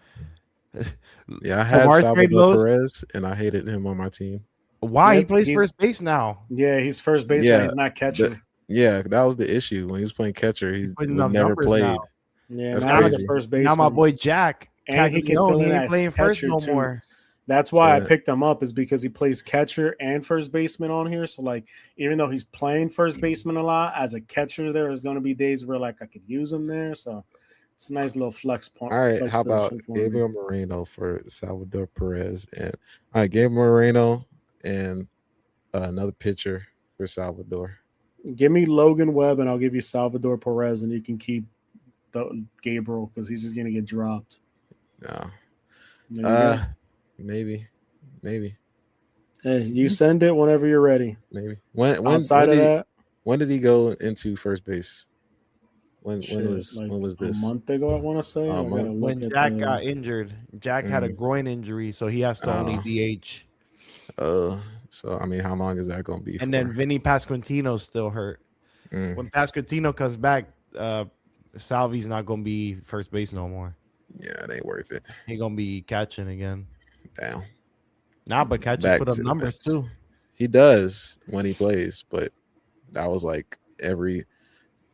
S3: Yeah, I
S5: From
S3: had
S5: our trade
S3: Salvador
S5: lows,
S3: Perez, and I hated him on my team.
S5: why he
S4: Yep,
S5: plays
S4: he's-
S5: first base now?
S4: Yeah, he's first base.
S3: Yeah,
S4: He's not catcher.
S3: Yeah, that was the issue when he was playing catcher. He
S5: putting
S3: would
S5: up
S3: never
S5: numbers
S3: played.
S5: now.
S4: Yeah,
S3: That's
S4: now he's
S3: crazy.
S4: a first base.
S5: Now my boy Jack
S4: And he can
S5: Caglione,
S4: fill in
S5: he ain't
S4: as
S5: playing first
S4: catcher,
S5: no
S4: too.
S5: more.
S4: That's why I
S3: So-
S4: picked him up, is because he plays catcher and first baseman on here. So, like, even though he's playing first baseman a lot, as a catcher, there's going to be days where, like, I could use him there. So, it's a nice little flex point.
S3: All right,
S4: flex
S3: how about
S4: position for me.
S3: Gabriel Moreno for Salvador Perez, and all right, Gabriel Moreno and another pitcher for Salvador.
S4: Give me Logan Webb, and I'll give you Salvador Perez, and you can keep the Gabriel because he's just going to get dropped.
S3: No,
S4: There you go.
S3: maybe.
S4: Hey, you send it whenever you're ready.
S3: When
S4: Outside of that,
S3: when did he go into first base? When
S4: shit,
S3: was this?
S4: A month ago, I want to say.
S3: A
S4: I gotta
S3: month?
S4: look
S5: When
S4: at
S5: Jack
S4: the-
S5: got injured, Jack had a groin injury, so he has to only
S3: Oh.
S5: DH.
S3: So I mean, how long is that going to be?
S5: And
S3: for?
S5: then Vinny Pasquantino's still hurt.
S3: Mm,
S5: When Pasquantino comes back, Salvi's not gonna be first base no more.
S3: yeah, it ain't worth it.
S5: He gonna be catching again.
S3: Damn,
S5: Nah, but catching
S3: Back
S5: put up
S3: to the
S5: numbers
S3: bench.
S5: too.
S3: he does when he plays, but that was like every.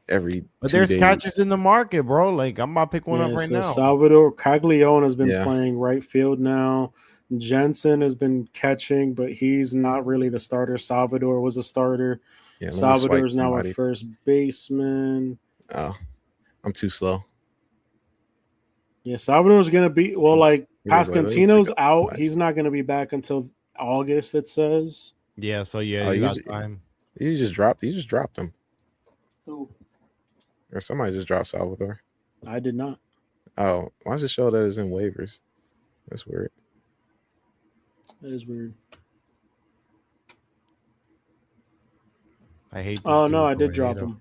S5: But
S3: 2
S5: there's
S3: days.
S5: catchers in the market, bro. Like I'm about to pick one up right
S4: so
S5: now.
S4: Salvador Caglione has been
S3: Yeah.
S4: playing right field now. Jensen has been catching, but he's not really the starter. Salvador was a starter.
S3: Yeah, let me
S4: Salvador
S3: swipe
S4: is now a
S3: somebody.
S4: first baseman.
S3: Oh, I'm too slow.
S4: Yeah, Salvador's gonna be like
S3: He was like, let me pick
S4: Pascantino's
S3: up
S4: out.
S3: somebody.
S4: He's not gonna be back until August. It says.
S5: Yeah, so yeah,
S3: Oh,
S5: you got
S3: usually-
S5: time.
S3: You just dropped him, or somebody just dropped Salvador.
S4: I did not.
S3: Oh, why does it show that it's in waivers? That's weird.
S4: That is weird.
S5: I hate this
S4: Oh
S5: dude,
S4: no, I
S5: bro.
S4: did drop
S5: hate
S4: him.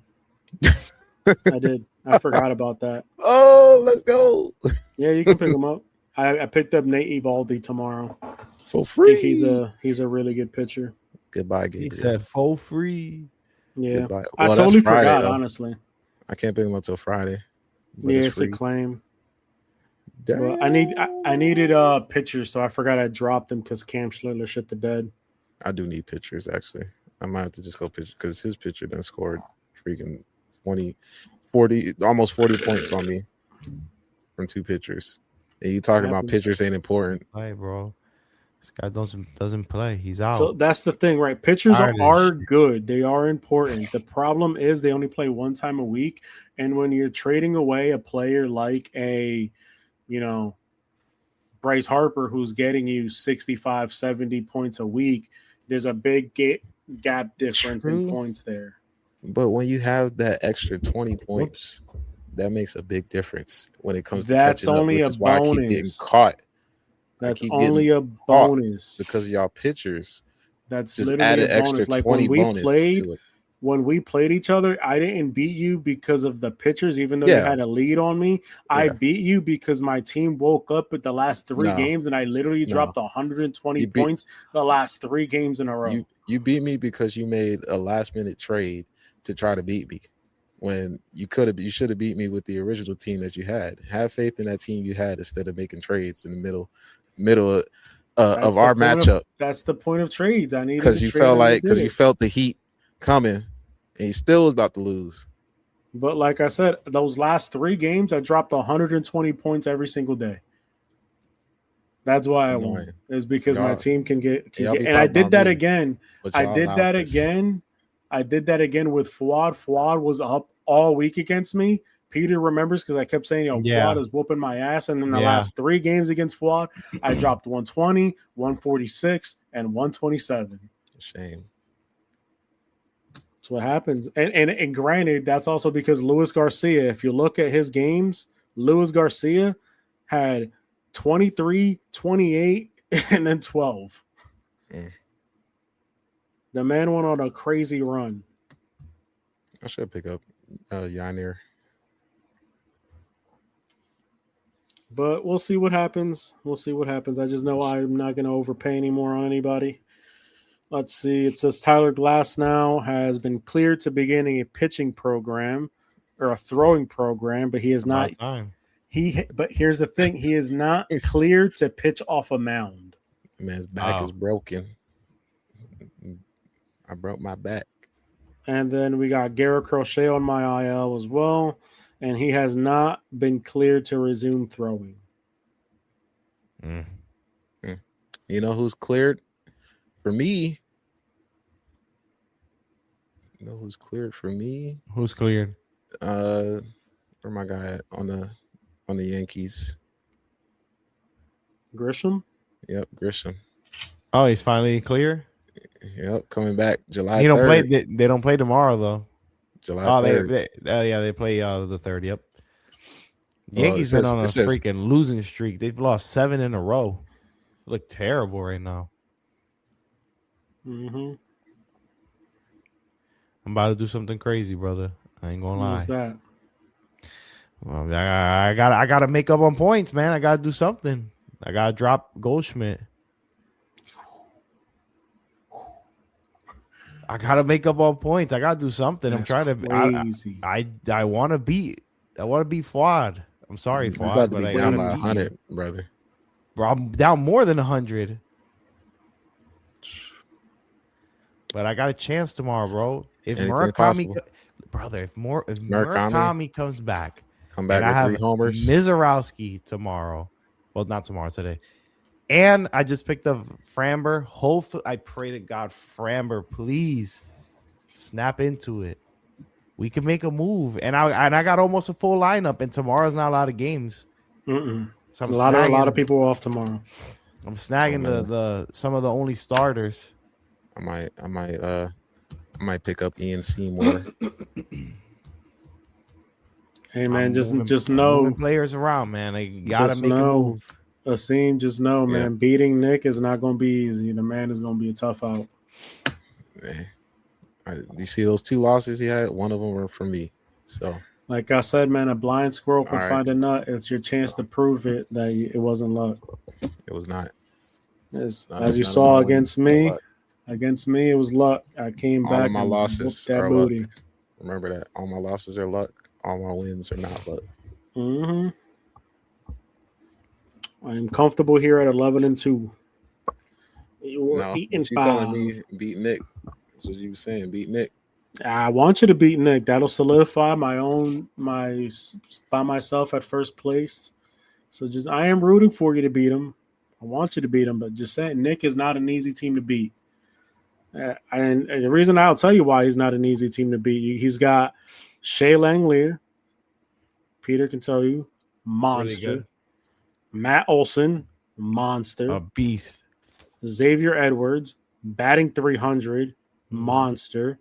S4: I did. I forgot about that.
S3: Oh, Let's go.
S4: Yeah, you can pick him up. I picked up Nate Evaldi tomorrow.
S3: For
S4: I
S3: free.
S4: think he's a really good pitcher.
S3: Goodbye,
S2: He
S3: Gabriel.
S2: said for free.
S4: Yeah,
S3: Goodbye.
S4: I
S3: Well,
S4: totally
S3: that's Friday,
S4: forgot.
S3: though.
S4: Honestly,
S3: I can't pick him up till Friday. But
S4: yeah,
S3: it's
S4: it's a
S3: free.
S4: claim.
S3: Damn.
S4: But I needed pitchers, so I forgot I dropped him because Cam Schlittler shit the bed.
S3: I do need pitchers, actually. I might have to just go pitch because his pitcher done scored freaking 20, 40, almost 40 points on me from 2 pitchers. And you talking about
S4: Happens.
S3: pitchers ain't important.
S2: Play, bro. This guy doesn't play. He's out.
S4: So that's the thing, right? Pitchers
S2: Tired of
S4: are
S2: shit.
S4: good. They are important. The problem is they only play one time a week. And when you're trading away a player like Bryce Harper, who's getting you 65, 70 points a week, there's a big gap difference in points there.
S3: But when you have that extra 20 points, that makes a big difference when it comes to
S4: That's
S3: catching
S4: only
S3: up,
S4: a
S3: which is why I keep getting
S4: bonus.
S3: caught.
S4: That's
S3: keep
S4: only
S3: getting
S4: a bonus
S3: because y'all pitchers
S4: That's
S3: just
S4: literally
S3: added
S4: a bonus.
S3: extra
S4: Like
S3: 20 bonus to it.
S4: when we played each other, I didn't beat you because of the pitchers, even though you had a lead on me. I beat you because my team woke up at the last 3 games, and I literally dropped 120 points the last 3 games in a row.
S3: You beat me because you made a last-minute trade to try to beat me. When you should have beat me with the original team that you had. Have faith in that team you had instead of making trades in the middle of our matchup.
S4: That's the point of trades. I need
S3: because you felt the heat coming, and you still was about to lose.
S4: But like I said, those last 3 games, I dropped 120 points every single day. That's why I won. Is because my team can get and I did that again. I did that again with Fuad. Fuad was up all week against me. Peter remembers because I kept saying, Fuad is whooping my ass. And then the last 3 games against Fuad, I dropped 120, 146, and 127.
S3: Shame.
S4: That's what happens. And granted, that's also because Luis Garcia, if you look at his games, Luis Garcia had 23, 28, and then 12. The man went on a crazy run.
S3: I should pick up Yanir.
S4: But we'll see what happens. I just know I'm not going to overpay anymore on anybody. Let's see. It says Tyler Glass now has been cleared to begin a pitching program or a throwing program, but he is not. But here's the thing: he is not cleared to pitch off a mound.
S3: Man's back is broken. I broke my back.
S4: And then we got Garrett Crochet on my IL as well, and he has not been cleared to resume throwing.
S3: You know who's cleared? For me, you know who's cleared for me?
S2: Who's cleared?
S3: Where my guy at on the Yankees?
S4: Grisham?
S3: Yep, Grisham.
S2: Oh, he's finally clear?
S3: Yep, coming back July 3rd.
S2: He don't play. They don't play tomorrow though.
S3: July 3rd.
S2: They play the 3rd. Yep. Yankees been on a freaking losing streak. They've lost 7 in a row. They look terrible right now.
S4: Mm-hmm.
S2: I'm about to do something crazy, brother. I ain't gonna lie.
S4: What's that?
S2: Well, I gotta make up on points, man. I gotta do something. I gotta drop Goldschmidt. I gotta make up on points. I gotta do something.
S4: That's
S2: I'm trying
S4: crazy.
S2: to. I want to beat. I want to beat Fuad. I'm sorry, Fuad,
S3: about to
S2: but
S3: be
S2: I
S3: down
S2: gotta
S3: by
S2: beat
S3: 100,
S2: you.
S3: brother.
S2: Bro, I'm down more than 100. But I got a chance tomorrow, bro. If Murakami, brother, if Murakami comes back,
S3: come back with 3 homers.
S2: Mizorowski tomorrow. Well, not tomorrow, today. And I just picked up Framber. Hopefully, I pray to God, Framber, please snap into it. We can make a move. And I got almost a full lineup. And tomorrow's not a lot of games.
S4: So
S2: a
S4: lot of people are off tomorrow.
S2: I'm snagging some of the only starters.
S3: I might pick up Ian Seymour.
S4: Hey man, just know
S2: players around, man. I gotta make a move.
S4: Asim, just know, man, beating Nick is not gonna be easy. The man is gonna be a tough out.
S3: Man. You see those 2 losses he had? One of them were for me. So
S4: Like I said, man, a blind squirrel can
S3: All right.
S4: find a nut. It's your chance to prove it that it wasn't luck.
S3: It was not.
S4: As
S3: None
S4: you
S3: of
S4: saw
S3: my
S4: against
S3: wins are
S4: me,
S3: luck.
S4: it was luck. I came
S3: All
S4: back
S3: of my
S4: and
S3: losses
S4: whooped that
S3: are
S4: booty.
S3: luck. Remember that. All my losses are luck. All my wins are not luck.
S4: Mm-hmm. I am comfortable here at 11-2. You're
S3: No,
S4: eating
S3: but you telling
S4: five.
S3: me beat Nick. That's what you were saying. Beat Nick.
S4: I want you to beat Nick. That'll solidify my by myself at first place. So just I am rooting for you to beat him. I want you to beat him, but just saying Nick is not an easy team to beat. And the reason I'll tell you why he's not an easy team to beat, he's got Shea Langlear. Peter can tell you, monster.
S5: Really good.
S4: Matt Olson, monster.
S5: A beast.
S4: Xavier Edwards, batting 300, monster.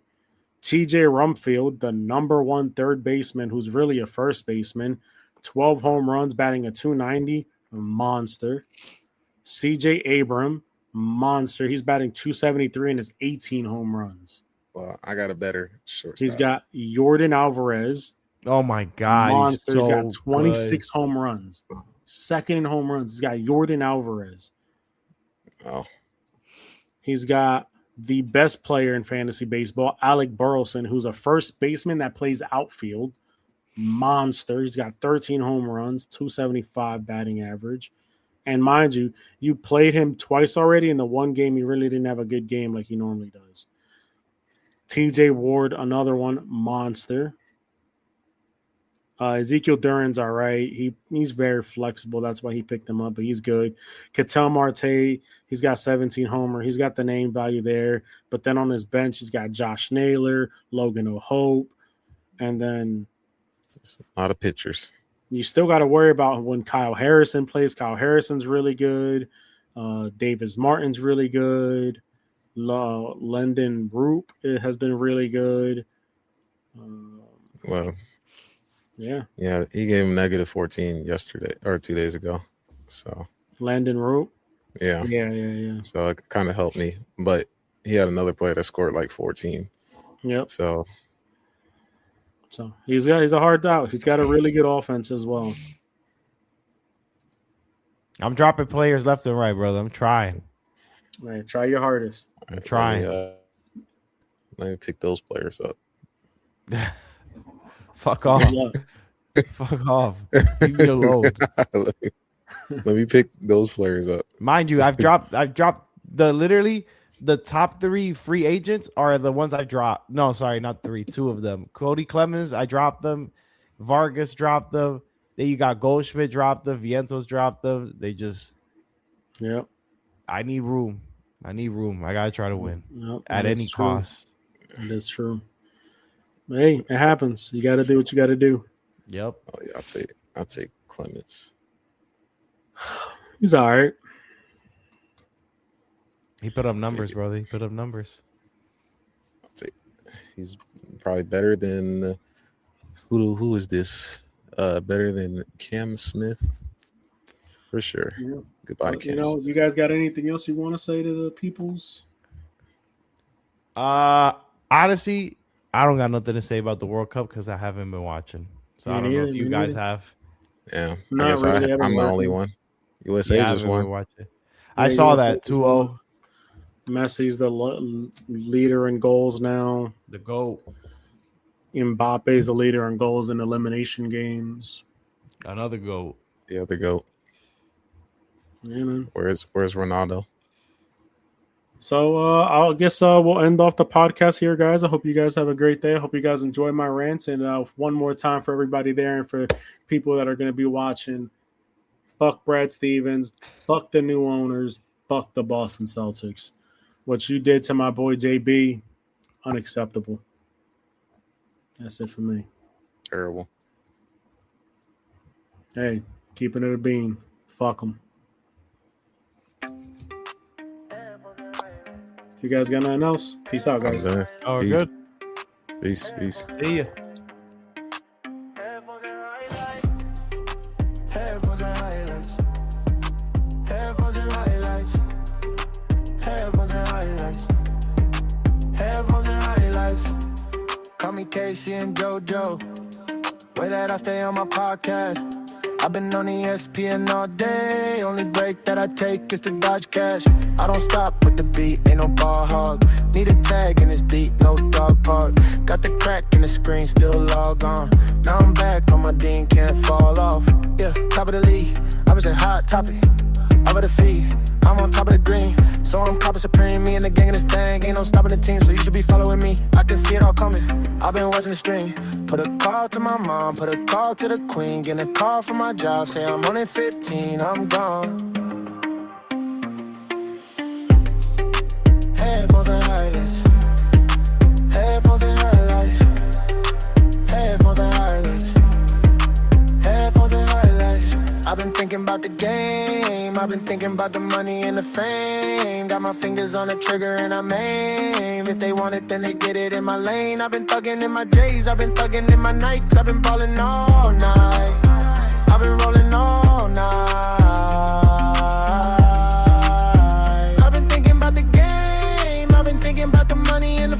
S4: TJ Rumfield, the number one third baseman, who's really a first baseman, 12 home runs, batting a 290, monster. CJ Abram, monster. He's batting 273 and has 18 home runs.
S3: Well, I got a better shortstop.
S4: He's got Jordan Alvarez,
S2: Oh my God,
S4: monster.
S2: he's
S4: He's
S2: so
S4: got 26 home runs. Second in home runs. He's got Jordan Alvarez.
S3: Oh,
S4: He's got the best player in fantasy baseball, Alec Burleson, who's a first baseman that plays outfield. Monster. He's got 13 home runs, 275 batting average. And mind you, you played him twice already. In the one game, he really didn't have a good game like he normally does. TJ Ward, another one, monster. Ezekiel Duran's all right. He's very flexible. That's why he picked him up, but he's good. Ketel Marte, he's got 17 homer. He's got the name value there. But then on his bench, he's got Josh Naylor, Logan O'Hope, and then
S3: there's a lot of pitchers.
S4: You still got to worry about when Kyle Harrison plays. Kyle Harrison's really good. Davis Martin's really good. Lyndon Roop has been really good.
S3: Well,
S4: yeah,
S3: he gave him negative 14 yesterday or 2 days ago. So
S4: Landon Roop.
S3: Yeah. So it kind of helped me, but he had another player that scored like 14.
S4: Yep.
S3: So
S4: he's a hard out. He's got a really good offense as well.
S2: I'm dropping players left and right, brother. I'm trying.
S4: Right, try your hardest.
S2: I'm trying.
S3: Let me pick those players up.
S2: Fuck off. Fuck off. Leave me alone.
S3: Let me pick those players up.
S2: Mind you, I've dropped the top 3 free agents are the ones I dropped. No, sorry, not 3, 2 of them. Cody Clemens, I dropped them. Vargas dropped them. Then you got Goldschmidt dropped them. Vientos dropped them. They just, I need room. I gotta try to win at any cost.
S4: That is true. Hey, it happens. You got to do what you got to do.
S2: Yep.
S3: Oh yeah, I'll take Clemens.
S4: He's all right.
S2: He put up numbers, brother. He put up numbers.
S3: He's probably better than who is this? Better than Cam Smith for sure.
S4: Yeah.
S3: Goodbye, Cam.
S4: You guys got anything else you want to say to the peoples?
S2: Honestly, I don't got nothing to say about the World Cup because I haven't been watching. So I don't know if you guys have.
S3: Yeah, I guess I'm the only one. USA just won.
S2: I saw that 2-0.
S4: Messi's the leader in goals now.
S2: The GOAT.
S4: Mbappe's the leader in goals in elimination games.
S2: Another GOAT.
S3: Yeah, the GOAT.
S4: Yeah, man.
S3: Where's Ronaldo?
S4: So I guess we'll end off the podcast here, guys. I hope you guys have a great day. I hope you guys enjoy my rants. And one more time for everybody there and for people that are going to be watching, fuck Brad Stevens, fuck the new owners, fuck the Boston Celtics. What you did to my boy JB, unacceptable. That's it for me.
S3: Terrible.
S4: Hey, keeping it a bean. Fuck them. If you guys got nothing else, peace out, guys.
S2: Oh, good.
S3: Peace.
S2: See ya.
S1: Call me Casey and JoJo. Way that I stay on my podcast. I've been on ESPN all day. Only break that I take is to dodge cash. I don't stop with the beat, ain't no ball hog. Need a tag in this beat, no dog park. Got the crack in the screen, still log on. Now I'm back on my Dean, can't fall off. Yeah, top of the league, I was a hot topic. Over the feet, I'm on top of the green. So I'm copper supreme, me and the gang in this thing. Ain't no stopping the team, so you should be following me. I can see it all coming, I've been watching the stream. Put a call to my mom, put a call to the queen. Get a call from my job, say I'm on at 15, I'm gone. Headphones and highlights. Headphones and highlights. Headphones and highlights. Headphones and highlights. I've been thinking about the game. I've been thinking about the money and the fame. Got my fingers on the trigger and I'm aim. If they want it, then they get it in my lane. I've been thugging in my J's. I've been thugging in my Nikes. I've been ballin' all night. I've been rolling all night. I've been thinking about the game. I've been thinking about the money and the